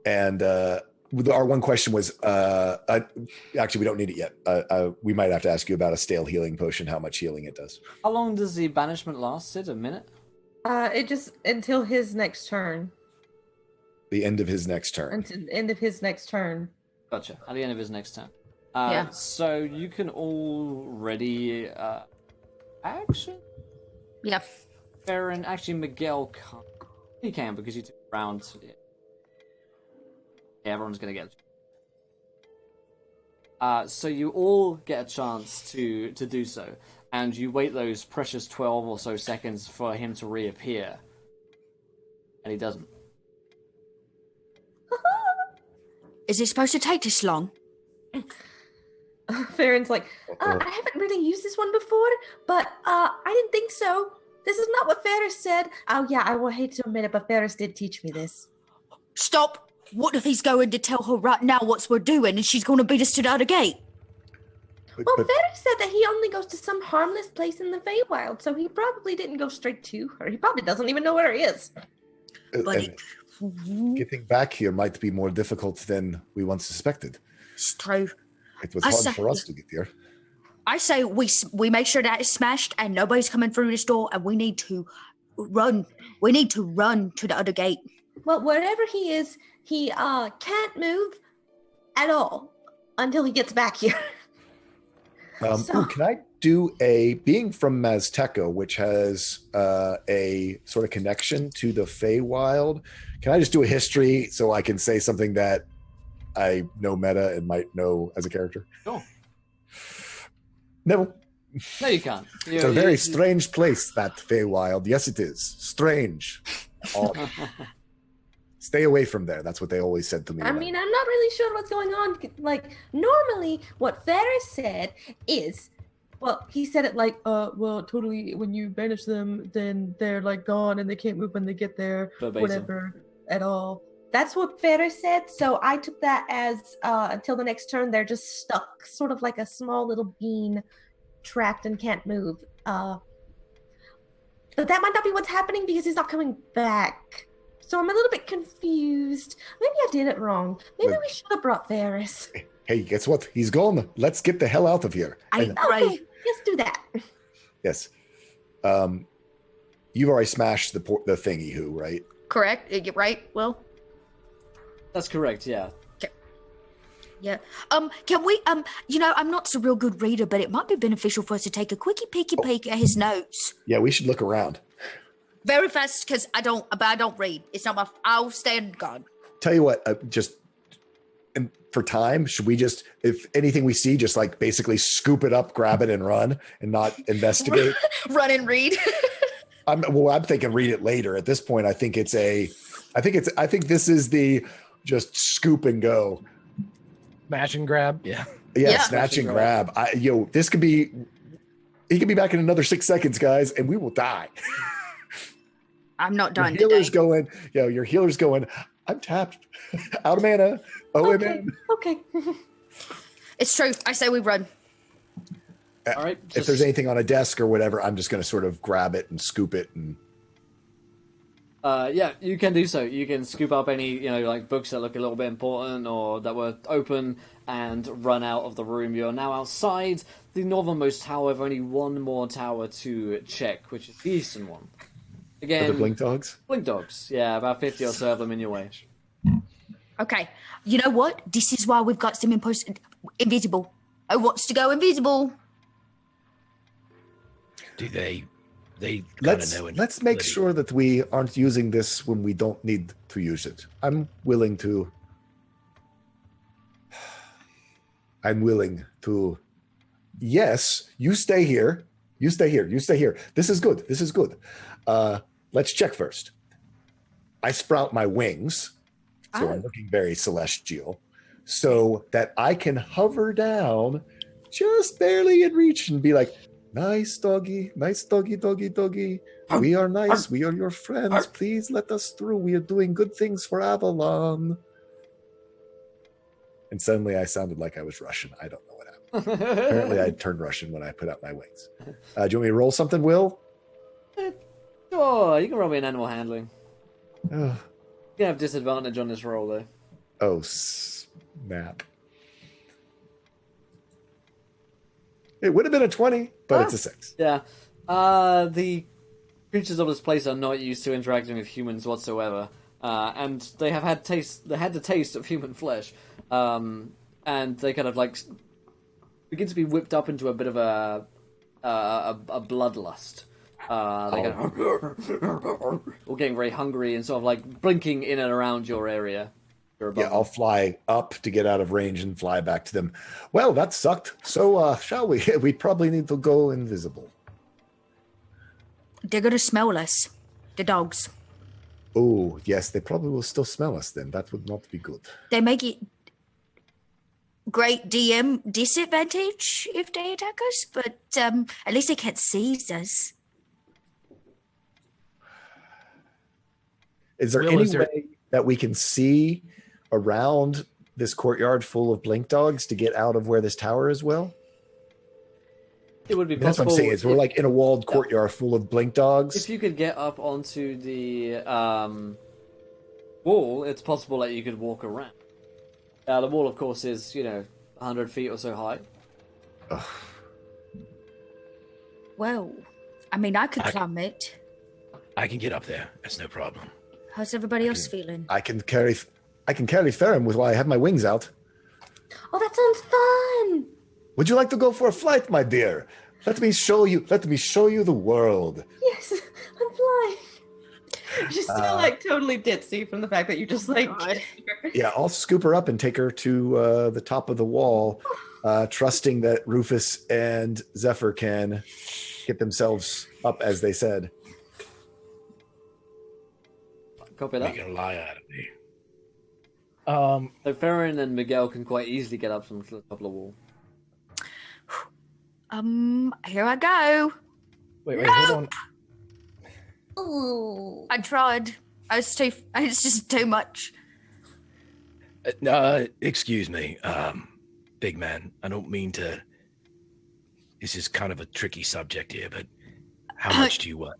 And our one question was, actually, we don't need it yet. We might have to ask you about a stale healing potion, how much healing it does. How long does the banishment last, Sid? A minute? It just until his next turn. The end of his next turn. Until the end of his next turn. Gotcha. At the end of his next turn. Yeah. So you can already action? Yeah. Baron, actually, Miguel can't. He can because you took a round. Yeah, everyone's gonna get it. So you all get a chance to do so, and you wait those precious 12 or so seconds for him to reappear, and he doesn't. Is it supposed to take this long? Farron's like, I haven't really used this one before, but I didn't think so. This is not what Ferris said. Oh yeah, I will hate to admit it, but Ferris did teach me this. Stop! What if he's going to tell her right now what we're doing and she's going to beat us to the other gate? Well, Ferris said that he only goes to some harmless place in the Feywild, so he probably didn't go straight to her. He probably doesn't even know where he is. But Getting back here might be more difficult than we once suspected. it's true. It was I hard say- for us to get here. I say we make sure that is smashed and nobody's coming through this door, and we need to run. We need to run to the other gate. Well, wherever he is, he can't move at all until he gets back here. Can I do being from Mazteca, which has a sort of connection to the Feywild, can I just do a history so I can say something that I know meta and might know as a character? Sure. No. No, you can't. It's a very strange place, that Feywild. Yes, it is. Strange. Odd. Stay away from there. That's what they always said to me. I mean, I'm not really sure what's going on. Like, normally what Ferris said is, well, he said it like, well, totally, when you banish them, then they're like gone and they can't move when they get there, Verbatim. whatever, at all. That's what Ferris said, so I took that as, until the next turn, they're just stuck, sort of like a small little bean trapped and can't move. But that might not be what's happening because he's not coming back. So I'm a little bit confused. Maybe I did it wrong. Maybe we should have brought Ferris. Hey, guess what? He's gone. Let's get the hell out of here. I- Okay, let's do that. Yes. You've already smashed the thingy, who, right? Correct? Right, Will? That's correct, yeah. Yeah. Can we, I'm not a real good reader, but it might be beneficial for us to take a quickie peeky peek at his notes. Yeah, we should look around. Very fast, because I don't read. It's not I'll stand guard. Tell you what, and for time, should we just, if anything we see, just like basically scoop it up, grab it, and run, and not investigate? Run and read. I'm thinking read it later. At this point, I think this is the just scoop and go. Smash and grab. Yeah. Yeah, snatch and grab. This could be. He could be back in another 6 seconds, guys, and we will die. I'm not done Your healer's today. going. Your healer's going. I'm tapped. Out of mana. OMN. Okay. It's true. I say we run. All right. If there's anything on a desk or whatever, I'm just going to sort of grab it and scoop it and. Yeah, you can do so. You can scoop up any, like books that look a little bit important or that were open and run out of the room. You're now outside the northernmost tower. Only one more tower to check, which is the eastern one. Again, Are the blink dogs? Blink dogs. Yeah, about 50 or so of them in your way. Okay, you know what? This is why we've got some invisible. Who wants to go invisible? Do they know? Let's make sure that we aren't using this when we don't need to use it. I'm willing to. Yes, you stay here. You stay here. You stay here. This is good. This is good. Let's check first. I sprout my wings, so I'm looking very celestial, so that I can hover down just barely in reach and be like, nice doggy, doggy. We are nice. We are your friends. Please let us through. We are doing good things for Avalon. And suddenly I sounded like I was Russian. I don't know what happened. Apparently I turned Russian when I put out my wings. Do you want me to roll something, Will? Sure, you can roll me an animal handling. Oh, You can have disadvantage on this roll, though. oh snap. It would have been a 20, but it's a 6. Yeah. The creatures of this place are not used to interacting with humans whatsoever. And they have had the taste of human flesh. And they kind of like begin to be whipped up into a bit of a bloodlust. They kind of all getting very hungry and sort of like blinking in and around your area. Yeah, I'll fly up to get out of range and fly back to them. Well, that sucked. So, shall we? We probably need to go invisible. They're gonna smell us. The dogs. Oh, yes, they probably will still smell us then. That would not be good. They make it great DM disadvantage if they attack us, but at least they can't seize us. Is there any way that we can see around this courtyard full of blink dogs to get out of where this tower is, Will? It would be That's possible. what I'm saying. Is we're like in a walled courtyard full of blink dogs. If you could get up onto the wall, it's possible that you could walk around. The wall, of course, is 100 feet or so high. Ugh. Well, I mean, I could climb it. I can get up there. That's no problem. How's everybody else feeling? I can carry Ferrum with while I have my wings out. Oh, that sounds fun. Would you like to go for a flight, my dear? Let me show you the world. Yes, I'm flying. Just still like totally ditzy from the fact that you just like. Yeah, I'll scoop her up and take her to the top of the wall, trusting that Rufus and Zephyr can get themselves up, as they said. Copy that. Make a lie out of me. So Farron and Miguel can quite easily get up from the top of the wall. Here I go. Wait, hold on. Ooh. I tried. It's just too much. Excuse me, big man. I don't mean to. This is kind of a tricky subject here, but how much do you want?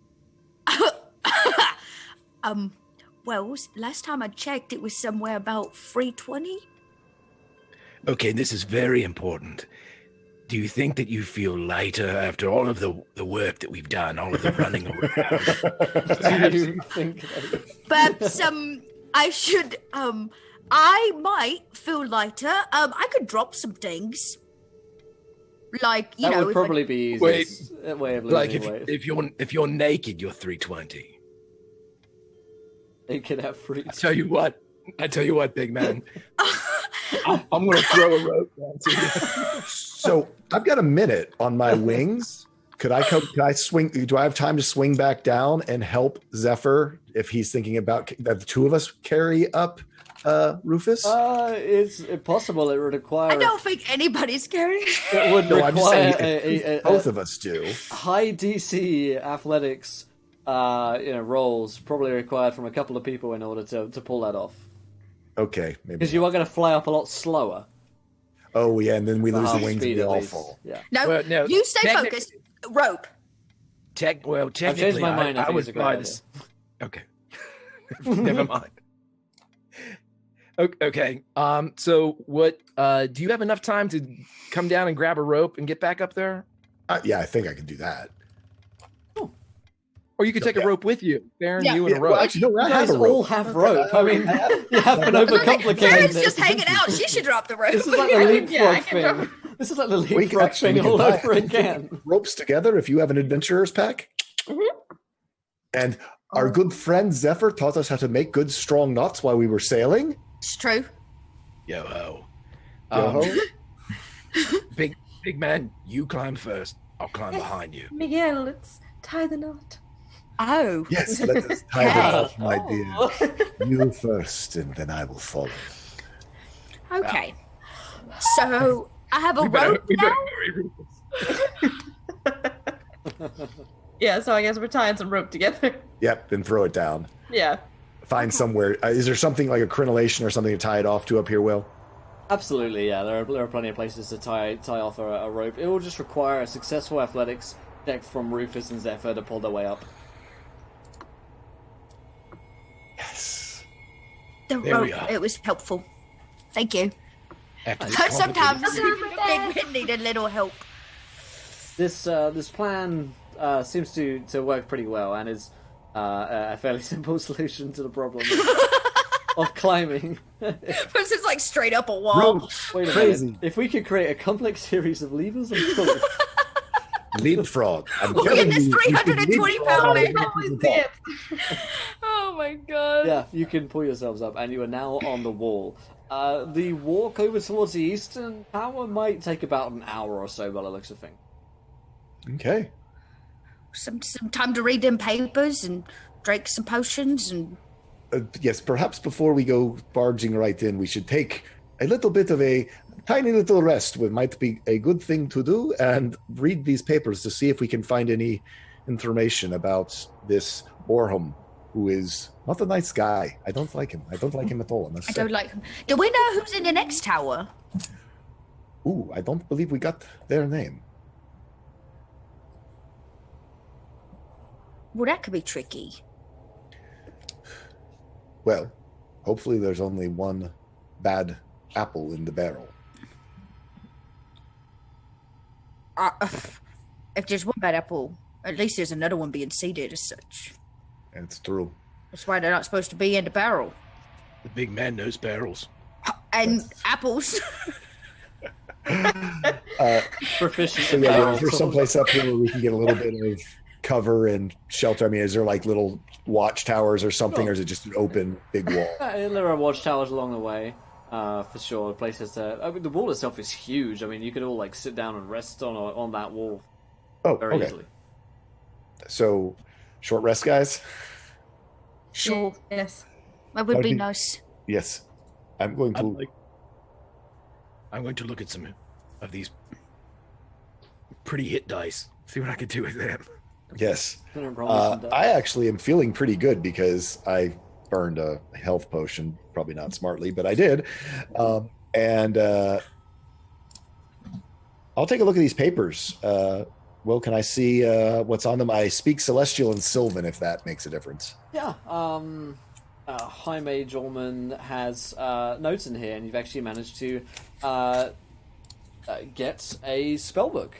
Well, last time I checked, it was somewhere about 320. Okay, this is very important. Do you think that you feel lighter after all of the work that we've done, all of the running around? Do you think? Perhaps I should I might feel lighter. I could drop some things. Like, you that know, would probably be easiest way of losing Like weight. if you're naked, you're 320. They could have free. I tell you what, big man. I'm gonna throw a rope down to you. So I've got a minute on my wings. Could I swing? Do I have time to swing back down and help Zephyr if he's thinking about that the two of us carry up Rufus? It's possible. It would require. I don't think anybody's carrying. It would No, I'm just require saying both of us do. high DC athletics. Rolls probably required from a couple of people in order to pull that off. Okay, maybe. Because you are going to fly up a lot slower. Oh yeah, and then we lose the half wings and speed we at all least. fall. Yeah. No, Well, no, you stay focused. Rope. I've changed Technically, my mind. I think would it's a great buy idea. this. Okay. Never mind. Okay. So what? Do you have enough time to come down and grab a rope and get back up there? Yeah, I think I can do that. Or you could take a rope with you, Baron. You and a rope. Well, actually, no, I You guys have a rope. all have rope. I mean, you have been overcomplicating Karen's this. just hanging out. She should drop the rope. This is like the leapfrog thing. This is like the leapfrog thing all over again. Ropes together if you have an adventurer's pack. And our good friend Zephyr taught us how to make good, strong knots while we were sailing. It's true. Yo ho. Big man, you climb first. I'll climb behind you. Miguel, let's tie the knot. Oh. Yes, let us tie the knot, my dear. You first, and then I will follow. Okay. So I have a rope now. Yeah, so I guess we're tying some rope together. Yep, then throw it down. Yeah. Find somewhere. Is there something like a crenellation or something to tie it off to up here, Will? Absolutely, yeah. There are plenty of places to tie off a rope. It will just require a successful athletics check from Rufus and Zephyr to pull their way up. Yes. The There we rope. are. It was helpful. Thank you. After this But sometimes complicated- Big Men need a little help. This plan seems to work pretty well and is a fairly simple solution to the problem of climbing. This is like straight up a wall. Wait a Crazy. minute. If we could create a complex series of levers and pulleys, Leapfrog. I'm Look at telling this you, you can 320-pound leapfrog. man. Oh my god. yeah, you can pull yourselves up, and you are now on the wall. The walk over towards the eastern tower might take about an hour or so by the looks of things. Okay. Some time to read them papers and drink some potions and Yes, perhaps before we go barging right in, we should take a little bit of a tiny little rest. It might be a good thing to do and read these papers to see if we can find any information about this Orham, who is not a nice guy. I don't like him. I don't like him at all. I don't like them. Do we know who's in the next tower? Ooh, I don't believe we got their name. Well, that could be tricky. Well, hopefully there's only one bad apple in the barrel. If there's one bad apple, at least there's another one being seeded as such. It's true. That's why they're not supposed to be in the barrel. The big man knows barrels. And apples. Proficient. So in yeah, barrels. is there someplace up here where we can get a little bit of cover and shelter? I mean, is there like little watchtowers or something, or is it just an open big wall? There are watchtowers along the way, for sure. Places to. I mean, the wall itself is huge. I mean, you could all like sit down and rest on that wall Oh, very okay. easily. So, short rest, guys. Sure. Yes. That would be Okay. nice. Yes, I'm going to. I'm going to look at some of these pretty hit dice. See what I can do with them. Yes, Gonna roll some dice. I actually am feeling pretty good because I burned a health potion. Probably not smartly, but I did. And I'll take a look at these papers. Will, can I see what's on them? I speak Celestial and Sylvan, if that makes a difference. Yeah, High Mage Orman has notes in here, and you've actually managed to get a spellbook.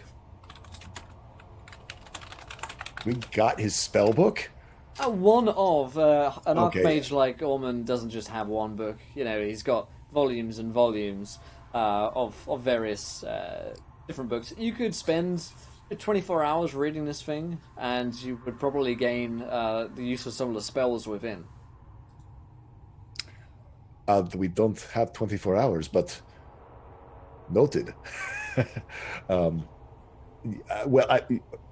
We got his spell book. One of an Okay. Archmage like Orman doesn't just have one book. You know, he's got volumes and volumes of various different books. You could spend 24 hours reading this thing, and you would probably gain the use of some of the spells within. We don't have 24 hours, but noted. Well,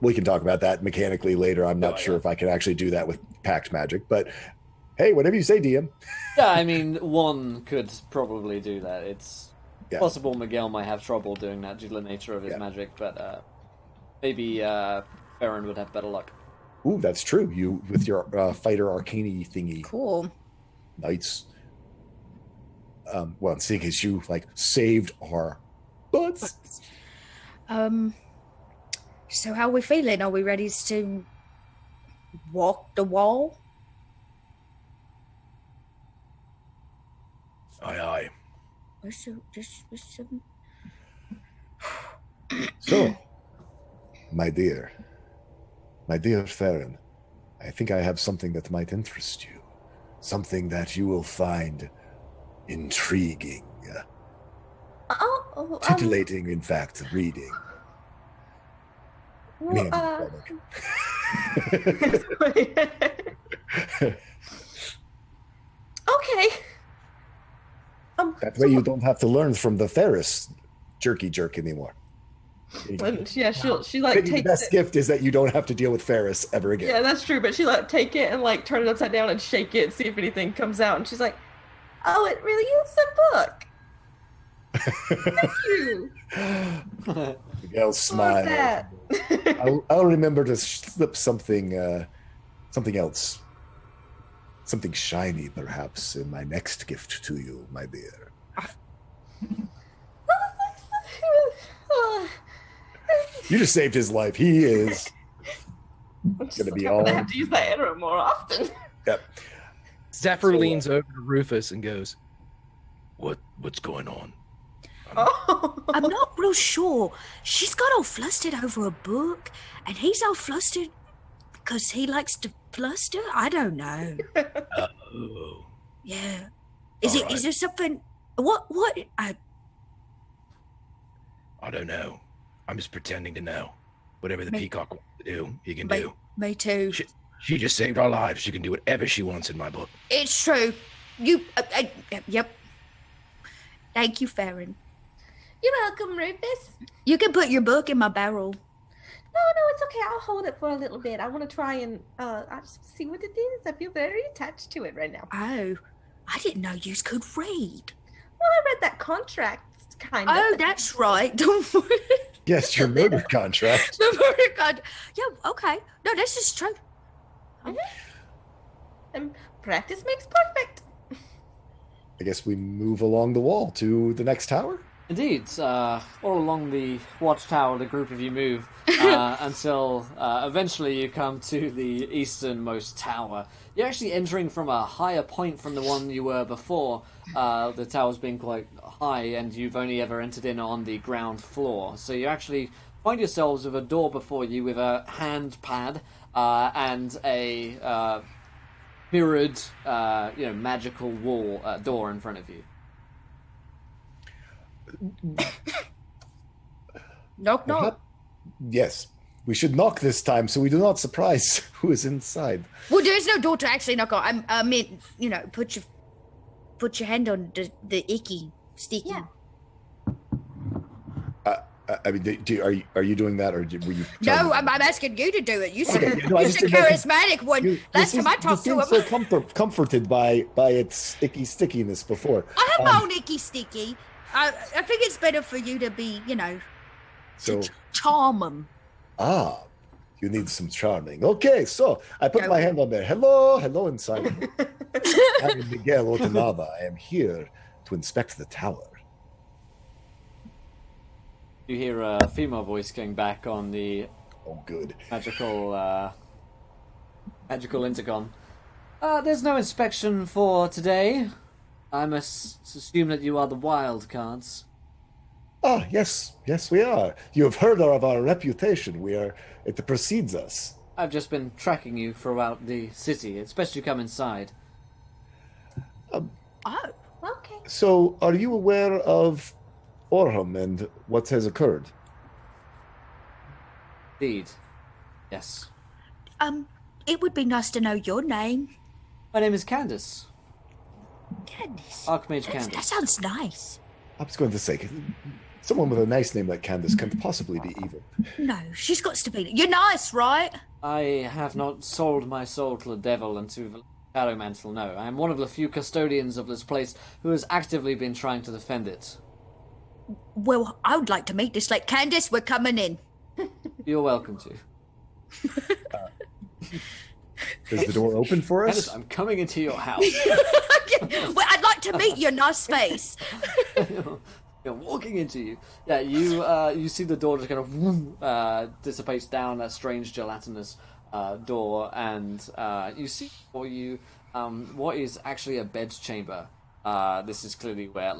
we can talk about that mechanically later. I'm not sure if I can actually do that with Pact Magic, but hey, whatever you say, DM. Yeah, I mean, one could probably do that. It's Yeah. possible Miguel might have trouble doing that due to the nature of his Yeah. magic, but maybe Farron would have better luck. Ooh, that's true. You with your fighter arcane thingy. Cool. Nice. Well, seeing as you like saved our butts. So how are we feeling? Are we ready to walk the wall? This was some. So, my dear Theron, I think I have something that might interest you. Something that you will find intriguing. Titillating, in fact, reading. Well, okay. That way you don't have to learn from the Ferris jerky jerk anymore. Yeah, she like Maybe takes the best it. gift is that you don't have to deal with Ferris ever again. Yeah, that's true. But she like take it and like turn it upside down and shake it and see if anything comes out. And she's like, "Oh, it really is a book. Thank you." Miguel smiles. that? I'll remember to slip something else. Something shiny, perhaps, in my next gift to you, my dear. You just saved his life. He is going to be all. I have to use that arrow more often. Yep. Zephyr leans over to Rufus and goes, What's going on? Oh. I'm not real sure. She's got all flustered over a book, and he's all flustered because he likes to fluster. I don't know. Oh. Yeah. All right. Is there something? What? I don't know. I'm just pretending to know. Whatever the peacock wants to do, he can do. Me too. She just saved our lives. She can do whatever she wants in my book. It's true. Yep. Thank you, Farron. You're welcome, Rufus. You can put your book in my barrel. No, it's okay. I'll hold it for a little bit. I want to try and I just see what it is. I feel very attached to it right now. Oh, I didn't know you could read. Well, I read that contract, kind of. Oh, that's right. Don't worry. Yes, your murder contract. The murder contract. Yeah, okay. No, this is true. And practice makes perfect. I guess we move along the wall to the next tower. Indeed, all along the watchtower, the group of you move until eventually you come to the easternmost tower. You're actually entering from a higher point from the one you were before. The tower's being quite high, and you've only ever entered in on the ground floor. So you actually find yourselves with a door before you with a hand pad and a mirrored, magical wall door in front of you. Knock, knock. Yes, we should knock this time so we do not surprise who is inside. Well, there's no door to actually knock on. I mean, put your hand on the icky, sticky. Yeah. I mean, are you doing that, or were you? No, I'm asking you to do it. You said no, you're the charismatic one. Last time I talked to him, so comforted by its icky stickiness before. I have my own icky sticky. I think it's better for you to be, So charm them. You need some charming. Okay, so I put my hand on there. Hello inside. I'm Miguel Otanaba. I am here to inspect the tower. You hear a female voice going back on the good magical intercom. There's no inspection for today. I must assume that you are the wild cards. Yes, we are. You have heard of our reputation. It precedes us. I've just been tracking you throughout the city. It's best you come inside. Oh, Okay. So, are you aware of Orham and what has occurred? Indeed. Yes. it would be nice to know your name. My name is Candace. Candace. Archmage Candace. That sounds nice. I was going to say, someone with a nice name like Candace can't possibly be evil. No, she's got to be. You're nice, right? I have not sold my soul to the devil and to the Shadow Mantle, no. I am one of the few custodians of this place who has actively been trying to defend it. Well, I would like to meet this lady. Candace, we're coming in. You're welcome to. Is the door open for us? Candace, I'm coming into your house. Well, I'd like to meet your nice face. You're walking into you. Yeah, you see the door just kind of dissipates down that strange gelatinous door, and you see for you what is actually a bedchamber. This is clearly where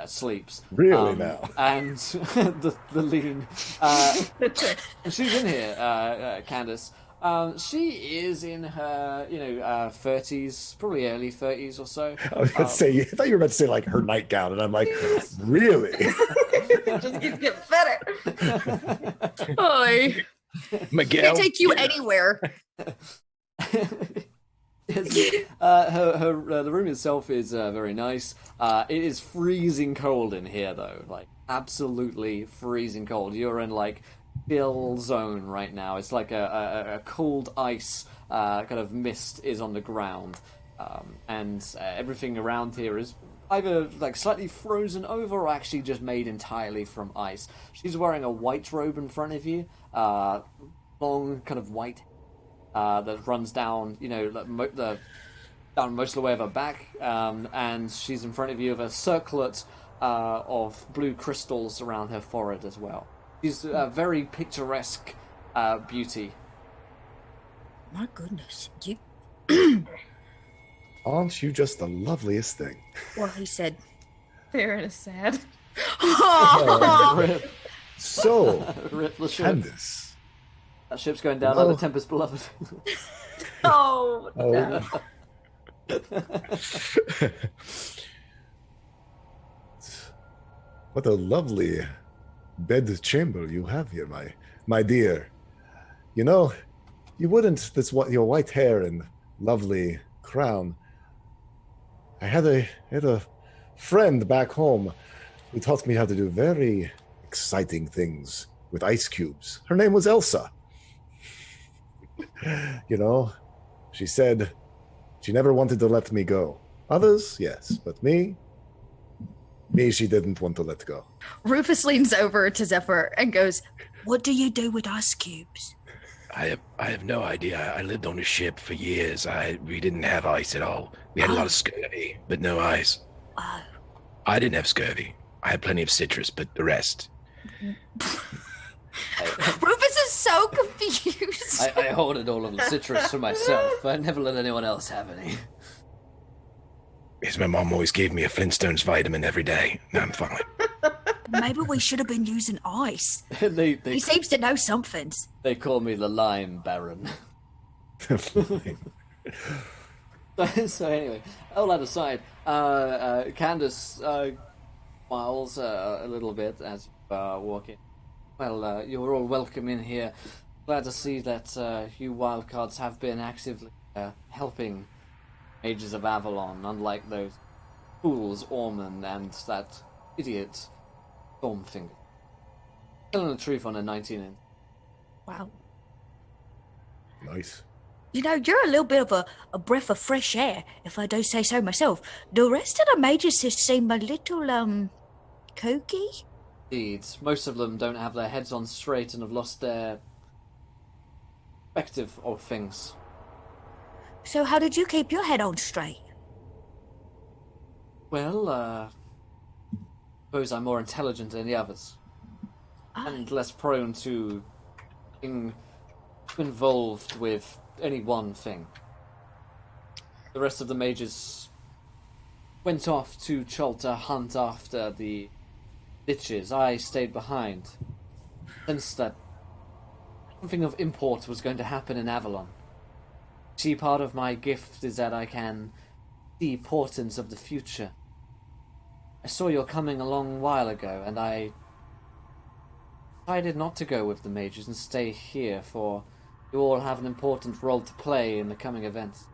sleeps. Really now? And the lean. She's in here, Candace. She is in her, 30s, probably early 30s or so. I was going to say, I thought you were about to say like her nightgown, and I'm like, really? It just keeps getting better. Oi. Miguel. Can't take you anywhere. The room itself is very nice. It is freezing cold in here, though, like absolutely freezing cold. You're in like chill zone right now. It's like a cold ice kind of mist is on the ground, and everything around here is either like slightly frozen over or actually just made entirely from ice. She's wearing a white robe in front of you, long kind of white that runs down, down most of the way of her back, and she's in front of you with a circlet of blue crystals around her forehead as well. She's a very picturesque beauty. My goodness, you. Aren't you just the loveliest thing? Well, he said. Farron is sad. Rip, So, rip the ship. Candace. That ship's going down like the Tempest Beloved. Oh, no. What a lovely bed chamber you have here, my dear. You know, you wouldn't, your white hair and lovely crown. I had a friend back home who taught me how to do very exciting things with ice cubes. Her name was Elsa. You know, she said she never wanted to let me go. Others, yes, but me, she didn't want to let go. Rufus leans over to Zephyr and goes, "What do you do with ice cubes?" I have no idea. I lived on a ship for years. We didn't have ice at all. We had a lot of scurvy, but no ice. Oh. I didn't have scurvy. I had plenty of citrus, but the rest. Rufus is so confused. I hoarded all of the citrus for myself. I never let anyone else have any. Because my mom always gave me a Flintstones vitamin every day. Now I'm fine. Maybe we should have been using ice. They He seems to know something. They call me the Lime Baron. So anyway, all that aside, Candace smiles a little bit as you walk in. Well, you're all welcome in here. Glad to see that you wildcards have been actively helping Mages of Avalon, unlike those fools Ormond and that idiot Stormfinger. Telling the truth on a 19-inch. Wow. Nice. You know, you're a little bit of a breath of fresh air, if I do say so myself. The rest of the mages just seem a little, kooky. Indeed. Most of them don't have their heads on straight and have lost their perspective of things. So how did you keep your head on straight? Well, suppose I'm more intelligent than the others. And less prone to being involved with any one thing. The rest of the mages went off to Chulta hunt after the ditches. I stayed behind. Sensed that something of import was going to happen in Avalon. See, part of my gift is that I can see portents of the future. I saw your coming a long while ago, and I decided not to go with the mages and stay here, for you all have an important role to play in the coming events.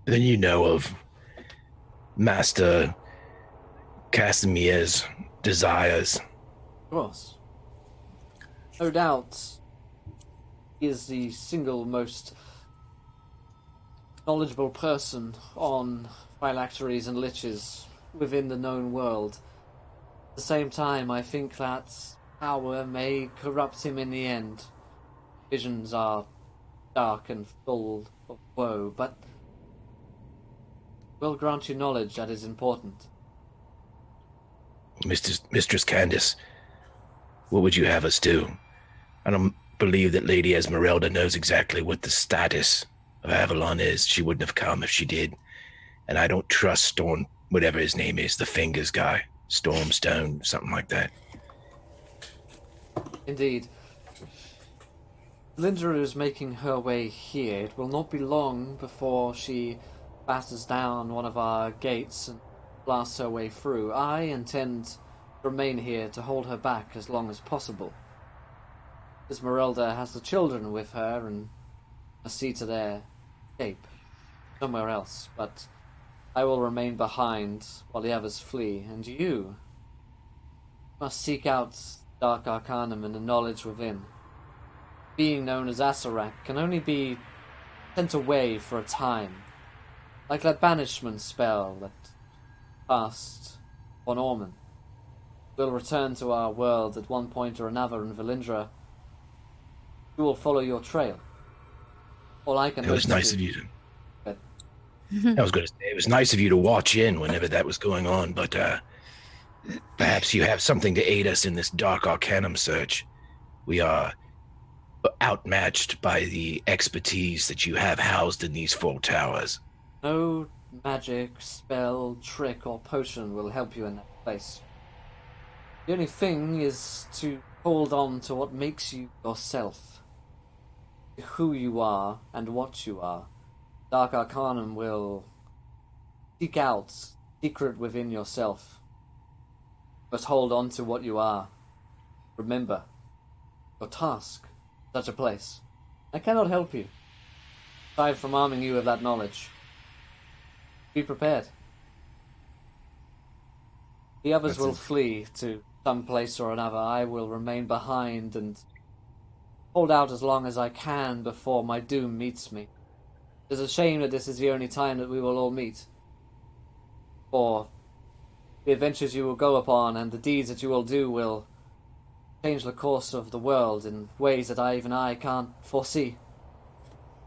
Then you know of Master Casimir's desires. Of course. No doubt, he is the single most knowledgeable person on phylacteries and liches within the known world. At the same time, I think that power may corrupt him in the end. Visions are dark and full of woe, but will grant you knowledge that is important. Mistress Candace, what would you have us do? I don't believe that Lady Esmeralda knows exactly what the status of Avalon is. She wouldn't have come if she did. and I don't trust Storm, whatever his name is, the Fingers guy, Stormstone, something like that. Indeed. Linda is making her way here. It will not be long before she batters down one of our gates and blasts her way through. I intend to remain here to hold her back as long as possible. Esmeralda has the children with her and must see to their escape somewhere else, but I will remain behind while the others flee, and you must seek out Dark Arcanum and the knowledge within. Being known as Asarak can only be sent away for a time, like that banishment spell that passed on Orman. We'll return to our world at one point or another in Valindra. We will follow your trail. All I can. It was nice of you to. I was going to say it was nice of you to watch in whenever that was going on, but perhaps you have something to aid us in this Dark Arcanum search. We are outmatched by the expertise that you have housed in these 4 towers. No magic, spell, trick, or potion will help you in that place. The only thing is to hold on to what makes you yourself, to who you are and what you are. Dark Arcanum will seek out secret within yourself. But hold on to what you are. Remember your task. Such a place. I cannot help you, aside from arming you with that knowledge. Be prepared. The others will flee to some place or another. I will remain behind and hold out as long as I can before my doom meets me. It is a shame that this is the only time that we will all meet. For the adventures you will go upon and the deeds that you will do will change the course of the world in ways that even I can't foresee.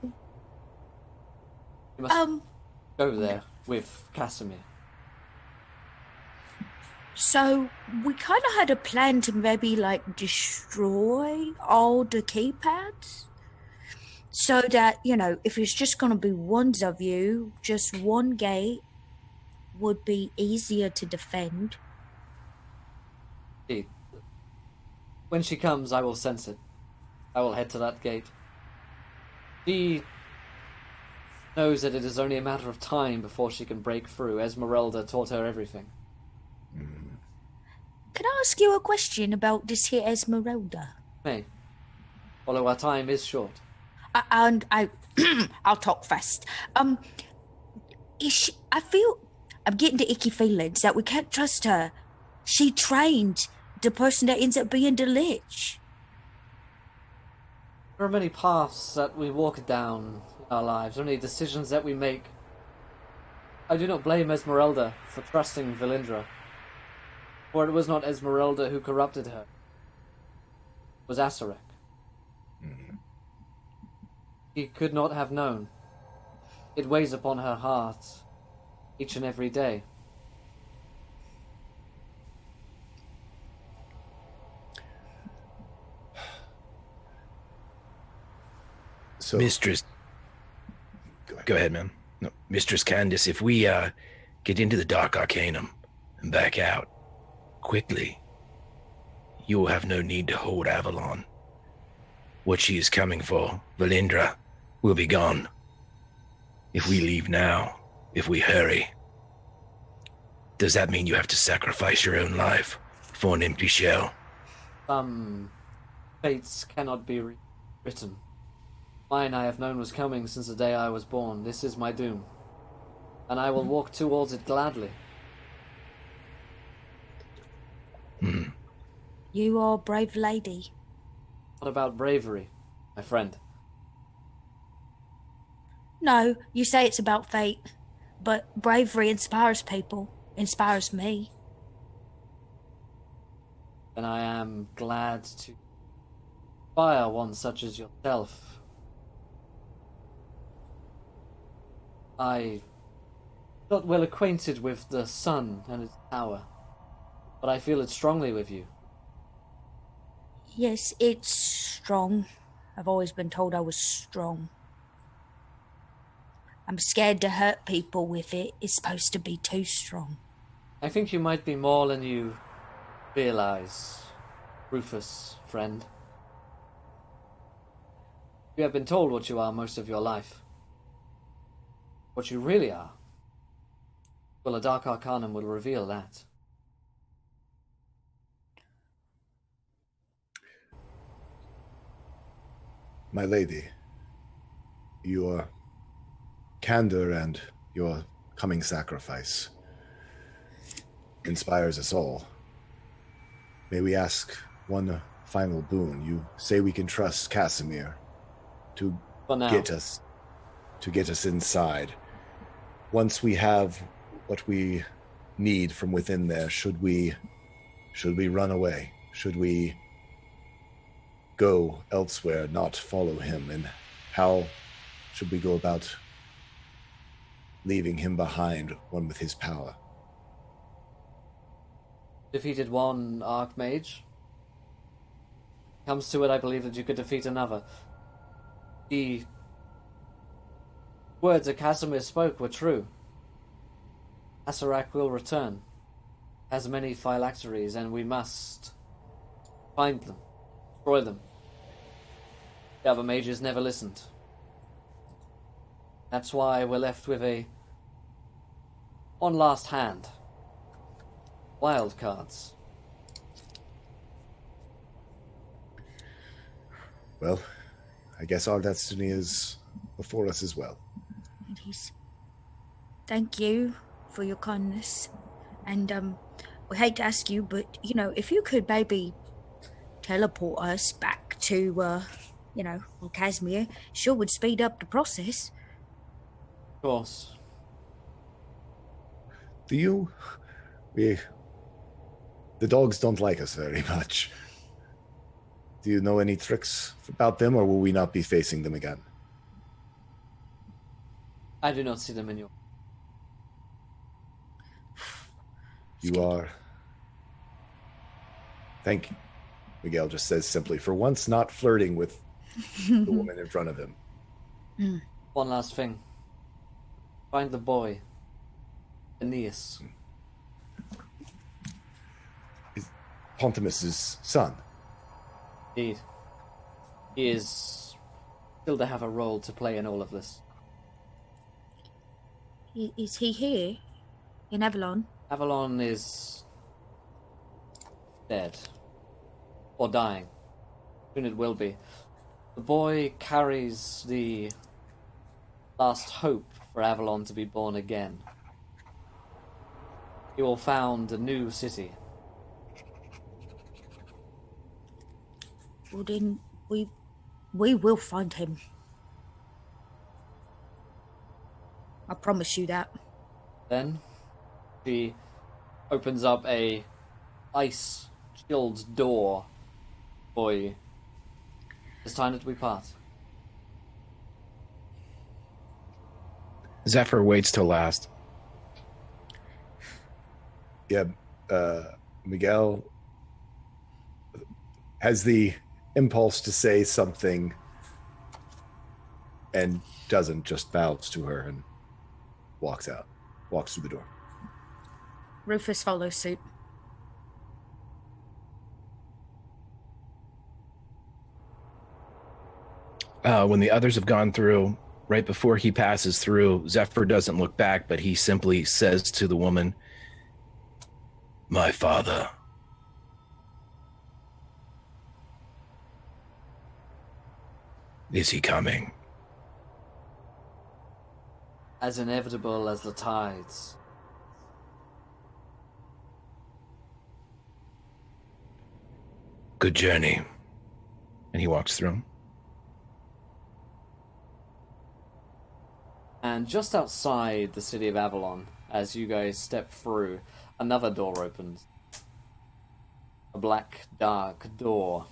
You must go there with Casimir. So we kind of had a plan to maybe like destroy all the keypads, so that, you know, if it's just going to be ones of you, just one gate would be easier to defend. Indeed. When she comes, I will sense it. I will head to that gate. She knows that it is only a matter of time before she can break through. Esmeralda taught her everything. Can I ask you a question about this here Esmeralda? May. Although our time is short. I'll talk fast. Is she, I feel I'm getting the icky feelings that we can't trust her. She trained the person that ends up being the Lich. There are many paths that we walk down in our lives, only decisions that we make. I do not blame Esmeralda for trusting Valindra, for it was not Esmeralda who corrupted her. It was Asarak. She could not have known. It weighs upon her heart each and every day. So, Mistress, go ahead, ma'am. No, Mistress Candace, if we get into the Dark Arcanum and back out quickly, you will have no need to hold Avalon. What she is coming for, Valindra, will be gone. If we leave now, if we hurry, does that mean you have to sacrifice your own life for an empty shell? Some fates cannot be written. Mine I have known was coming since the day I was born. This is my doom, and I will walk towards it gladly. You are a brave lady. What about bravery, my friend? No, you say it's about fate, but bravery inspires people, inspires me. Then I am glad to inspire one such as yourself. I'm not well acquainted with the sun and its power, but I feel it strongly with you. Yes, it's strong. I've always been told I was strong. I'm scared to hurt people with it. It's supposed to be too strong. I think you might be more than you realize, Rufus, friend. You have been told what you are most of your life. What you really are. Well, a Dark Arcanum will reveal that. My lady, your candor and your coming sacrifice inspires us all. May we ask one final boon? You say we can trust Casimir to get us inside. Once we have what we need from within there, should we run away? Should we go elsewhere, not follow him? And how should we go about leaving him behind, one with his power? Defeated one Archmage. Comes to it, I believe that you could defeat another. The words that Casimir spoke were true. Acererak will return. Has many phylacteries, and we must find them, destroy them. The other mages never listened. That's why we're left with one last hand. Wild cards. Well, I guess our destiny is before us as well. It is. Thank you for your kindness. And, we hate to ask you, but, if you could maybe teleport us back to, Casimir, sure would speed up the process. Of course. The dogs don't like us very much. Do you know any tricks about them, or will we not be facing them again? I do not see them in your... You are... Thank you. Miguel just says simply, for once not flirting with the woman in front of him. One last thing. Find the boy. Aeneas. Pontimus's son. Indeed. He is still to have a role to play in all of this. Is he here? In Avalon? Avalon is... dead. Or dying. Soon it will be. The boy carries the last hope for Avalon to be born again. He will found a new city. Well, then we will find him. I promise you that. Then she opens up a ice-chilled door for you. It's time that we part. Zephyr waits till last. Yeah, Miguel has the impulse to say something and doesn't, just bows to her and walks through the door. Rufus follows suit. When the others have gone through, right before he passes through, Zephyr doesn't look back, but he simply says to the woman, "My father." Is he coming? As inevitable as the tides. Good journey. And he walks through. And just outside the city of Avalon, as you guys step through, another door opens. A black, dark door.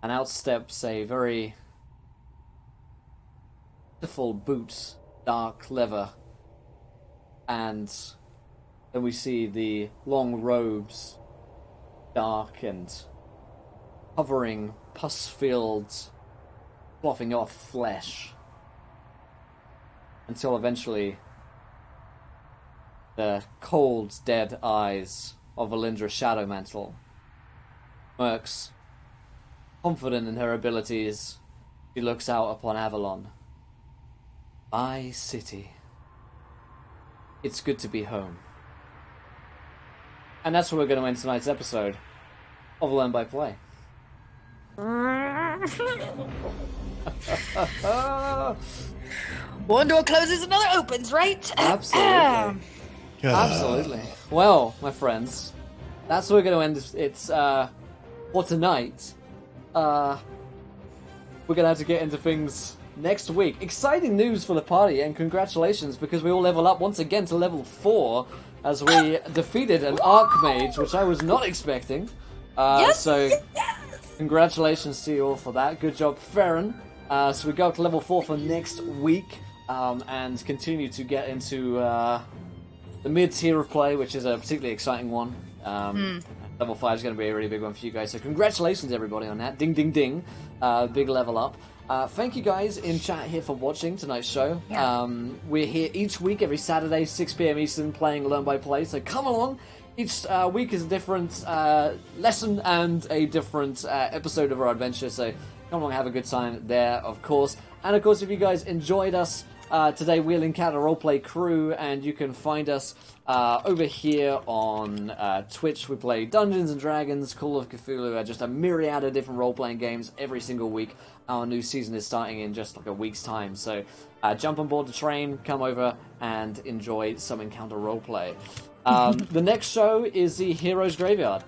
And out steps a very beautiful boot, dark leather. And then we see the long robes, dark and covering pus-filled, sloughing off flesh. until eventually the cold, dead eyes of Valindra Shadowmantle Mercs, confident in her abilities, she looks out upon Avalon. My city. It's good to be home. And that's where we're going to end tonight's episode of Learn by Play. One door closes, another opens, right? Absolutely. Absolutely. Well, my friends, that's where we're going to end it's for tonight. We're going to have to get into things next week. Exciting news for the party, and congratulations, because we all level up once again to level 4 as we defeated an Archmage, which I was not expecting. So congratulations to you all for that. Good job, Farron. So we go up to level 4 for next week, and continue to get into the mid-tier of play, which is a particularly exciting one. Level 5 is going to be a really big one for you guys, so congratulations everybody on that. Ding, ding, ding. Big level up. Thank you guys in chat here for watching tonight's show. Yeah. We're here each week, every Saturday, 6 p.m. Eastern, playing Learn by Play, so come along. Each week is a different lesson and a different episode of our adventure, so come along and have a good time there, of course. And of course, if you guys enjoyed us today, we'll encounter Roleplay Crew, and you can find us over here on Twitch. We play Dungeons and Dragons, Call of Cthulhu, just a myriad of different role-playing games every single week. Our new season is starting in just like a week's time, so jump on board the train, come over, and enjoy some Encounter Roleplay. The next show is the Heroes Graveyard,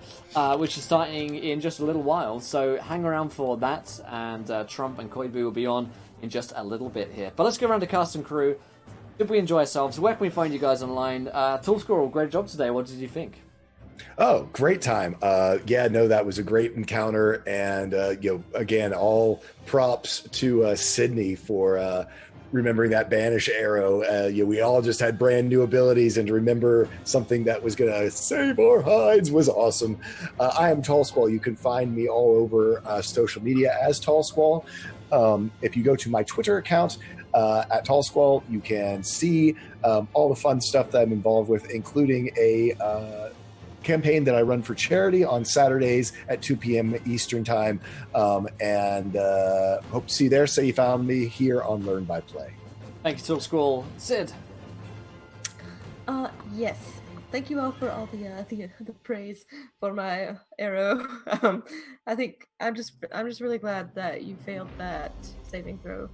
which is starting in just a little while, so hang around for that, and Trump and Koibu will be on in just a little bit here. But let's go around to cast and crew. Did we enjoy ourselves? Where can we find you guys online? Tool Squirrel, great job today. What did you think? Oh, great time. That was a great encounter. And, again, all props to Sydney for remembering that banish arrow. We all just had brand new abilities, and to remember something that was going to save our hides was awesome. I am Tall Squall. You can find me all over social media as Tall Squall. If you go to my Twitter account, at Tall Squall, you can see all the fun stuff that I'm involved with, including a campaign that I run for charity on Saturdays at 2 p.m. Eastern Time. And hope to see you there. So you found me here on Learn by Play. Thank you, Tall Squall. Sid? Yes. Thank you all for all the praise for my arrow. I think I'm just really glad that you failed that saving throw.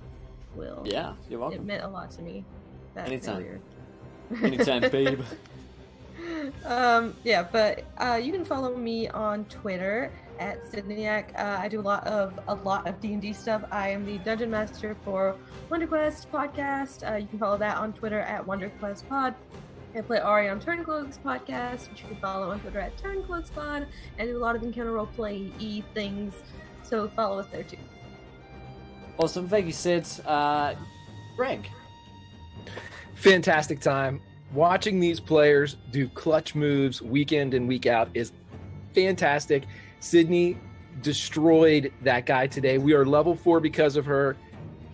Will. Yeah, you're welcome. It meant a lot to me. That Anytime. Anytime, babe. But you can follow me on Twitter at Sydneyak. I do a lot of D&D stuff. I am the Dungeon Master for WonderQuest podcast. You can follow that on Twitter at WonderQuestPod. I play Ari on Turncloaks podcast, which you can follow on Twitter at TurncloaksPod, and do a lot of encounter roleplay things. So follow us there too. Awesome, thank you, Sid. Greg? Fantastic time. Watching these players do clutch moves week in and week out is fantastic. Sydney destroyed that guy today. We are level 4 because of her.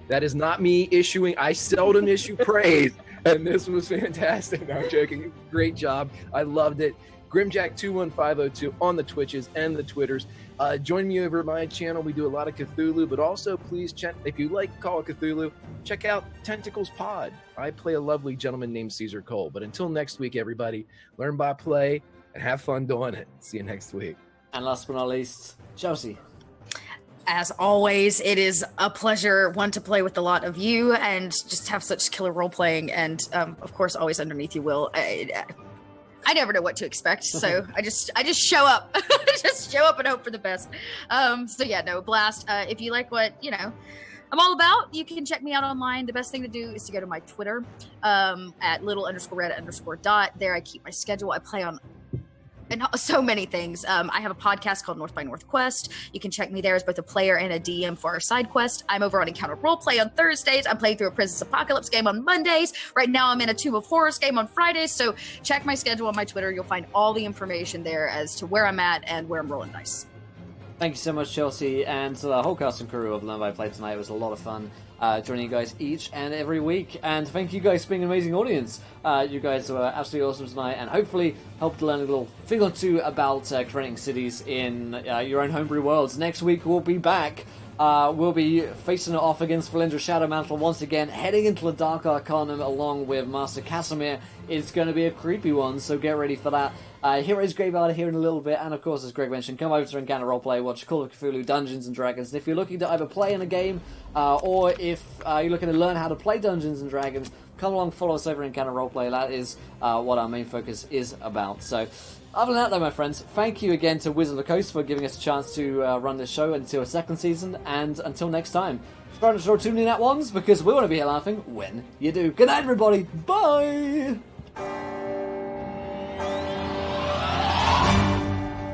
That is not me issuing. I seldom issue praise, and this was fantastic. No, I'm joking. Great job. I loved it. Grimjack21502 on the Twitches and the Twitters. Join me over at my channel. We do a lot of Cthulhu, but also please check, if you like Call of Cthulhu, check out Tentacles Pod. I play a lovely gentleman named Caesar Cole. But until next week, everybody, learn by play and have fun doing it. See you next week. And last but not least, Chelsea. As always, it is a pleasure, to play with a lot of you and just have such killer role playing. And of course, always underneath you, Will. I never know what to expect, so I just show up, just show up and hope for the best. Blast. If you like what I'm all about, you can check me out online. The best thing to do is to go to my Twitter at little_red_dot. There, I keep my schedule. I play on and so many things. I have a podcast called North by Northquest. You can check me there as both a player and a DM for our side quest. I'm over on Encounter Roleplay on Thursdays. I'm playing through a Princess Apocalypse game on Mondays. Right now I'm in a Tomb of Horrors game on Fridays. So check my schedule on my Twitter. You'll find all the information there as to where I'm at and where I'm rolling dice. Thank you so much, Chelsea, and to the whole cast and crew of Learn by Play tonight. It was a lot of fun. joining you guys each and every week. And thank you guys for being an amazing audience. You guys were absolutely awesome tonight, and hopefully helped learn a little thing or two about creating cities in your own homebrew worlds. Next week we'll be back. We'll be facing it off against Valindra Shadowmantle once again, heading into the Dark Arcanum along with Master Casimir. It's going to be a creepy one, so get ready for that. Heroes Graveyard here in a little bit, and of course, as Greg mentioned, come over to Encounter Roleplay, watch Call of Cthulhu Dungeons & Dragons, and if you're looking to either play in a game, or if you're looking to learn how to play Dungeons & Dragons, come along, follow us over Encounter Roleplay. That is what our main focus is about. So, other than that, though, my friends, thank you again to Wizard of the Coast for giving us a chance to run this show until a second season, and until next time, try to tuning in at once, because we want to be here laughing when you do. Good night, everybody. Bye!